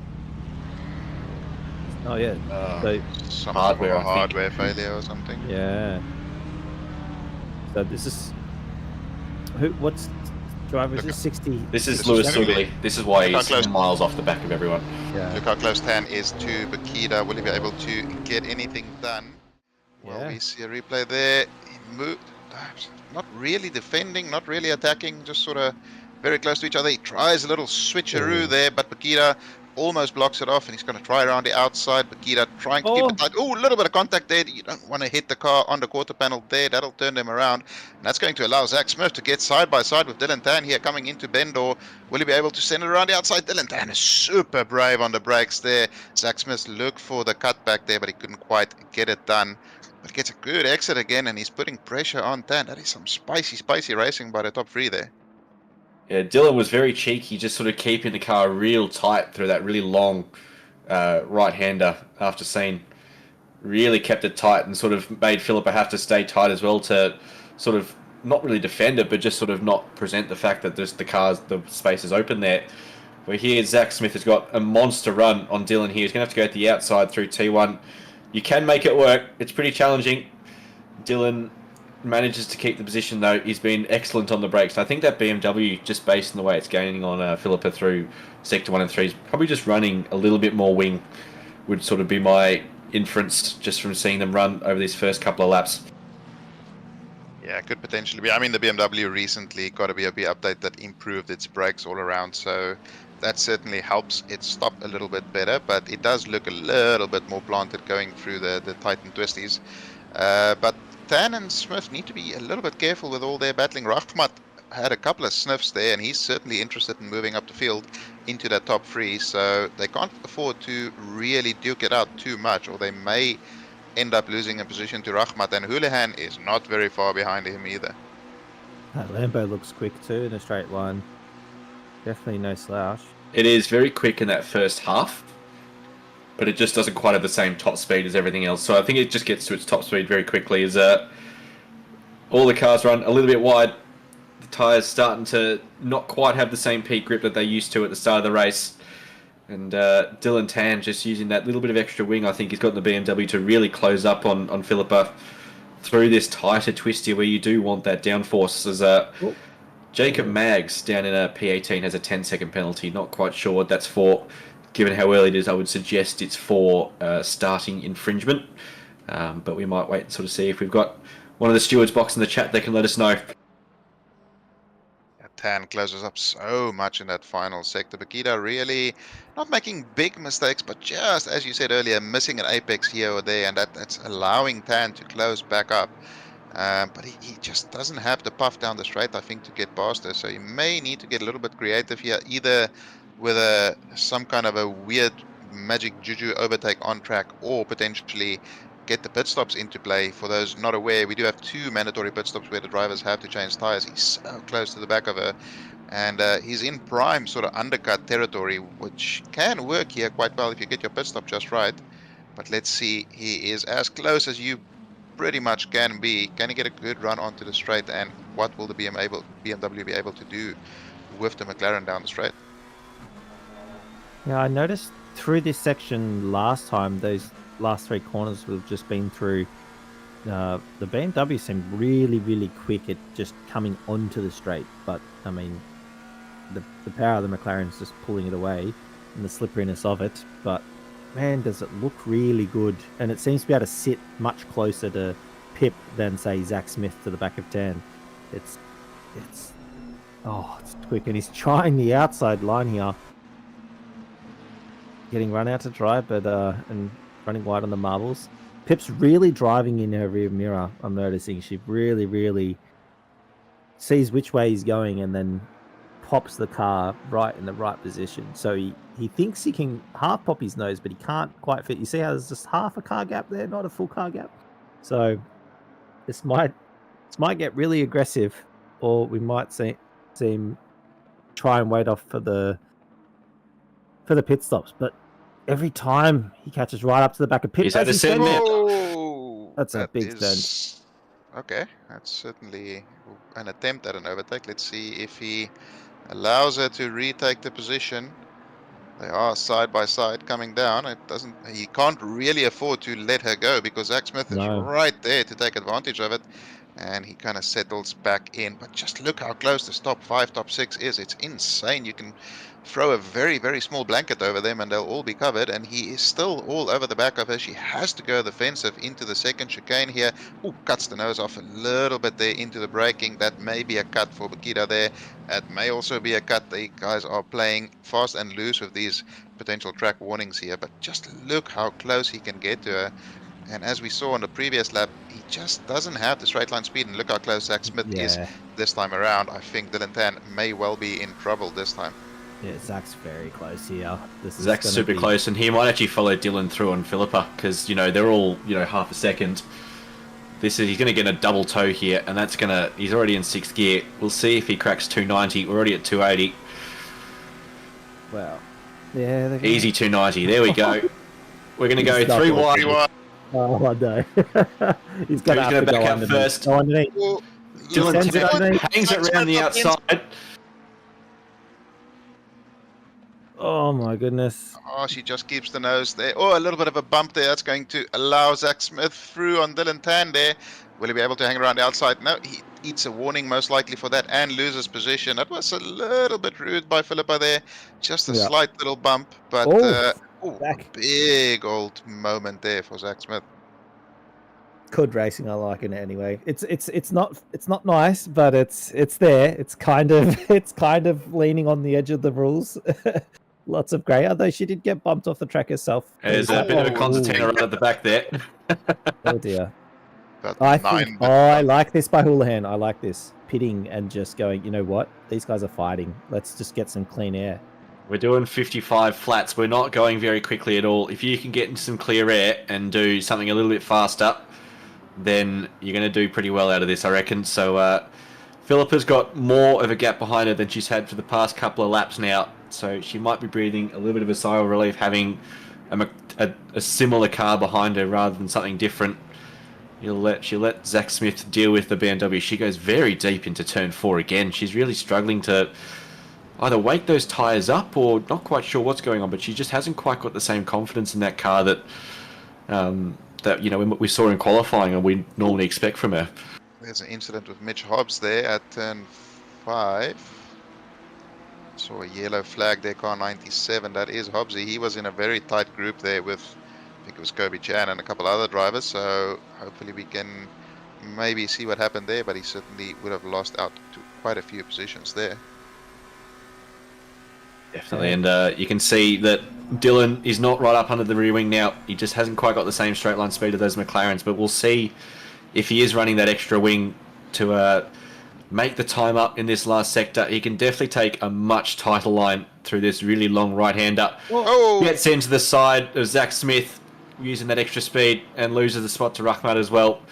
Oh yeah, so Some hardware, hardware failure or something. yeah. So this is what's driver? Is this 60? This is This Lewis is Sugarly. This is why Look how he's close. miles off the back of everyone. Yeah. Look how close Tan is to Bakita. Will he be able to get anything done? Well, Yeah. we see a replay there. He moved, not really defending, not really attacking, just sort of very close to each other. He tries a little switcheroo there, but Bakita almost blocks it off, and he's going to try around the outside. Bakita trying to keep it tight. Oh, a little bit of contact there. You don't want to hit the car on the quarter panel there. That'll turn them around. And that's going to allow Zach Smith to get side by side with Dylan Tan here coming into Bendor. Will he be able to send it around the outside? Dylan Tan is super brave on the brakes there. Zach Smith looked for the cutback there, but he couldn't quite get it done. But gets a good exit again, and he's putting pressure on Tan. That is some spicy racing by the top 3 there. Yeah, Dylan was very cheeky, just sort of keeping the car real tight through that really long right-hander after scene. Really kept it tight and sort of made Philippa have to stay tight as well to sort of not really defend it, but just sort of not present the fact that the space is open there. We're here. Zach Smith has got a monster run on Dylan here. He's going to have to go at the outside through T1. You can make it work. It's pretty challenging. Dylan manages to keep the position, though. He's been excellent on the brakes. I think that BMW, just based on the way it's gaining on Philippa through Sector 1 and 3, is probably just running a little bit more wing, would sort of be my inference just from seeing them run over these first couple of laps. Yeah, could potentially be. I mean, the BMW recently got a BOP update that improved its brakes all around, so that certainly helps it stop a little bit better, but it does look a little bit more planted going through the tight and twisties. But Tan and Smith need to be a little bit careful with all their battling. Rahmat had a couple of sniffs there, and he's certainly interested in moving up the field into that top 3, so they can't afford to really duke it out too much, or they may end up losing a position to Rahmat, and Houlihan is not very far behind him either. That Lambo looks quick too in a straight line. Definitely no slouch. It is very quick in that first half, but it just doesn't quite have the same top speed as everything else. So I think it just gets to its top speed very quickly as all the cars run a little bit wide. The tyres starting to not quite have the same peak grip that they used to at the start of the race. And Dylan Tan just using that little bit of extra wing, I think he's got the BMW to really close up on Philippa through this tighter twisty where you do want that downforce. As Jacob Maggs down in a P18 has a 10-second penalty. Not quite sure what that's for. Given how early it is, I would suggest it's for starting infringement. But we might wait and sort of see if we've got one of the stewards box in the chat. They can let us know. Tan closes up so much in that final sector. Bakita really not making big mistakes, but just, as you said earlier, missing an apex here or there, and that's allowing Tan to close back up. But he just doesn't have the puff down the straight, I think, to get past her. So you may need to get a little bit creative here, either with some kind of a weird magic juju overtake on track, or potentially get the pit stops into play. For those not aware, we do have 2 mandatory pit stops where the drivers have to change tires. He's so close to the back of her, and he's in prime sort of undercut territory, which can work here quite well if you get your pit stop just right. But let's see, he is as close as you pretty much can be. Can he get a good run onto the straight, and what will the BMW be able to do with the McLaren down the straight? Yeah, I noticed through this section last time, those last 3 corners we've just been through, the BMW seemed really, really quick at just coming onto the straight. But, I mean, the power of the McLaren's just pulling it away and the slipperiness of it. But, man, does it look really good. And it seems to be able to sit much closer to Pip than, say, Zach Smith to the back of Tan. It's quick. And he's trying the outside line here. Getting run out to dry, but and running wide on the marbles. Pip's really driving in her rear mirror. I'm noticing she really, really sees which way he's going and then pops the car right in the right position. So he thinks he can half pop his nose, but he can't quite fit. You see how there's just half a car gap there, not a full car gap. So this might get really aggressive, or we might see him try and wait off for the pit stops. But every time he catches right up to the back of Pip. He's had a send there. That's a big send. Okay, that's certainly an attempt at an overtake. Let's see if he allows her to retake the position. They are side by side coming down. He can't really afford to let her go, because Zach Smith is right there to take advantage of it. And he kind of settles back in. But just look how close this top 5, top 6 is. It's insane. You can throw a very, very small blanket over them and they'll all be covered. And he is still all over the back of her. She has to go defensive into the second chicane here. Ooh, cuts the nose off a little bit there into the braking. That may be a cut for Bakita there. That may also be a cut. The guys are playing fast and loose with these potential track warnings here. But just look how close he can get to her. And as we saw on the previous lap, he just doesn't have the straight line speed. And look how close Zach Smith is this time around. I think Dylan Tan may well be in trouble this time. Yeah, Zach's very close here. Zach's super close, and he might actually follow Dylan through on Philippa, because, they're all, half a second. He's going to get a double toe here, and he's already in 6th gear. We'll see if he cracks 290. We're already at 280. Wow. Yeah. Easy 290. There we go. We're going to go 3 wide. Oh, I know. He's going to back up first. Go underneath. Dylan hangs it around the outside. Oh my goodness. Oh, she just keeps the nose there. Oh, a little bit of a bump there. That's going to allow Zach Smith through on Dylan Tan there. Will he be able to hang around the outside? No, he eats a warning most likely for that and loses position. That was a little bit rude by Philippa there. Just a Yeah. slight little bump, but Oh, a Zach. big old moment there for Zach Smith. Good racing, I like it anyway. It's not nice, but it's there. It's kind of leaning on the edge of the rules. Lots of grey, although she did get bumped off the track herself. There's a bit of a concertina right at the back there. Oh dear. But I nine think. bit Oh, I bump. like this by Houlihan. I like this pitting and just going. You know what? These guys are fighting. Let's just get some clean air. We're doing 55 flats. We're not going very quickly at all. If you can get into some clear air and do something a little bit faster, then you're going to do pretty well out of this, I reckon. So Philippa's got more of a gap behind her than she's had for the past couple of laps now. So she might be breathing a little bit of a sigh of relief having a similar car behind her rather than something different. She'll let Zach Smith deal with the BMW. She goes very deep into turn 4 again. She's really struggling to either wake those tyres up or not quite sure what's going on, but she just hasn't quite got the same confidence in that car that we saw in qualifying and we normally expect from her. There's an incident with Mitch Hobbs there at turn 5. Saw a yellow flag there, car 97. That is Hobbsy. He was in a very tight group there with, I think it was Kobe Chan and a couple other drivers. So hopefully we can maybe see what happened there, but he certainly would have lost out to quite a few positions there. Definitely, and you can see that Dylan is not right up under the rear wing now. He just hasn't quite got the same straight line speed of those McLarens, but we'll see if he is running that extra wing to make the time up in this last sector. He can definitely take a much tighter line through this really long right-hander. Oh! Gets into the side of Zach Smith using that extra speed and loses the spot to Rahmat as well.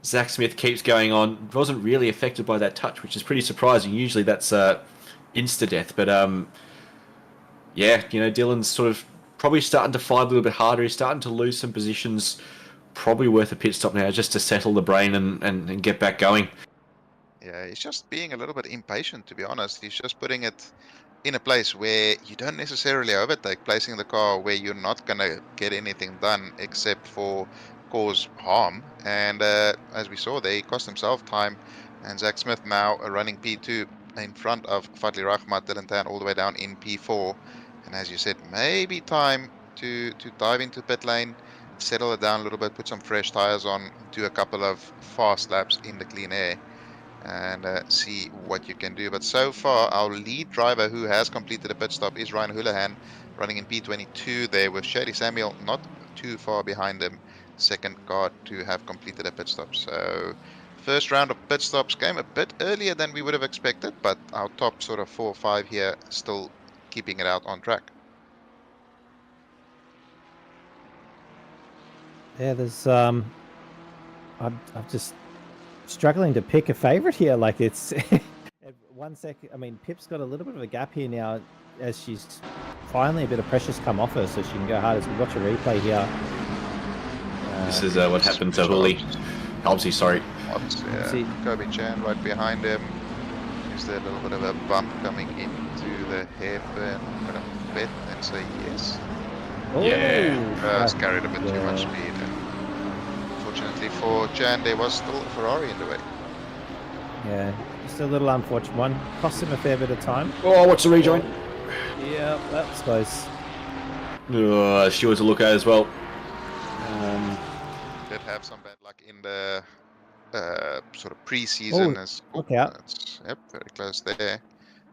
Zach Smith keeps going on. Wasn't really affected by that touch, which is pretty surprising. Usually that's insta-death, but yeah, Dylan's sort of probably starting to fight a little bit harder. He's starting to lose some positions. Probably worth a pit stop now just to settle the brain and get back going. Yeah, he's just being a little bit impatient, to be honest. He's just putting it in a place where you don't necessarily overtake, placing the car where you're not going to get anything done except for cause harm. And as we saw there, he cost himself time. And Zach Smith now running P2 in front of Fadli Rahmat, Dylan Tan all the way down in P4. And as you said, maybe time to dive into pit lane, settle it down a little bit, put some fresh tires on, do a couple of fast laps in the clean air, and see what you can do. But so far, our lead driver who has completed a pit stop is Ryan Houlihan, running in P22 there with Shady Samuel not too far behind him, second car to have completed a pit stop. So first round of pit stops came a bit earlier than we would have expected, but our top sort of 4 or 5 here still keeping it out on track. Yeah, there's I'm just struggling to pick a favorite here. Like it's 1 second. I mean, Pip's got a little bit of a gap here now as she's finally a bit of pressure's come off her, so she can go hard. As we watch a replay here. This is what happened to Hobbsy, sorry. Yeah, Kobe Chan right behind him. Is there a little bit of a bump coming into the hairpin? I'm gonna bet and say yes. Oh, It's carried a bit too much speed. And unfortunately for Chan, there was still a Ferrari in the way. Yeah, just a little unfortunate one. Cost him a fair bit of time. Oh, what's the rejoin? Yeah, that's close. She was a look at as well. Did have some bad luck in the sort of pre-season. Look out. Yep, very close there.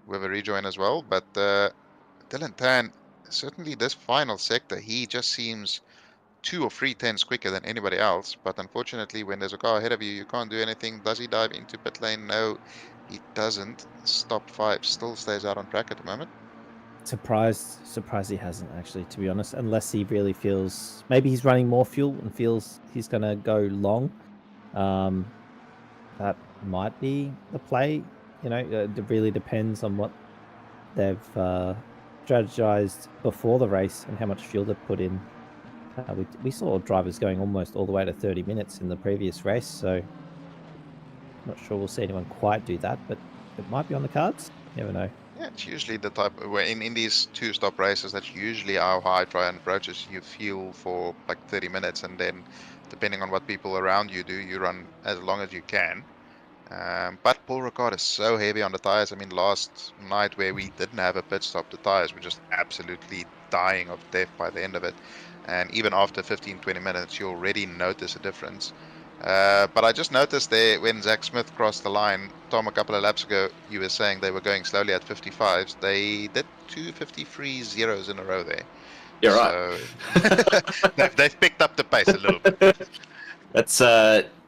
We have a rejoin as well, but Dylan Tan, certainly this final sector, he just seems 2 or 3 tenths quicker than anybody else. But unfortunately, when there's a car ahead of you, you can't do anything. Does he dive into pit lane? No, he doesn't. Stop 5 still stays out on track at the moment. Surprised he hasn't, actually, to be honest, unless he really feels maybe he's running more fuel and feels he's going to go long. That might be the play. It really depends on what they've strategized before the race and how much fuel they've put in. We saw drivers going almost all the way to 30 minutes in the previous race, so I'm not sure we'll see anyone quite do that, but it might be on the cards. You never know. Yeah, it's usually the type where in these two-stop races, that's usually how I try and approach it. You fuel for like 30 minutes, and then depending on what people around you do, you run as long as you can. But Paul Ricard is so heavy on the tires. I mean, last night where we didn't have a pit stop, the tires were just absolutely dying of death by the end of it. And even after 15, 20 minutes, you already notice a difference. But I just noticed there when Zach Smith crossed the line, Tom, a couple of laps ago, you were saying they were going slowly at 55s. They did 253 zeros in a row there. You're right. So they've picked up the pace a little bit. That's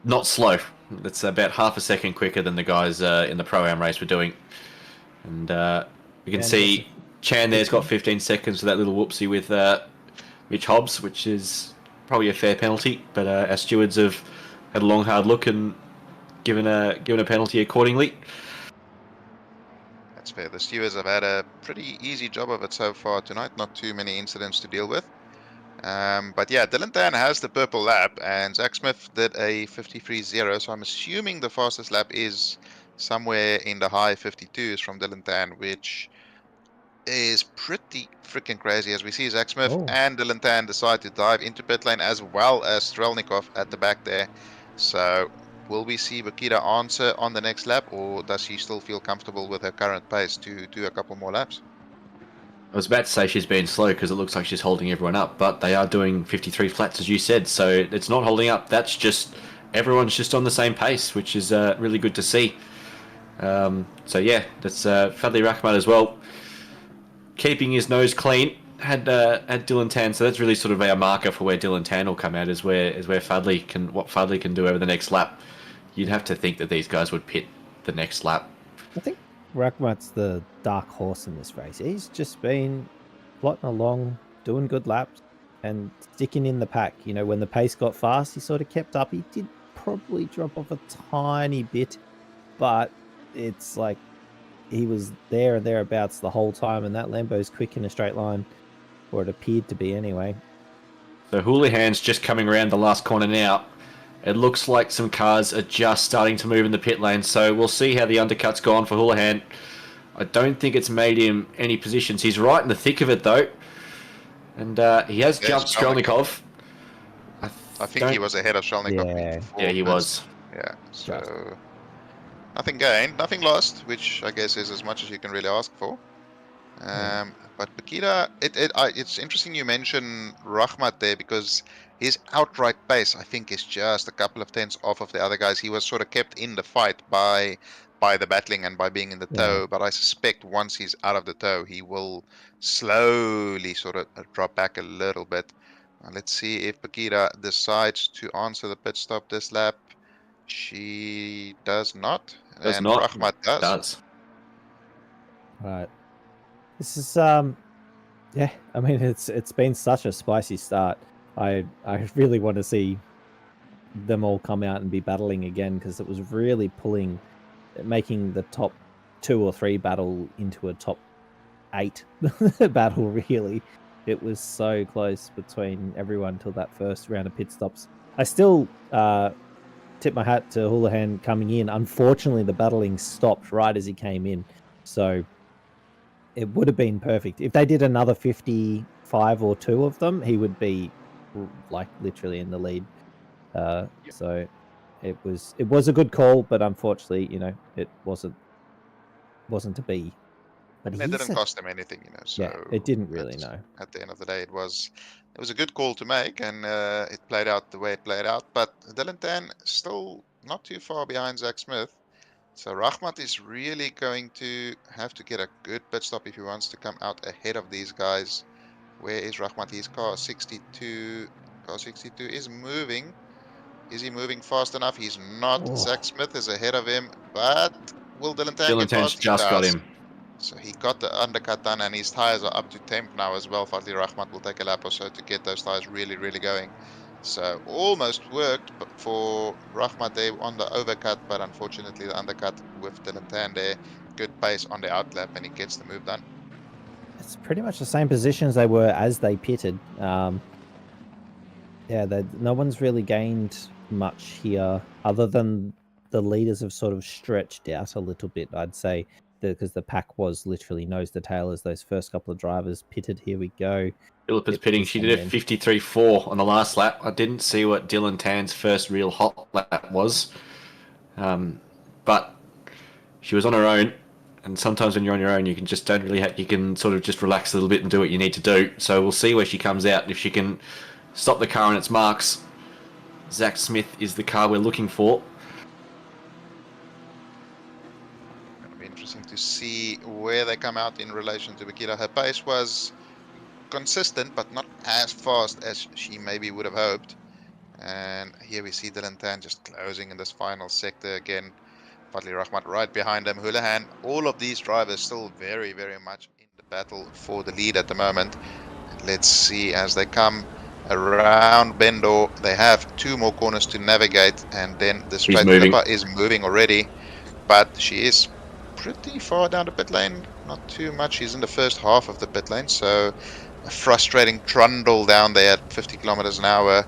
not slow. That's about half a second quicker than the guys in the Pro-Am race were doing. And you can see Chan there's got 15 seconds for that little whoopsie with Mitch Hobbs, which is probably a fair penalty. But our stewards have had a long, hard look and given a penalty accordingly. That's fair. The stewards have had a pretty easy job of it so far tonight. Not too many incidents to deal with. But yeah, Dylan Tan has the purple lap, and Zach Smith did a 53.0. So I'm assuming the fastest lap is somewhere in the high 52s from Dylan Tan, which is pretty freaking crazy as we see Zach Smith and Dylan Tan decide to dive into pit lane as well as Strelnikov at the back there. So will we see Bakita answer on the next lap, or does she still feel comfortable with her current pace to do a couple more laps? I was about to say she's been slow because it looks like she's holding everyone up, but they are doing 53 flats as you said, so it's not holding up. That's just everyone's just on the same pace, which is really good to see. So yeah, that's Fadli Rahmat as well, keeping his nose clean. Had Dylan Tan, so that's really sort of our marker for where Dylan Tan will come out, is where Fadli can, what Fadli can do over the next lap. You'd have to think that these guys would pit the next lap. I think Rahmat's the dark horse in this race. He's just been plotting along, doing good laps, and sticking in the pack. You know, when the pace got fast, he sort of kept up. He did probably drop off a tiny bit, but it's like he was there and thereabouts the whole time, and that Lambo's quick in a straight line, or it appeared to be anyway. So Houlihan's just coming around the last corner now. It looks like some cars are just starting to move in the pit lane, so we'll see how the undercut's gone for Houlihan. I don't think it's made him any positions. He's right in the thick of it, though. And he has jumped Strelnikov. I think he was ahead of Strelnikov. Yeah, he was. Yeah, so nothing gained, nothing lost, which I guess is as much as you can really ask for. But Bakita, it's interesting you mention Rahmat there, because his outright pace, I think, is just a couple of tenths off of the other guys. He was sort of kept in the fight by the battling and by being in the tow, but I suspect once he's out of the tow, he will slowly sort of drop back a little bit. Let's see if Bakita decides to answer the pit stop this lap. She does not, and Rahmat does. Right. This is yeah, I mean, it's been such a spicy start. I really want to see them all come out and be battling again, because it was really making the top 2 or 3 battle into a top 8 battle, really. It was so close between everyone till that first round of pit stops. I still tip my hat to Houlihan coming in. Unfortunately, the battling stopped right as he came in, so it would have been perfect. If they did another 55 or 2 of them, he would be like literally in the lead. So it was a good call, but unfortunately, you know, it wasn't to be. But it didn't cost him anything, you know. So yeah, it didn't really. No. At the end of the day, it was a good call to make, and it played out the way it played out. But Dylan Tan still not too far behind Zach Smith. So Rahmat is really going to have to get a good pit stop if he wants to come out ahead of these guys. Where is Rahmat? His car 62. Car 62 is moving. Is he moving fast enough? He's not. Zach Smith is ahead of him, but will Dylan Tan get past? Just got him. So he got the undercut done, and his tires are up to temp now as well. Fadli Rahmat will take a lap or so to get those tires really, really going. So almost worked for Rahmat there on the overcut, but unfortunately the undercut with Dylan Tan there. Good pace on the outlap, and he gets the move done. It's pretty much the same positions they were as they pitted. Yeah, no one's really gained much here, other than the leaders have sort of stretched out a little bit, I'd say. because the pack was literally nose to tail as those first couple of drivers pitted. Here we go. Philippa's Yep, pitting. he's She did a coming 53.4 on the last lap. I didn't see what Dylan Tan's first real hot lap was, but she was on her own. And sometimes when you're on your own, you can just don't really you can sort of just relax a little bit and do what you need to do. So we'll see where she comes out. If she can stop the car on its marks, Zach Smith is the car we're looking for. Going to be interesting to see where they come out in relation to Bakira. Her pace was consistent, but not as fast as she maybe would have hoped. And here we see Dylan Tan just closing in this final sector again. Fadli Rahmat right behind him. Houlihan, all of these drivers still very, very much in the battle for the lead at the moment. Let's see as they come around Bendo. They have 2 more corners to navigate, and then the straight Philippa is moving already, but she is pretty far down the pit lane. Not too much. She's in the first half of the pit lane, so a frustrating trundle down there at 50 kilometers an hour.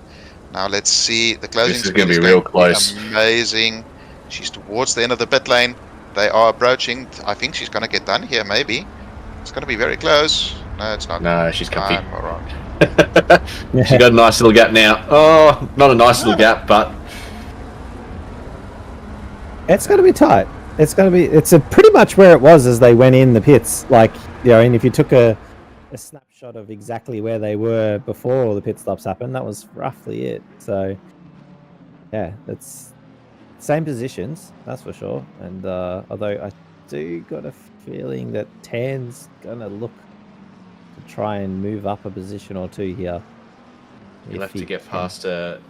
Now let's see. The closing This is speed going to is be going real to close. be amazing. She's towards the end of the pit lane. They are approaching. I think she's going to get done here, maybe. It's going to be very close. No, it's not. No, she's comfy. I'm wrong. She got a nice little gap now. Oh, not a nice little gap, but It's going to be tight. It's going to be. It's pretty much where it was as they went in the pits. Like, you know, and if you took a snapshot of exactly where they were before all the pit stops happened, that was roughly it. So, yeah, it's same positions, that's for sure. And although I do got a feeling that Tan's going to look to try and move up a position or two here. you'll have to get past a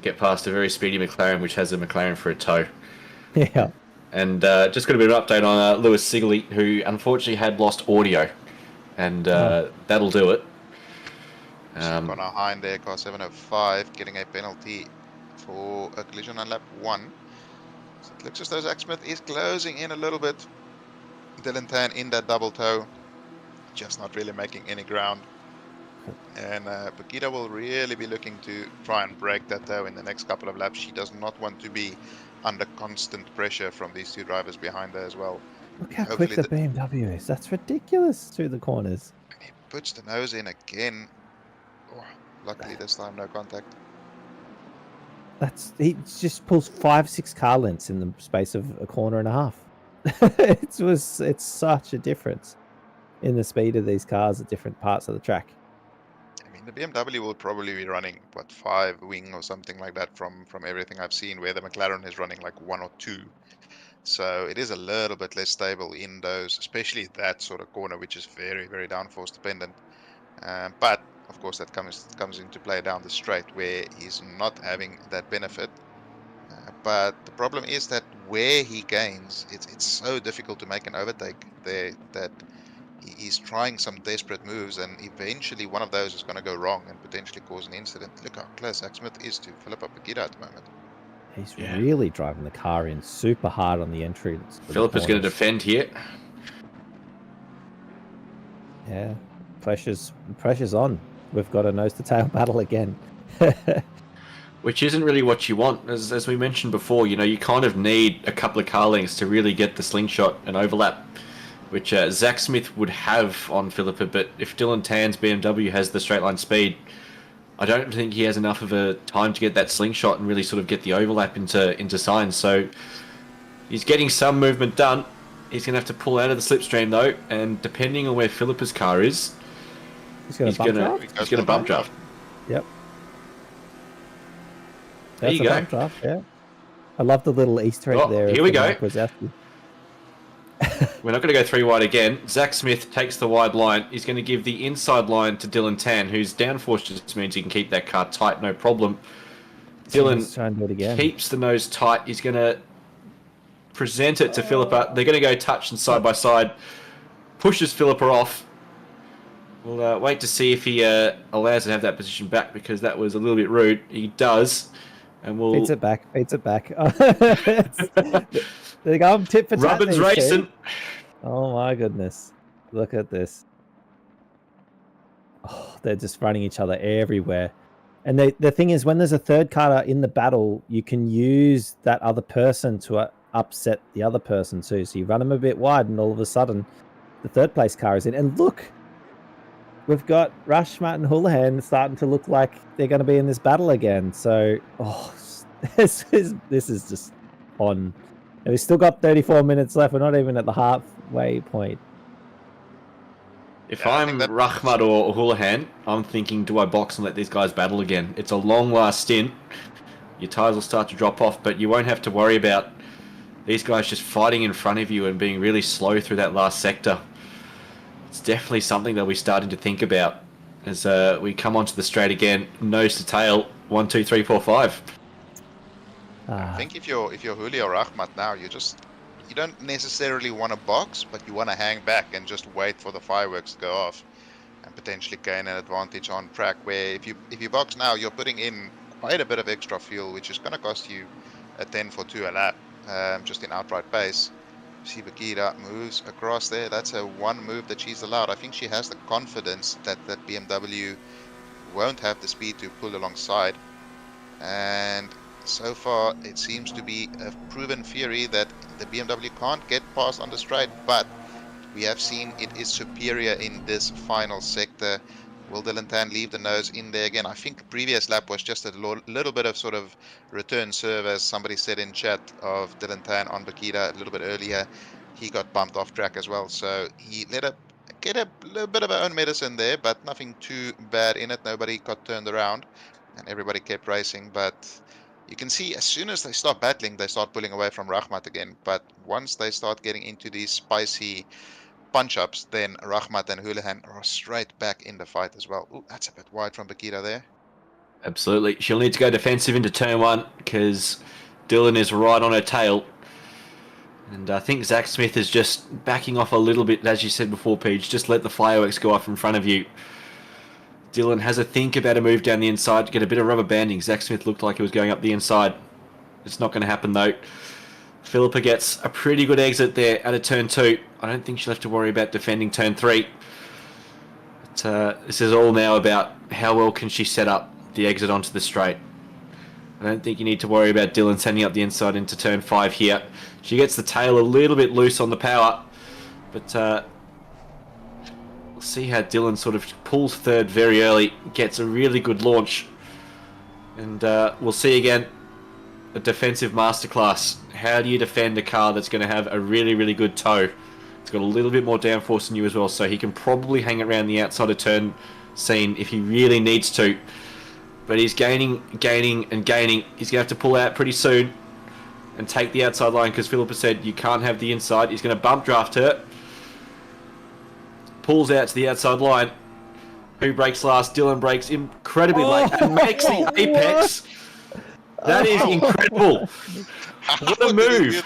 very speedy McLaren, which has a McLaren for a tow. Yeah. And just got a bit of an update on Lewis Sigley, who unfortunately had lost audio, and that'll do it. Gone behind there, car 705, getting a penalty for a collision on lap 1. So it looks as though Zach Smith is closing in a little bit. Dylan Tan in that double toe, just not really making any ground. And Bakira will really be looking to try and break that toe in the next couple of laps. She does not want to be under constant pressure from these 2 drivers behind her as well. Look how Hopefully quick the BMW is. That's ridiculous through the corners. And he puts the nose in again. Oh, luckily this time no contact. He just pulls 5-6 car lengths in the space of a corner and a half. It's such a difference in the speed of these cars at different parts of the track. I mean, the BMW will probably be running, what, 5 wing or something like that from everything I've seen, where the McLaren is running like 1 or 2. So it is a little bit less stable in those, especially that sort of corner, which is very, very downforce dependent. But of course, that comes into play down the straight where he's not having that benefit. But the problem is that where he gains, it's so difficult to make an overtake there that he's trying some desperate moves, and eventually one of those is going to go wrong and potentially cause an incident. Look how close Zach Smith is to Philippa Bakira at the moment. He's really driving the car in super hard on the entrance. Philippa's going to defend here. Yeah, pressure's on. We've got a nose-to-tail battle again. Which isn't really what you want. As we mentioned before, you know, you kind of need a couple of car lengths to really get the slingshot and overlap, which Zach Smith would have on Philippa, but if Dylan Tan's BMW has the straight line speed, I don't think he has enough of a time to get that slingshot and really sort of get the overlap into signs. So he's getting some movement done. He's going to have to pull out of the slipstream though, and depending on where Philippa's car is, he's going to bump draft. Yep. There you go. Bump draft, yeah. I love the little Easter egg there. Here we go. Wazowski. We're not going to go 3 wide again. Zach Smith takes the wide line. He's going to give the inside line to Dylan Tan, whose downforce just means he can keep that car tight, no problem. Dylan try and do it again. keeps the nose tight. He's going to present it to Philippa. They're going to go touch and side by side. Pushes Philippa off. We'll wait to see if he allows her to have that position back, because that was a little bit rude. He does. And we'll... Feeds it back. They go tit for tat. Rubbin's racing. Oh my goodness. Look at this. Oh, they're just running each other everywhere. And the thing is, when there's a third car in the battle, you can use that other person to upset the other person too. So you run them a bit wide, and all of a sudden, the third place car is in. And look, we've got Rushmat and Houlihan starting to look like they're going to be in this battle again. So, this is just on. And we've still got 34 minutes left. We're not even at the halfway point. If Yeah, I I'm think that- Rahmat or Houlihan, I'm thinking, do I box and let these guys battle again? It's a long last stint. Your tyres will start to drop off, but you won't have to worry about these guys just fighting in front of you and being really slow through that last sector. It's definitely something that we're starting to think about as we come onto the straight again, nose to tail, 1, 2, 3, 4, 5. I think if you're Huli or Rahmat now, you don't necessarily want to box, but you want to hang back and just wait for the fireworks to go off and potentially gain an advantage on track. Where if you box now, you're putting in quite a bit of extra fuel, which is going to cost you a 10.42 a lap, just in outright pace. See Bakira moves across there. That's a one move that she's allowed. I think she has the confidence that BMW won't have the speed to pull alongside, and so far it seems to be a proven theory that the BMW can't get past on the straight, but we have seen it is superior in this final sector. Will Dylan Tan leave the nose in there again? I think the previous lap was just a little bit of sort of return serve, as somebody said in chat, of Dylan Tan on Bakita a little bit earlier. He got bumped off track as well, so he let her get a little bit of her own medicine there, but nothing too bad in it. Nobody got turned around and everybody kept racing, but you can see as soon as they start battling, they start pulling away from Rahmat again. But once they start getting into these spicy punch-ups, then Rahmat and Houlihan are straight back in the fight as well. Ooh, that's a bit wide from Bakita there. Absolutely. She'll need to go defensive into turn 1 because Dylan is right on her tail. And I think Zach Smith is just backing off a little bit, as you said before, Peach. Just let the fireworks go off in front of you. Dylan has a think about a move down the inside to get a bit of rubber banding. Zach Smith looked like he was going up the inside. It's not going to happen though. Philippa gets a pretty good exit there out of turn 2. I don't think she'll have to worry about defending turn 3. But, this is all now about how well can she set up the exit onto the straight. I don't think you need to worry about Dylan sending up the inside into turn 5 here. She gets the tail a little bit loose on the power, but we'll see how Dylan sort of pulls third very early, gets a really good launch, and we'll see again a defensive masterclass. How do you defend a car that's going to have a really, really good toe? It's got a little bit more downforce than you as well, so he can probably hang around the outside of turn scene if he really needs to. But he's gaining, and gaining. He's going to have to pull out pretty soon and take the outside line because Philippa said you can't have the inside. He's going to bump draft her. Pulls out to the outside line. Who breaks last? Dylan breaks incredibly late and makes the apex. That is incredible. What a move.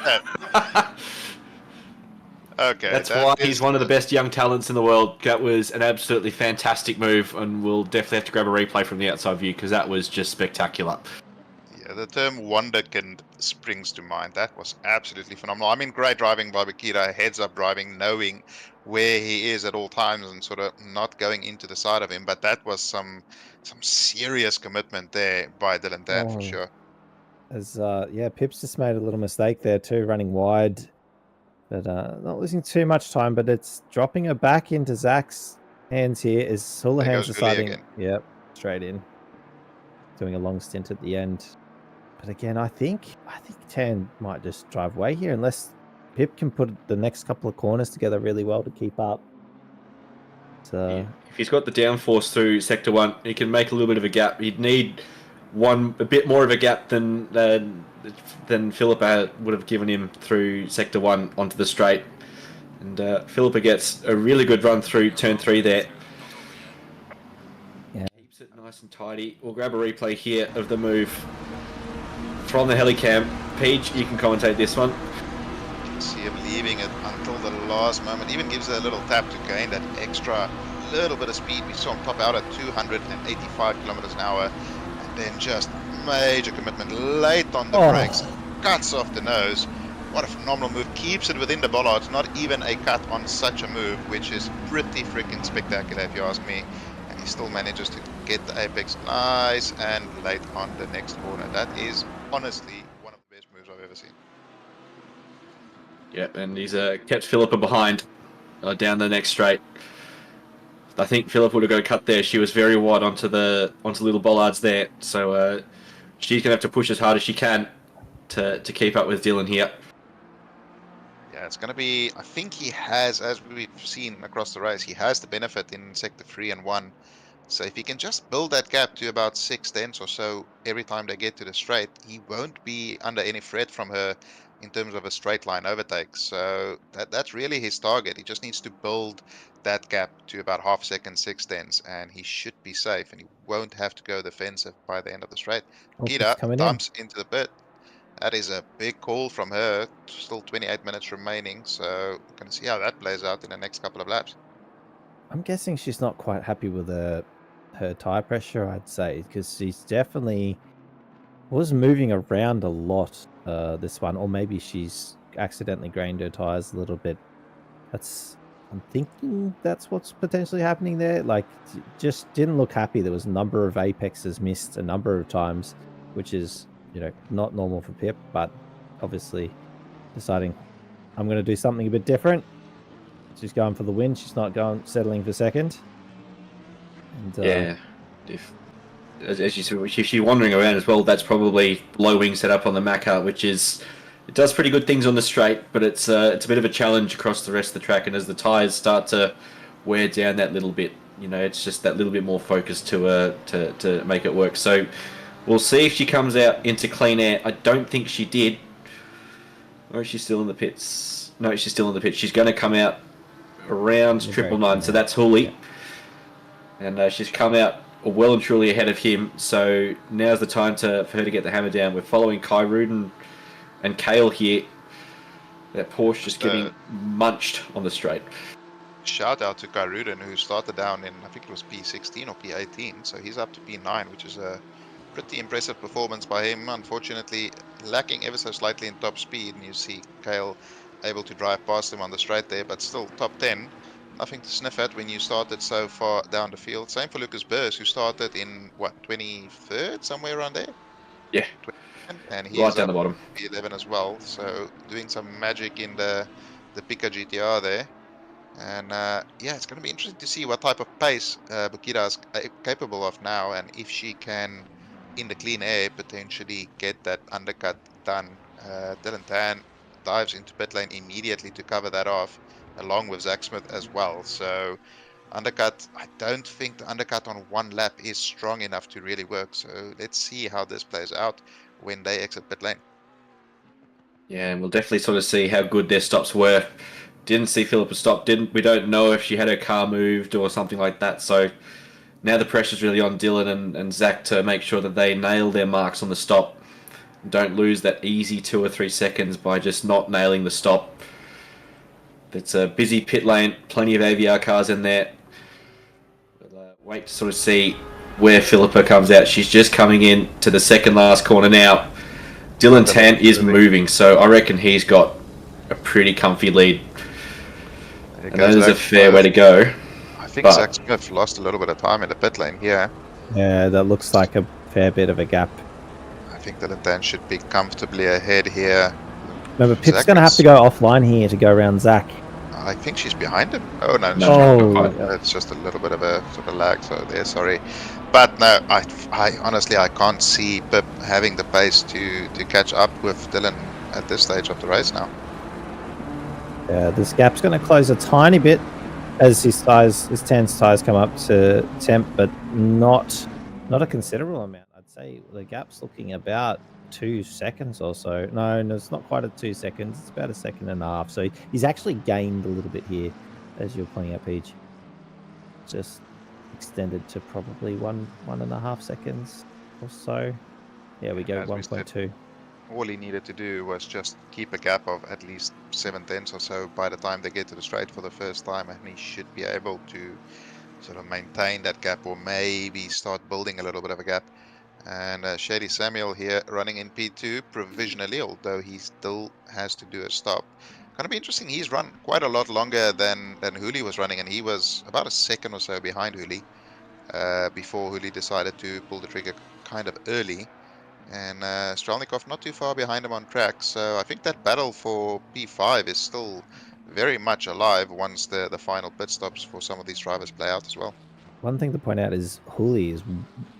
Okay. That's why he's one of the best young talents in the world. That was an absolutely fantastic move, and we'll definitely have to grab a replay from the outside view because that was just spectacular. Yeah, the term wonderkind springs to mind. That was absolutely phenomenal. I mean, great driving by Bakita, heads up driving, knowing where he is at all times and sort of not going into the side of him. But that was some serious commitment there by Dylan Tan for sure. As yeah, Pips just made a little mistake there too, running wide, but not losing too much time. But it's dropping her back into Zach's hands here. Is Houlihan's deciding? Yep, straight in, doing a long stint at the end. But again, I think Tan might just drive away here unless Pip can put the next couple of corners together really well to keep up. So if he's got the downforce through sector 1, he can make a little bit of a gap. He'd need a bit more of a gap than Philippa would have given him through sector 1 onto the straight. And Philippa gets a really good run through turn 3 there. Yeah. Keeps it nice and tidy. We'll grab a replay here of the move from the helicam. Peach, you can commentate this one. You can see him leaving it until the last moment. Even gives it a little tap to gain that extra little bit of speed. We saw him top out at 285 kilometers an hour. Then just major commitment late on the brakes, cuts off the nose. What a phenomenal move. Keeps it within the bollards, not even a cut on such a move, which is pretty freaking spectacular if you ask me. And he still manages to get the apex nice and late on the next corner. That is honestly one of the best moves I've ever seen. Yep, and he's kept Philippa behind down the next straight. I think Philippa would have got a cut there. She was very wide onto little bollards there, so she's gonna have to push as hard as she can to keep up with Dylan here. Yeah, it's going to be, I think he has, as we've seen across the race, he has the benefit in sector 3 and 1. So if he can just build that gap to about 6 tenths or so every time they get to the straight, he won't be under any threat from her in terms of a straight line overtake. So that's really his target. He just needs to build that gap to about half a second, 6 tenths, and he should be safe, and he won't have to go defensive by the end of the straight. Oh, it's Kira coming in. dumps into the pit. That is a big call from her. Still 28 minutes remaining, so we're going to see how that plays out in the next couple of laps. I'm guessing she's not quite happy with her tire pressure, I'd say, because she's definitely was moving around a lot this one, or maybe she's accidentally grained her tires a little bit. I'm thinking that's what's potentially happening there. Like, just didn't look happy. There was a number of apexes missed a number of times, which is, not normal for Pip, but obviously deciding I'm going to do something a bit different. She's going for the win. She's not settling for second. And, yeah, as you said, if she's wandering around as well, that's probably low wing setup on the Macca, which is, it does pretty good things on the straight, but it's a bit of a challenge across the rest of the track. And as the tyres start to wear down that little bit, it's just that little bit more focus to make it work. So we'll see if she comes out into clean air. I don't think she did. Or is she still in the pits? No, she's still in the pits. She's going to come out around 999, so that's Hooley. Yeah. And she's come out well and truly ahead of him, so now's the time for her to get the hammer down. We're following Kai Rudin and Kale here. That Porsche just getting munched on the straight. Shout out to Kai Rudin, who started down in, I think it was P16 or P18, so he's up to P9, which is a pretty impressive performance by him. Unfortunately, lacking ever so slightly in top speed, and you see Kale able to drive past him on the straight there, but still top 10. Nothing to sniff at when you started so far down the field. Same for Lucas Burrs, who started in, 23rd, somewhere around there? Yeah. And he's right down up the bottom. P11 as well, so doing some magic in the Pika GTR there. And yeah, it's going to be interesting to see what type of pace Bukira is capable of now, and if she can, in the clean air, potentially get that undercut done. Dylan Tan dives into pit lane immediately to cover that off, along with Zach Smith as well. So undercut, I don't think the undercut on one lap is strong enough to really work. So let's see how this plays out when they exit pit lane. Yeah, and we'll definitely sort of see how good their stops were. Didn't see Philippa stop. We don't know if she had her car moved or something like that. So now the pressure's really on Dylan and Zach to make sure that they nail their marks on the stop. Don't lose that easy 2 or 3 seconds by just not nailing the stop. It's a busy pit lane, plenty of AVR cars in there. But, wait to sort of see where Philippa comes out. She's just coming in to the second last corner now. Dylan Tan is moving, so I reckon he's got a pretty comfy lead. And that is a fair way to go. I think Zach Smith lost a little bit of time in the pit lane here. Yeah, that looks like a fair bit of a gap. I think Dylan Tan should be comfortably ahead here. Remember, Pip's going to have to go offline here to go around Zach. I think she's behind him. Oh, no. It's just a little bit of a sort of lag, so there, sorry. But no, I honestly, I can't see Pip having the pace to catch up with Dylan at this stage of the race now. Yeah, this gap's going to close a tiny bit as his Tan's tyres come up to temp, but not a considerable amount. I'd say the gap's looking about 2 seconds or so. No, it's not quite at 2 seconds. It's about 1.5 seconds. So he's actually gained a little bit here as you're playing up Peach. Just extended to probably 1.5 seconds or so. There we go, 1.2. All he needed to do was just keep a gap of at least 7 tenths or so by the time they get to the straight for the first time, and he should be able to sort of maintain that gap or maybe start building a little bit of a gap. And Shady Samuel here running in P2 provisionally, although he still has to do a stop. Gonna be interesting. He's run quite a lot longer than Hooley was running, and he was about 1 second or so behind Hooley before Hooley decided to pull the trigger kind of early. And Strelnikov not too far behind him on track, so I think that battle for P5 is still very much alive once the final pit stops for some of these drivers play out as well. One thing to point out is Hooley is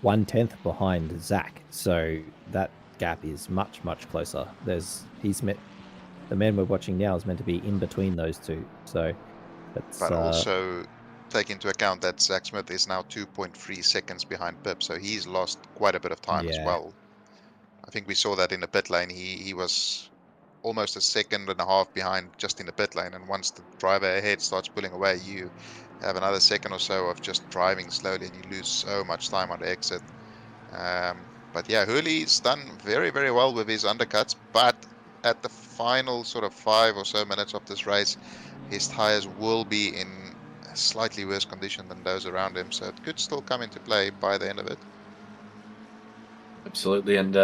1/10 behind Zach, so that gap is much closer. He's met the man we're watching now is meant to be in between those two, so that's. But also take into account that Zach Smith is now 2.3 seconds behind Pip, so he's lost quite a bit of time as well. I think we saw that in the pit lane. He was almost a second and a half behind just in the pit lane, and once the driver ahead starts pulling away, you have another second or so of just driving slowly, and you lose so much time on the exit. But yeah, Hooley's done very well with his undercuts, but at the final sort of 5 or so minutes of this race, his tires will be in a slightly worse condition than those around him, so it could still come into play by the end of it. Absolutely, and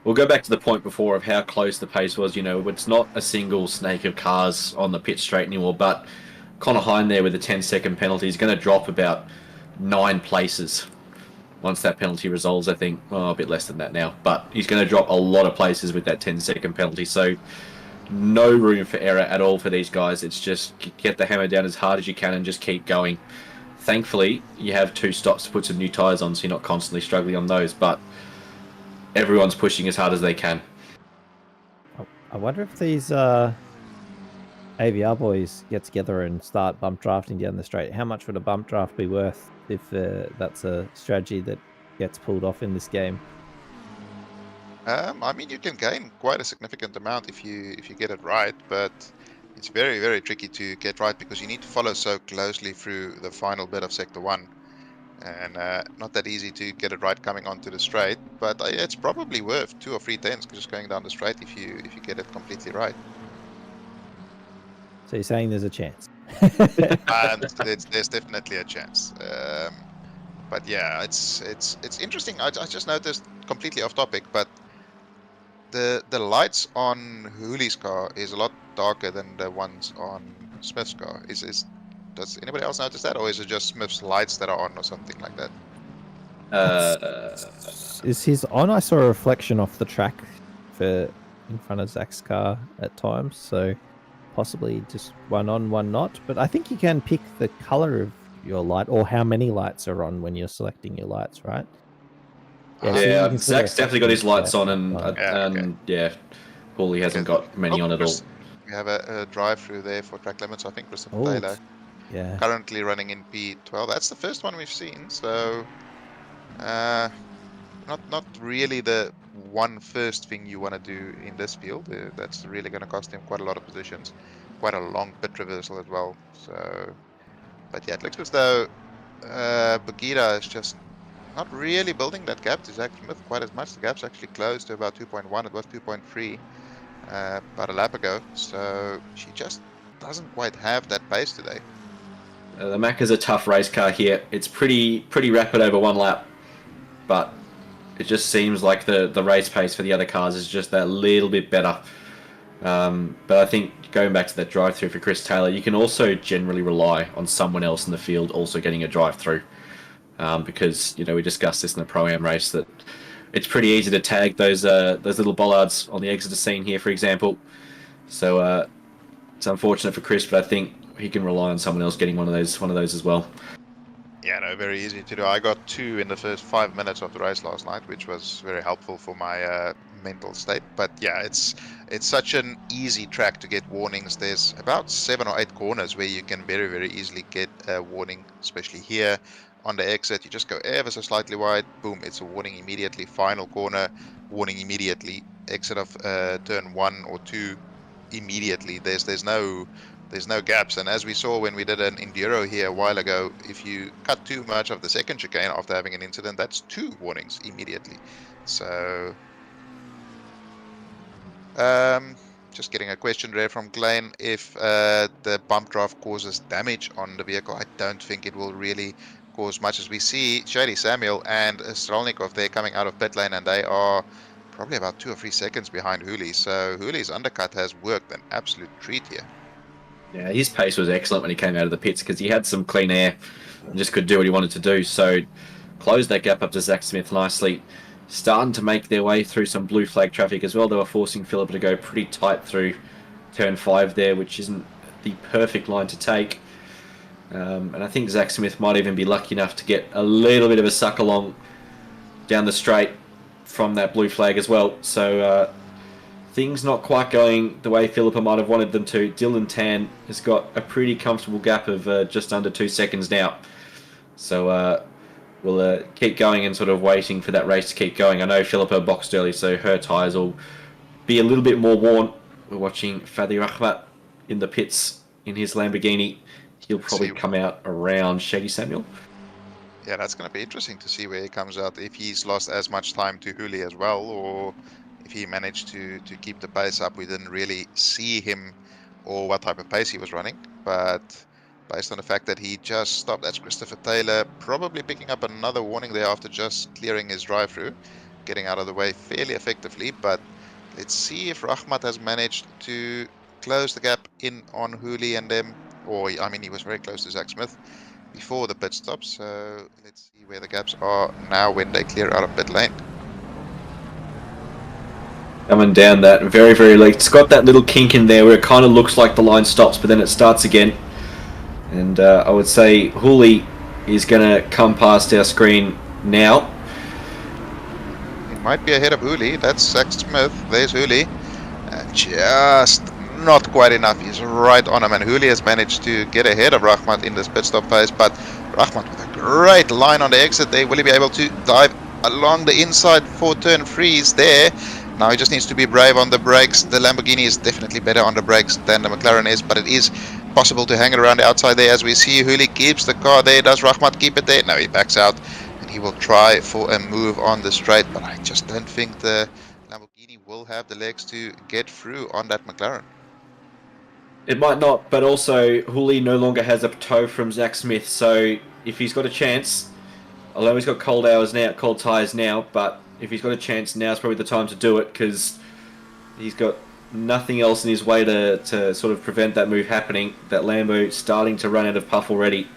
we'll go back to the point before of how close the pace was. You know, it's not a single snake of cars on the pit straight anymore, but Connor Hine there with a 10-second penalty is going to drop about 9 places once that penalty resolves. I think a bit less than that now, but he's going to drop a lot of places with that 10-second penalty, so no room for error at all for these guys. It's just get the hammer down as hard as you can and just keep going. Thankfully, you have 2 stops to put some new tyres on, so you're not constantly struggling on those, but everyone's pushing as hard as they can. I wonder if these AVR boys get together and start bump drafting down the straight. How much would a bump draft be worth if that's a strategy that gets pulled off in this game? I mean, you can gain quite a significant amount if you get it right, but it's very tricky to get right because you need to follow so closely through the final bit of Sector 1. And not that easy to get it right coming onto the straight, but it's probably worth 2 or 3 tenths just going down the straight if you get it completely right. So you're saying there's a chance? There's definitely a chance. But yeah, it's interesting. I just noticed, completely off topic, but the lights on Hooley's car is a lot darker than the ones on Smith's car. Does anybody else notice that, or is it just Smith's lights that are on, or something like that? Is his on? I saw a reflection off the track in front of Zach's car at times, so possibly just one on, one not. But I think you can pick the color of your light or how many lights are on when you're selecting your lights, right? Yeah, Zach's definitely got his lights on, and Paulie hasn't got many on at all. We have a drive-through there for track limits. I think Christopher Taylor. Yeah. Currently running in P12. That's the first one we've seen, so not really the first thing you want to do in this field. That's really going to cost him quite a lot of positions, quite a long pit reversal as well. So, but yeah, it looks as though Bagheera is just not really building that gap to Zach Smith quite as much. The gap's actually close to about 2.1. It was 2.3 about a lap ago, so she just doesn't quite have that pace today. The Mac is a tough race car here. It's pretty rapid over 1 lap, but it just seems like the race pace for the other cars is just that little bit better. But I think going back to that drive-through for Chris Taylor, you can also generally rely on someone else in the field also getting a drive-through, because we discussed this in the Pro-Am race that it's pretty easy to tag those little bollards on the Exeter scene here, for example. So it's unfortunate for Chris, but I think he can rely on someone else getting one of those as well. Yeah, no, very easy to do. I got 2 in the first 5 minutes of the race last night, which was very helpful for my mental state. But yeah, it's such an easy track to get warnings. There's about 7 or 8 corners where you can very easily get a warning, especially here on the exit. You just go ever so slightly wide, boom, it's a warning immediately. Final corner, warning immediately. Exit of turn 1 or 2, immediately. There's no gaps, and as we saw when we did an enduro here a while ago, if you cut too much of the second chicane after having an incident, that's 2 warnings immediately. So just getting a question there from Glenn, if the bump draft causes damage on the vehicle. I don't think it will really cause much, as we see Shady Samuel and Strelnikov, they're coming out of pit lane, and they are probably about 2 or 3 seconds behind Hooley. So Hooley's undercut has worked an absolute treat here. Yeah, his pace was excellent when he came out of the pits because he had some clean air and just could do what he wanted to do. So closed that gap up to Zach Smith nicely. starting to make their way through some blue flag traffic as well. They were forcing Philippa to go pretty tight through turn 5 there, which isn't the perfect line to take. And I think Zach Smith might even be lucky enough to get a little bit of a suck along down the straight from that blue flag as well. So things not quite going the way Philippa might have wanted them to. Dylan Tan has got a pretty comfortable gap of just under 2 seconds now. So we'll keep going and sort of waiting for that race to keep going. I know Philippa boxed early, so her tyres will be a little bit more worn. We're watching Fadi Rahmat in the pits in his Lamborghini. He'll probably come out around Shaggy Samuel. Yeah, that's going to be interesting to see where he comes out, if he's lost as much time to Hooley as well, or if he managed to keep the pace up. We didn't really see him or what type of pace he was running, but based on the fact that he just stopped, that's Christopher Taylor, probably picking up another warning there after just clearing his drive-through, getting out of the way fairly effectively. But let's see if Rahmat has managed to close the gap in on Hooley and them. Or, I mean, he was very close to Zach Smith before the pit stop, so let's see where the gaps are now when they clear out of pit lane. Coming down that very, very late. It's got that little kink in there where it kind of looks like the line stops, but then it starts again. And I would say Hooley is going to come past our screen now. He might be ahead of Hooley. That's Zach Smith. There's Hooley. Just not quite enough. He's right on him, and Hooley has managed to get ahead of Rahmat in this pit stop phase, but Rahmat with a great line on the exit there. Will he be able to dive along the inside for turn 3s there? Now he just needs to be brave on the brakes. The Lamborghini is definitely better on the brakes than the McLaren is, but it is possible to hang it around the outside there. As we see, Hooley keeps the car there. Does Rahmat keep it there? No, he backs out, and he will try for a move on the straight, but I just don't think the Lamborghini will have the legs to get through on that McLaren. It might not, but also Hooley no longer has a tow from Zach Smith, so if he's got a chance, although he's got cold tyres now, but if he's got a chance, now's probably the time to do it, because he's got nothing else in his way to sort of prevent that move happening. That Lambo starting to run out of puff already,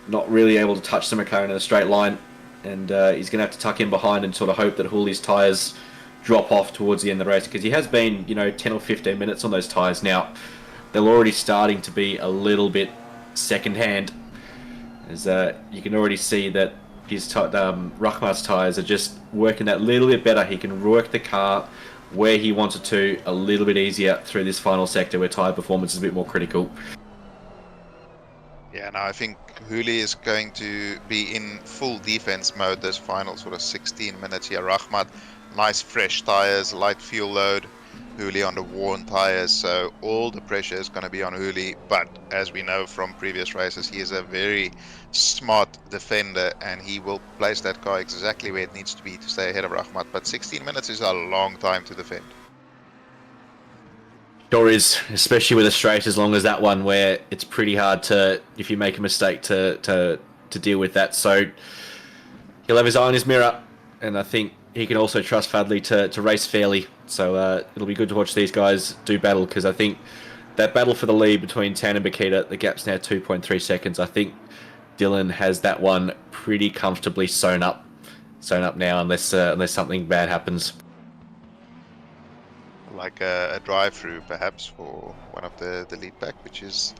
not really able to touch the McLaren in a straight line, and he's going to have to tuck in behind and sort of hope that Hooley's tyres drop off towards the end of the race, because he has been, 10 or 15 minutes on those tyres now. They're already starting to be a little bit second hand, as you can already see that his Rahmat's tyres are just working that little bit better. He can work the car where he wanted to a little bit easier through this final sector where tyre performance is a bit more critical. Yeah, no, I think Hooley is going to be in full defense mode this final sort of 16 minutes here. Rahmat, nice fresh tyres, light fuel load. Hooley on the worn tyres, so all the pressure is going to be on Hooley. But as we know from previous races, he is a very smart defender, and he will place that car exactly where it needs to be to stay ahead of Rahmat. But 16 minutes is a long time to defend. Sure is, especially with a straight as long as that one, where it's pretty hard to, if you make a mistake, to deal with that. So he'll have his eye on his mirror, and I think he can also trust Fadley to race fairly. So it'll be good to watch these guys do battle, because I think that battle for the lead between Tan and Bakita, the gap's now 2.3 seconds. I think Dylan has that one pretty comfortably sewn up now, unless something bad happens. Like a drive-through perhaps for one of the lead pack, which is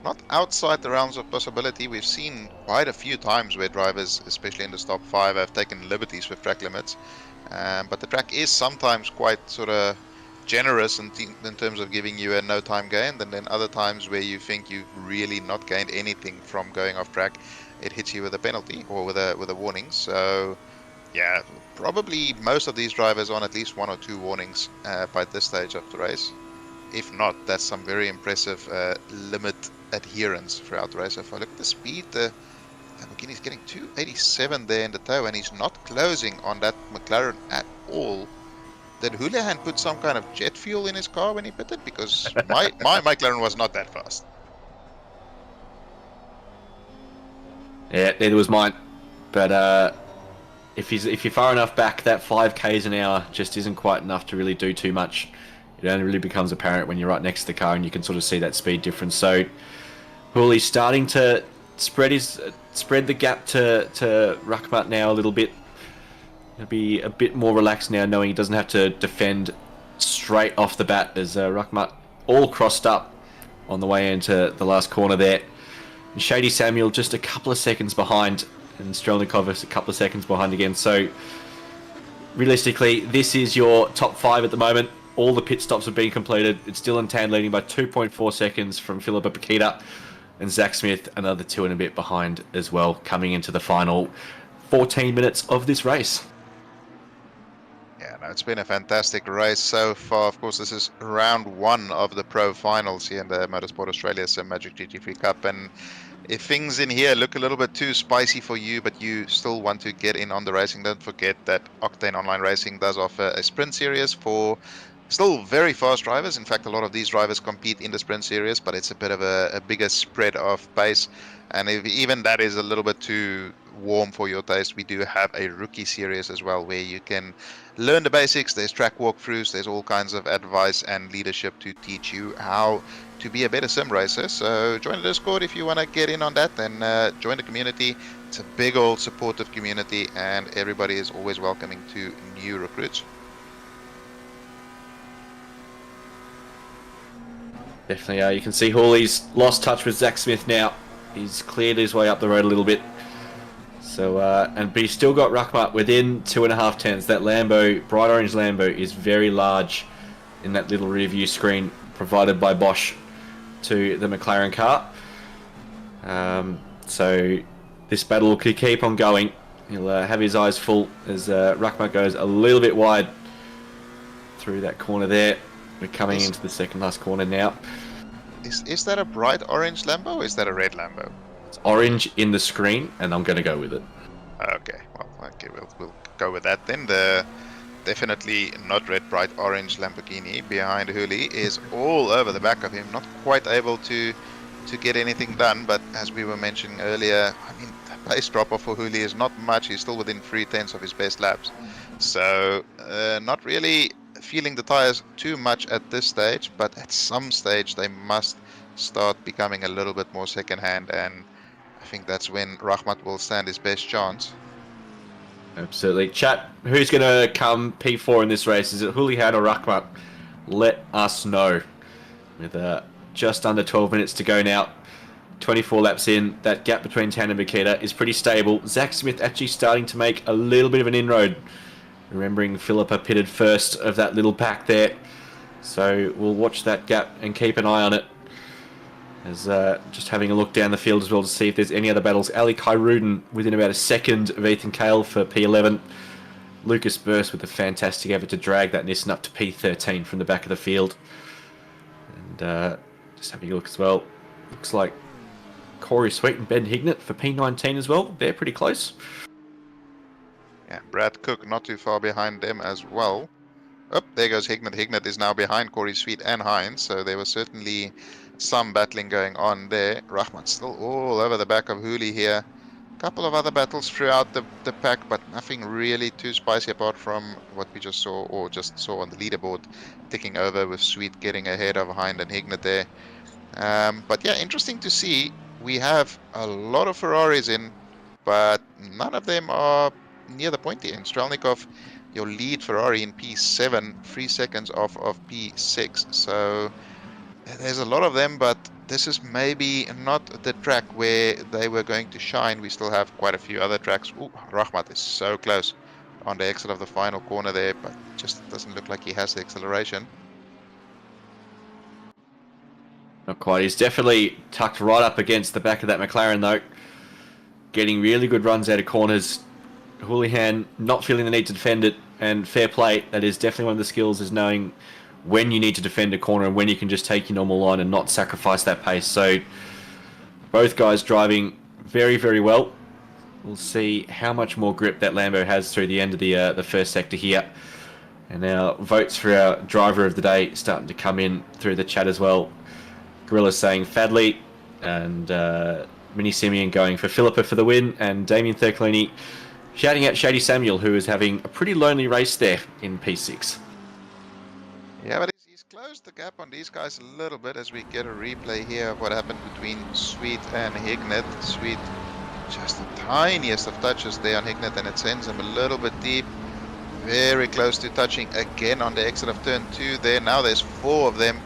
not outside the realms of possibility. We've seen quite a few times where drivers, especially in the top 5, have taken liberties with track limits, but the track is sometimes quite sort of generous in terms of giving you a no time gain, and then other times where you think you've really not gained anything from going off track, it hits you with a penalty or with a warning. So yeah, probably most of these drivers on at least 1 or 2 warnings by this stage of the race. If not, that's some very impressive limit adherence throughout the race. If I look at the speed, the Lamborghini's getting 287 there in the tow, and he's not closing on that McLaren at all. Did Houlihan put some kind of jet fuel in his car when he pitted? Because my McLaren was not that fast. Yeah, neither was mine. But if you're far enough back, that 5 k's an hour just isn't quite enough to really do too much. It only really becomes apparent when you're right next to the car and you can sort of see that speed difference. So Hooley's starting to spread the gap to Rahmat now a little bit. He'll be a bit more relaxed now, knowing he doesn't have to defend straight off the bat as Ruckmutt all crossed up on the way into the last corner there. And Shady Samuel just a couple of seconds behind, and Strelnikov is a couple of seconds behind again. So realistically, this is your top 5 at the moment. All the pit stops have been completed. It's Dylan Tan leading by 2.4 seconds from Philippa Paquita, and Zach Smith another 2 and a bit behind as well, coming into the final 14 minutes of this race. Yeah, no, it's been a fantastic race so far. Of course, this is round 1 of the pro finals here in the Motorsport Australia Simagic GT3 Cup, and if things in here look a little bit too spicy for you, but you still want to get in on the racing, don't forget that Octane Online Racing does offer a sprint series for still very fast drivers. In fact, a lot of these drivers compete in the sprint series, but it's a bit of a bigger spread of pace. And if even that is a little bit too warm for your taste, we do have a rookie series as well, where you can learn the basics. There's track walkthroughs, there's all kinds of advice and leadership to teach you how to be a better sim racer. So join the Discord if you want to get in on that, and join the community. It's a big old supportive community, and everybody is always welcoming to new recruits. Definitely, you can see Hawley's lost touch with Zach Smith now. He's cleared his way up the road a little bit. So, but he's still got Ruckmutt within 2.5 tenths. That Lambo, bright orange Lambo, is very large in that little rear view screen provided by Bosch to the McLaren car. So this battle could keep on going. He'll have his eyes full as Ruckmutt goes a little bit wide through that corner there. We're coming into the second last corner now. Is that a bright orange Lambo or is that a red Lambo? It's orange in the screen, and I'm going to go with it. Okay, well, okay, we'll go with that then. The definitely not red, bright orange Lamborghini behind Hooley is all over the back of him, not quite able to get anything done. But as we were mentioning earlier, I mean, the pace drop off for Hooley is not much. He's still within 3/10 of his best laps, so not really feeling the tires too much at this stage. But at some stage they must start becoming a little bit more second-hand, and I think that's when Ruckmutt will stand his best chance. Absolutely. Chat, who's going to come P4 in this race? Is it Houlihan or Ruckmutt? Let us know. With just under 12 minutes to go now, 24 laps in, that gap between Tan and Makita is pretty stable. Zach Smith actually starting to make a little bit of an inroad. Remembering Philippa pitted first of that little pack there. So we'll watch that gap and keep an eye on it. As just having a look down the field as well to see if there's any other battles. Ali Kyruden within about a second of Ethan Cale for P11. Lucas Burst with a fantastic effort to drag that Nissan up to P13 from the back of the field. And just having a look as well. Looks like Corey Sweet and Ben Hignett for P19 as well. They're pretty close. Yeah, Brad Cook not too far behind them as well. Oh, there goes Hignett. Hignett is now behind Corey Sweet and Hines, so there was certainly some battling going on there. Ruckmutt still all over the back of Hooley here. A couple of other battles throughout the pack, but nothing really too spicy apart from what we just saw, or just saw on the leaderboard, ticking over with Sweet getting ahead of Hind and Hignett there. But yeah, interesting to see. We have a lot of Ferraris in, but none of them are near the pointy end. Strelnikov, your lead Ferrari in P7, 3 seconds off of P6. So there's a lot of them, but this is maybe not the track where they were going to shine. We still have quite a few other tracks. Ooh, Ruckmutt is so close on the exit of the final corner there, but just doesn't look like he has the acceleration. Not quite. He's definitely tucked right up against the back of that McLaren though. Getting really good runs out of corners. Houlihan not feeling the need to defend it, and fair play. That is definitely one of the skills, is knowing when you need to defend a corner and when you can just take your normal line and not sacrifice that pace. So both guys driving very, very well. We'll see how much more grip that Lambo has through the end of the first sector here. And our votes for our driver of the day starting to come in through the chat as well. Gorilla saying Fadley, and Mini Simeon going for Philippa for the win, and Damien Thirclini shouting out Shady Samuel, who is having a pretty lonely race there in P6. Yeah, but he's closed the gap on these guys a little bit as we get a replay here of what happened between Sweet and Hignett. Sweet just the tiniest of touches there on Hignett, and it sends him a little bit deep. very close to touching again on the exit of turn 2 there. Now there's 4 of them.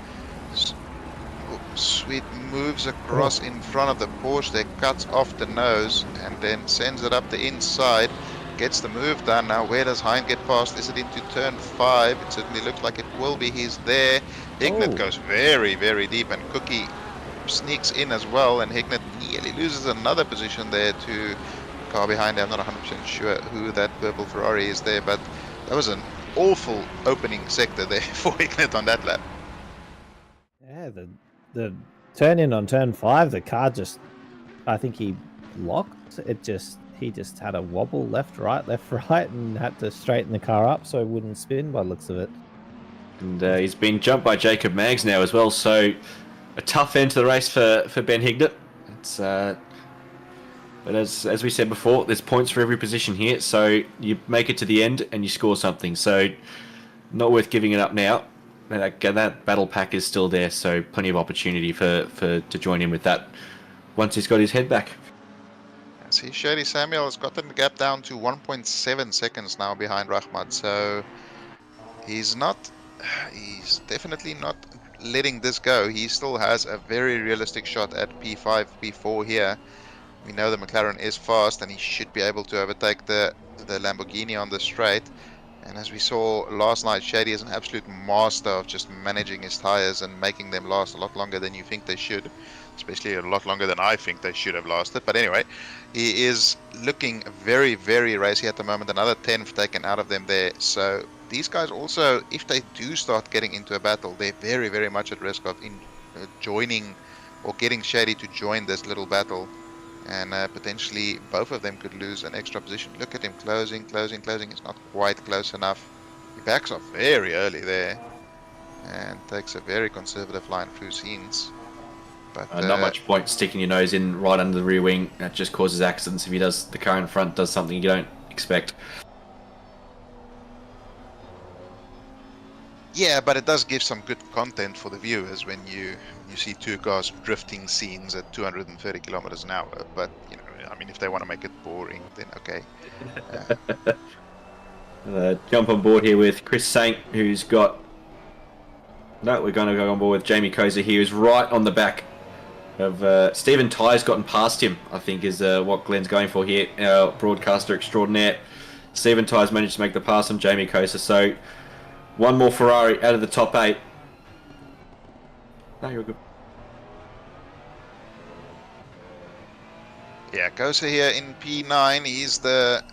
Sweet moves across in front of the Porsche there, cuts off the nose and then sends it up the inside. Gets the move done. Now where does Hein get past? Is it into turn 5? It certainly looks like it will be. He's there. Hignett goes very, very deep, and Cookie sneaks in as well, and Hignett nearly loses another position there to car behind him. I'm not 100% sure who that purple Ferrari is there, but that was an awful opening sector there for Hignett on that lap. Yeah, the turn in on turn 5, the car just, I think he locked. He just had a wobble left, right, and had to straighten the car up so it wouldn't spin by the looks of it. And he's been jumped by Jacob Maggs now as well, so a tough end to the race for Ben Hignett. It's but as we said before, there's points for every position here, so you make it to the end and you score something. So not worth giving it up now. That battle pack is still there, so plenty of opportunity to join in with that once he's got his head back. See, Shady Samuel has gotten the gap down to 1.7 seconds now behind Rahmat, so he's definitely not letting this go. He still has a very realistic shot at P5, P4 here. We know the McLaren is fast and he should be able to overtake the Lamborghini on the straight. And as we saw last night, Shady is an absolute master of just managing his tires and making them last a lot longer than you think they should. Especially a lot longer than I think they should have lasted. But anyway, he is looking very, very racy at the moment. Another 10 taken out of them there. So these guys also, if they do start getting into a battle, they're very, very much at risk of joining or getting Shady to join this little battle. And potentially both of them could lose an extra position. Look at him closing. It's not quite close enough. He backs off very early there and takes a very conservative line through scenes. But not much point sticking your nose in right under the rear wing. That just causes accidents if the car in front does something you don't expect. Yeah, but it does give some good content for the viewers when you see two cars drifting scenes at 230 kilometers an hour. But you know, I mean, if they want to make it boring, then okay. Jump on board here with Chris Saint, who's got. No, we're going to go on board with Jamie Koza here, who's right on the back of Stephen Ty's gotten past him, I think is what Glenn's going for here, our broadcaster extraordinaire. Stephen Ty's managed to make the pass on Jamie Koza, so one more Ferrari out of the top 8. No, you're good. Yeah, Kosa here in P9. He's the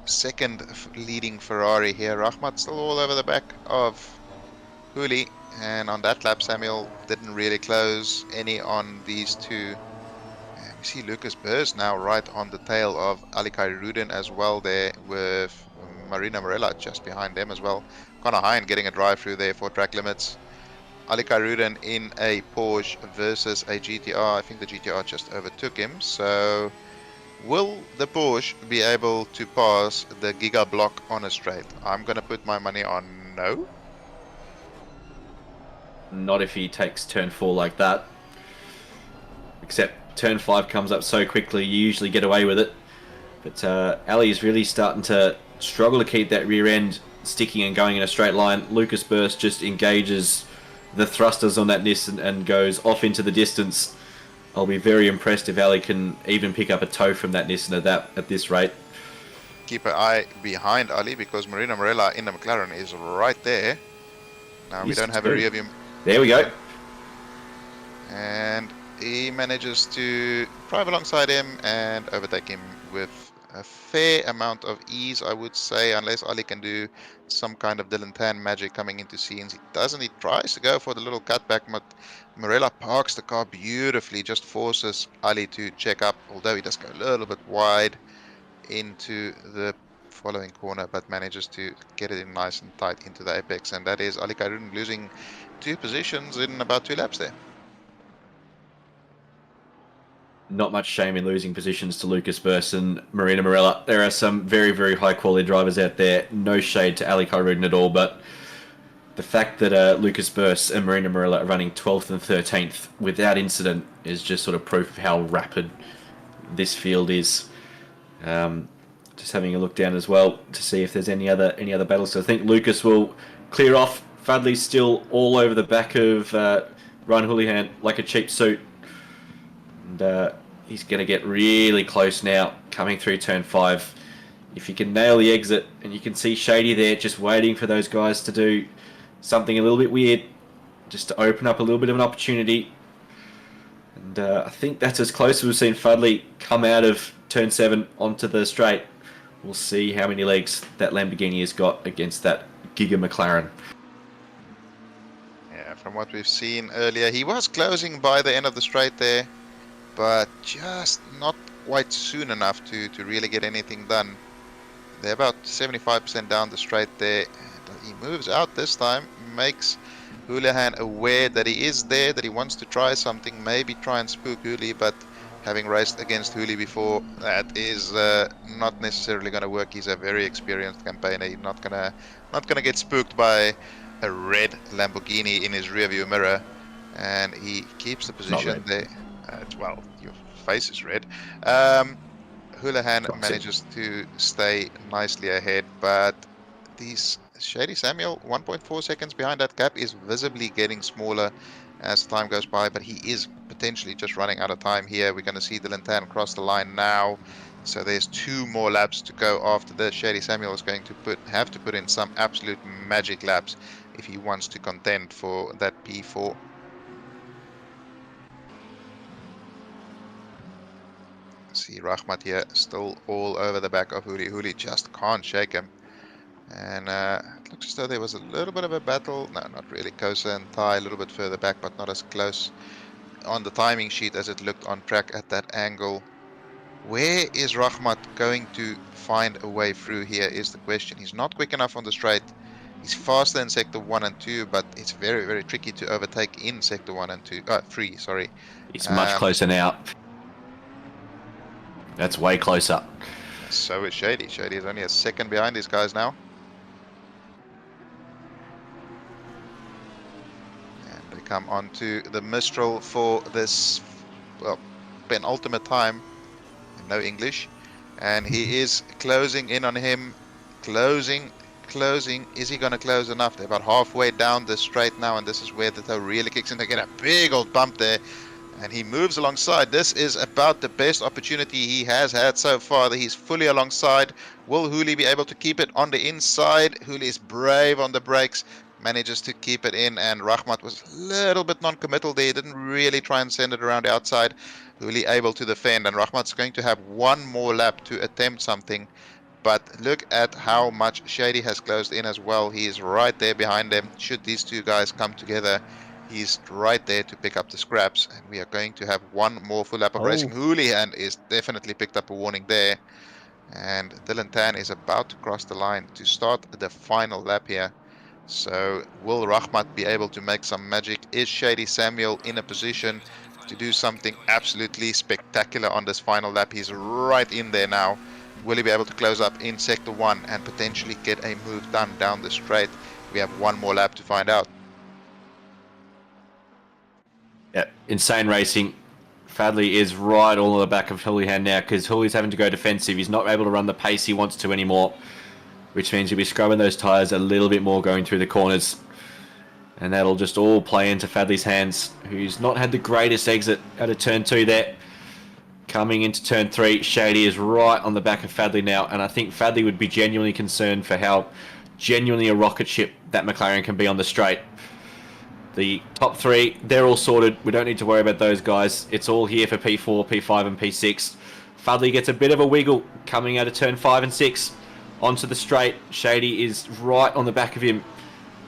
second leading Ferrari here. Rahmat still all over the back of Hooley. And on that lap, Samuel didn't really close any on these two. And we see Lucas Burrs now right on the tail of Alikai Rudin as well there, with Marina Morella just behind them as well. Connor Hine getting a drive through there for track limits. Alikai Rudin in a Porsche versus a GTR. I think the GTR just overtook him. So will the Porsche be able to pass the Giga block on a straight? I'm going to put my money on no. Not if he takes turn 4 like that. Except turn 5 comes up so quickly, you usually get away with it. But Ali is really starting to struggle to keep that rear end sticking and going in a straight line. Lucas Burst just engages the thrusters on that Nissan and goes off into the distance. I'll be very impressed if Ali can even pick up a tow from that Nissan at this rate. Keep an eye behind Ali, because Marina Morella in the McLaren is right there. Now we don't have a rear view. There we go. And he manages to drive alongside him and overtake him with a fair amount of ease, I would say, unless Ali can do some kind of Dylan Tan magic coming into scenes. He doesn't. He tries to go for the little cutback, but Morella parks the car beautifully, just forces Ali to check up, although he does go a little bit wide into the following corner, but manages to get it in nice and tight into the apex. And that is Ali Kairun losing 2 positions in about 2 laps there. Not much shame in losing positions to Lucas Burst and Marina Morella. There are some very, very high quality drivers out there. No shade to Ali Kairun at all, but the fact that Lucas Burst and Marina Morella are running 12th and 13th without incident is just sort of proof of how rapid this field is. Just having a look down as well to see if there's any other battles. So I think Lucas will clear off. Fadley's still all over the back of Ryan Houlihan like a cheap suit. And he's going to get really close now, coming through turn 5. If you can nail the exit, and you can see Shady there just waiting for those guys to do something a little bit weird, just to open up a little bit of an opportunity. And I think that's as close as we've seen Fudley come out of turn 7 onto the straight. We'll see how many legs that Lamborghini has got against that Giga McLaren. Yeah, from what we've seen earlier, he was closing by the end of the straight there, but just not quite soon enough to really get anything done. They're about 75% down the straight there. And he moves out this time, makes Houlihan aware that he is there, that he wants to try something, maybe try and spook Houli, but having raced against Houli before, that is not necessarily going to work. He's a very experienced campaigner. He's not gonna get spooked by a red Lamborghini in his rearview mirror, and he keeps the position there. Well, your face is red. Houlihan manages to stay nicely ahead, but these Shady Samuel, 1.4 seconds behind that gap, is visibly getting smaller as time goes by, but he is potentially just running out of time here. We're going to see Dylan Tan cross the line now, so there's 2 more laps to go after this. Shady Samuel is going to have to put in some absolute magic laps if he wants to contend for that P4. See Rahmat here still all over the back of Houli. Houli just can't shake him. And it looks as though there was a little bit of a battle. No, not really. Kosa and Ty a little bit further back, but not as close on the timing sheet as it looked on track at that angle. Where is Rahmat going to find a way through here is the question. He's not quick enough on the straight. He's faster in sector 1 and 2, but it's very, very tricky to overtake in sector 1 and 3, sorry. He's much closer now. That's way closer. So is Shady. Shady is only a second behind these guys now. And they come onto the Mistral for this, well, penultimate time. No English. And he is closing in on him. Closing. Is he going to close enough? They're about halfway down the straight now, and this is where the toe really kicks in. They get a big old bump there. And he moves alongside. This is about the best opportunity he has had so far. He's fully alongside. Will Houli be able to keep it on the inside? Houli is brave on the brakes. Manages to keep it in. And Rahmat was a little bit non-committal there. He didn't really try and send it around the outside. Houli able to defend. And Rahmat's going to have one more lap to attempt something. But look at how much Shady has closed in as well. He is right there behind them. Should these two guys come together, he's right there to pick up the scraps, and we are going to have one more full lap of racing. Houlihan is definitely picked up a warning there, and Dylan Tan is about to cross the line to start the final lap here. So will Rahmat be able to make some magic? Is Shady Samuel in a position to do something absolutely spectacular on this final lap? He's right in there now. Will he be able to close up in sector 1 and potentially get a move done down the straight? We have one more lap to find out. Yeah, insane racing. Fadley is right all on the back of Houlihan now because Houli's having to go defensive. He's not able to run the pace he wants to anymore, which means he'll be scrubbing those tyres a little bit more going through the corners. And that'll just all play into Fadley's hands, who's not had the greatest exit out of turn 2 there. Coming into turn 3, Shady is right on the back of Fadley now, and I think Fadley would be genuinely concerned for how genuinely a rocket ship that McLaren can be on the straight. The top 3, they're all sorted. We don't need to worry about those guys. It's all here for P4, P5 and P6. Fadley gets a bit of a wiggle coming out of turn 5 and 6 onto the straight. Shady is right on the back of him.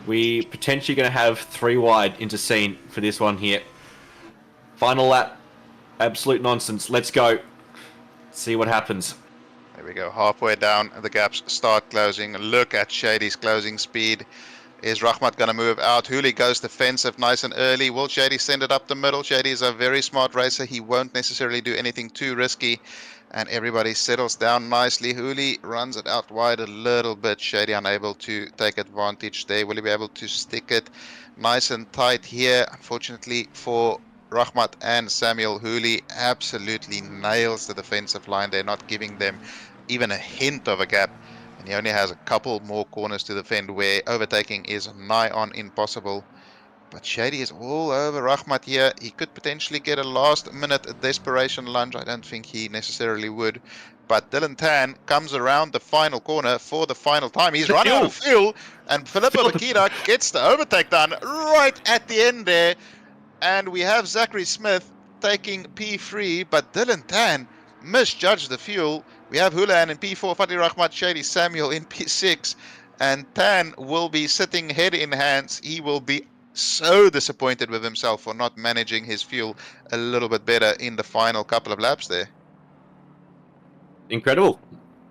We potentially going to have 3 wide into scene for this one here. Final lap. Absolute nonsense. Let's go. See what happens. There we go. Halfway down, the gaps start closing. Look at Shady's closing speed. Is Rahmat going to move out? Houli goes defensive nice and early. Will Shady send it up the middle? Shady is a very smart racer. He won't necessarily do anything too risky. And everybody settles down nicely. Houli runs it out wide a little bit. Shady unable to take advantage there. Will he be able to stick it nice and tight here? Unfortunately for Rahmat and Samuel, Houli absolutely nails the defensive line. They're not giving them even a hint of a gap, and he only has a couple more corners to defend where overtaking is nigh on impossible. But Shady is all over Rahmat here. He could potentially get a last-minute desperation lunge. I don't think he necessarily would. But Dylan Tan comes around the final corner for the final time. He's run out of fuel, and Filippo Bakita gets the overtake done right at the end there. And we have Zachary Smith taking P3, but Dylan Tan misjudged the fuel. We have Houlihan in P4, Fatih Rahmat, Shady Samuel in P6, and Tan will be sitting head in hands. He will be so disappointed with himself for not managing his fuel a little bit better in the final couple of laps there. Incredible.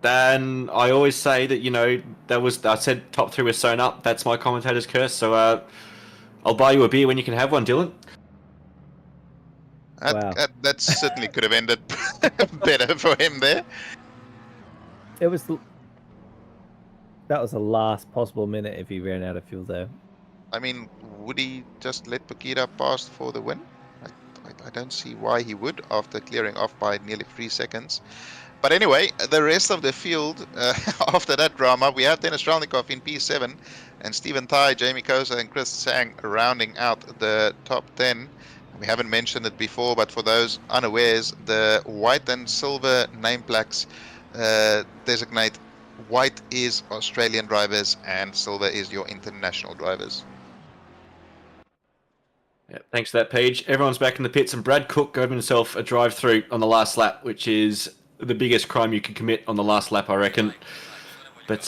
Then I always say that, you know, I said top 3 was sewn up. That's my commentator's curse. So I'll buy you a beer when you can have one, Dylan. Wow. That certainly could have ended better for him there. It was that was the last possible minute if he ran out of fuel there. I mean, would he just let Bakita pass for the win? I don't see why he would after clearing off by nearly 3 seconds. But anyway, the rest of the field, after that drama, we have Denis Strelnikov in P7 and Stephen Tai, Jamie Kosa and Chris Sang rounding out the top 10. We haven't mentioned it before, but for those unawares, the white and silver name plaques designate white is Australian drivers and silver is your international drivers. Yeah, thanks for that, Paige. Everyone's back in the pits, and Brad Cook got himself a drive-through on the last lap, which is the biggest crime you can commit on the last lap, I reckon. But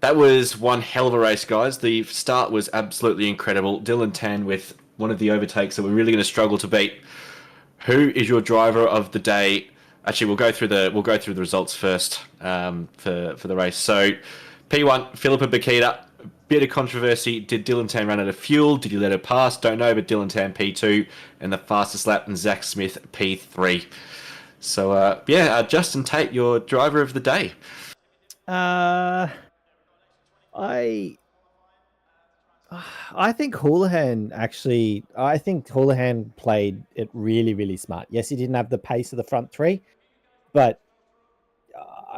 that was one hell of a race, guys. The start was absolutely incredible. Dylan Tan with one of the overtakes that we're really going to struggle to beat. Who is your driver of the day? Actually, we'll go through the results first for the race. So, P1, Filippo Bakita. Bit of controversy. Did Dylan Tan run out of fuel? Did he let her pass? Don't know, but Dylan Tan P2 and the fastest lap, and Zach Smith P3. So, Justin Tate, your driver of the day. I think Houlihan played it really, really smart. Yes, he didn't have the pace of the front 3, but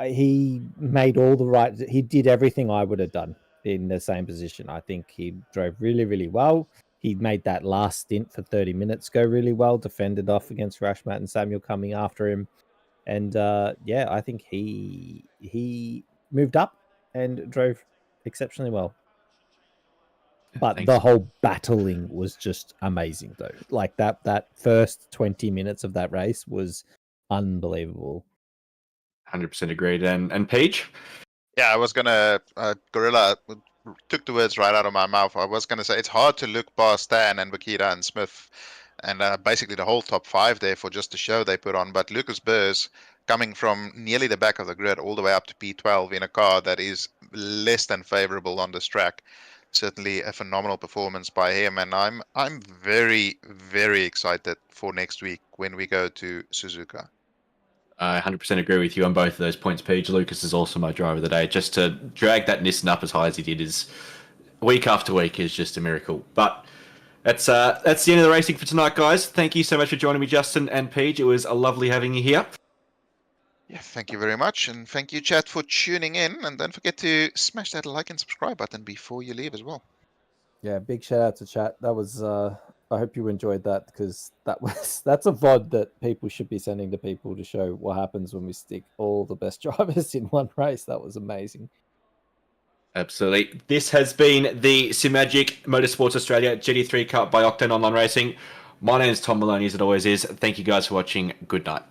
he made all the right. He did everything I would have done in the same position. I think he drove really, really well. He made that last stint for 30 minutes go really well, defended off against Rashmat and Samuel coming after him. And I think he moved up and drove exceptionally well. But the whole battling was just amazing, though. Like that first 20 minutes of that race was unbelievable. 100% agreed. And Paige? Yeah, I was gonna Gorilla took the words right out of my mouth. I was gonna say it's hard to look past Stan and Bakita and Smith and basically the whole top 5 there for just the show they put on. But Lucas Burrs coming from nearly the back of the grid all the way up to P12 in a car that is less than favorable on this track. Certainly a phenomenal performance by him, and I'm very, very excited for next week when we go to Suzuka. I 100% agree with you on both of those points, Paige. Lucas is also my driver of the day. Just to drag that Nissan up as high as he did is week after week is just a miracle. But that's the end of the racing for tonight, guys. Thank you so much for joining me, Justin and Paige. It was lovely having you here. Yeah, thank you very much, and thank you, chat, for tuning in. And don't forget to smash that like and subscribe button before you leave as well. Yeah, big shout out to chat. That was I hope you enjoyed that, because that's a VOD that people should be sending to people to show what happens when we stick all the best drivers in one race. That was amazing. Absolutely. This has been the Simagic Motorsport Australia GT3 Cup by Octane Online Racing. My name is Tom Maloney, as it always is. Thank you guys for watching. Good night.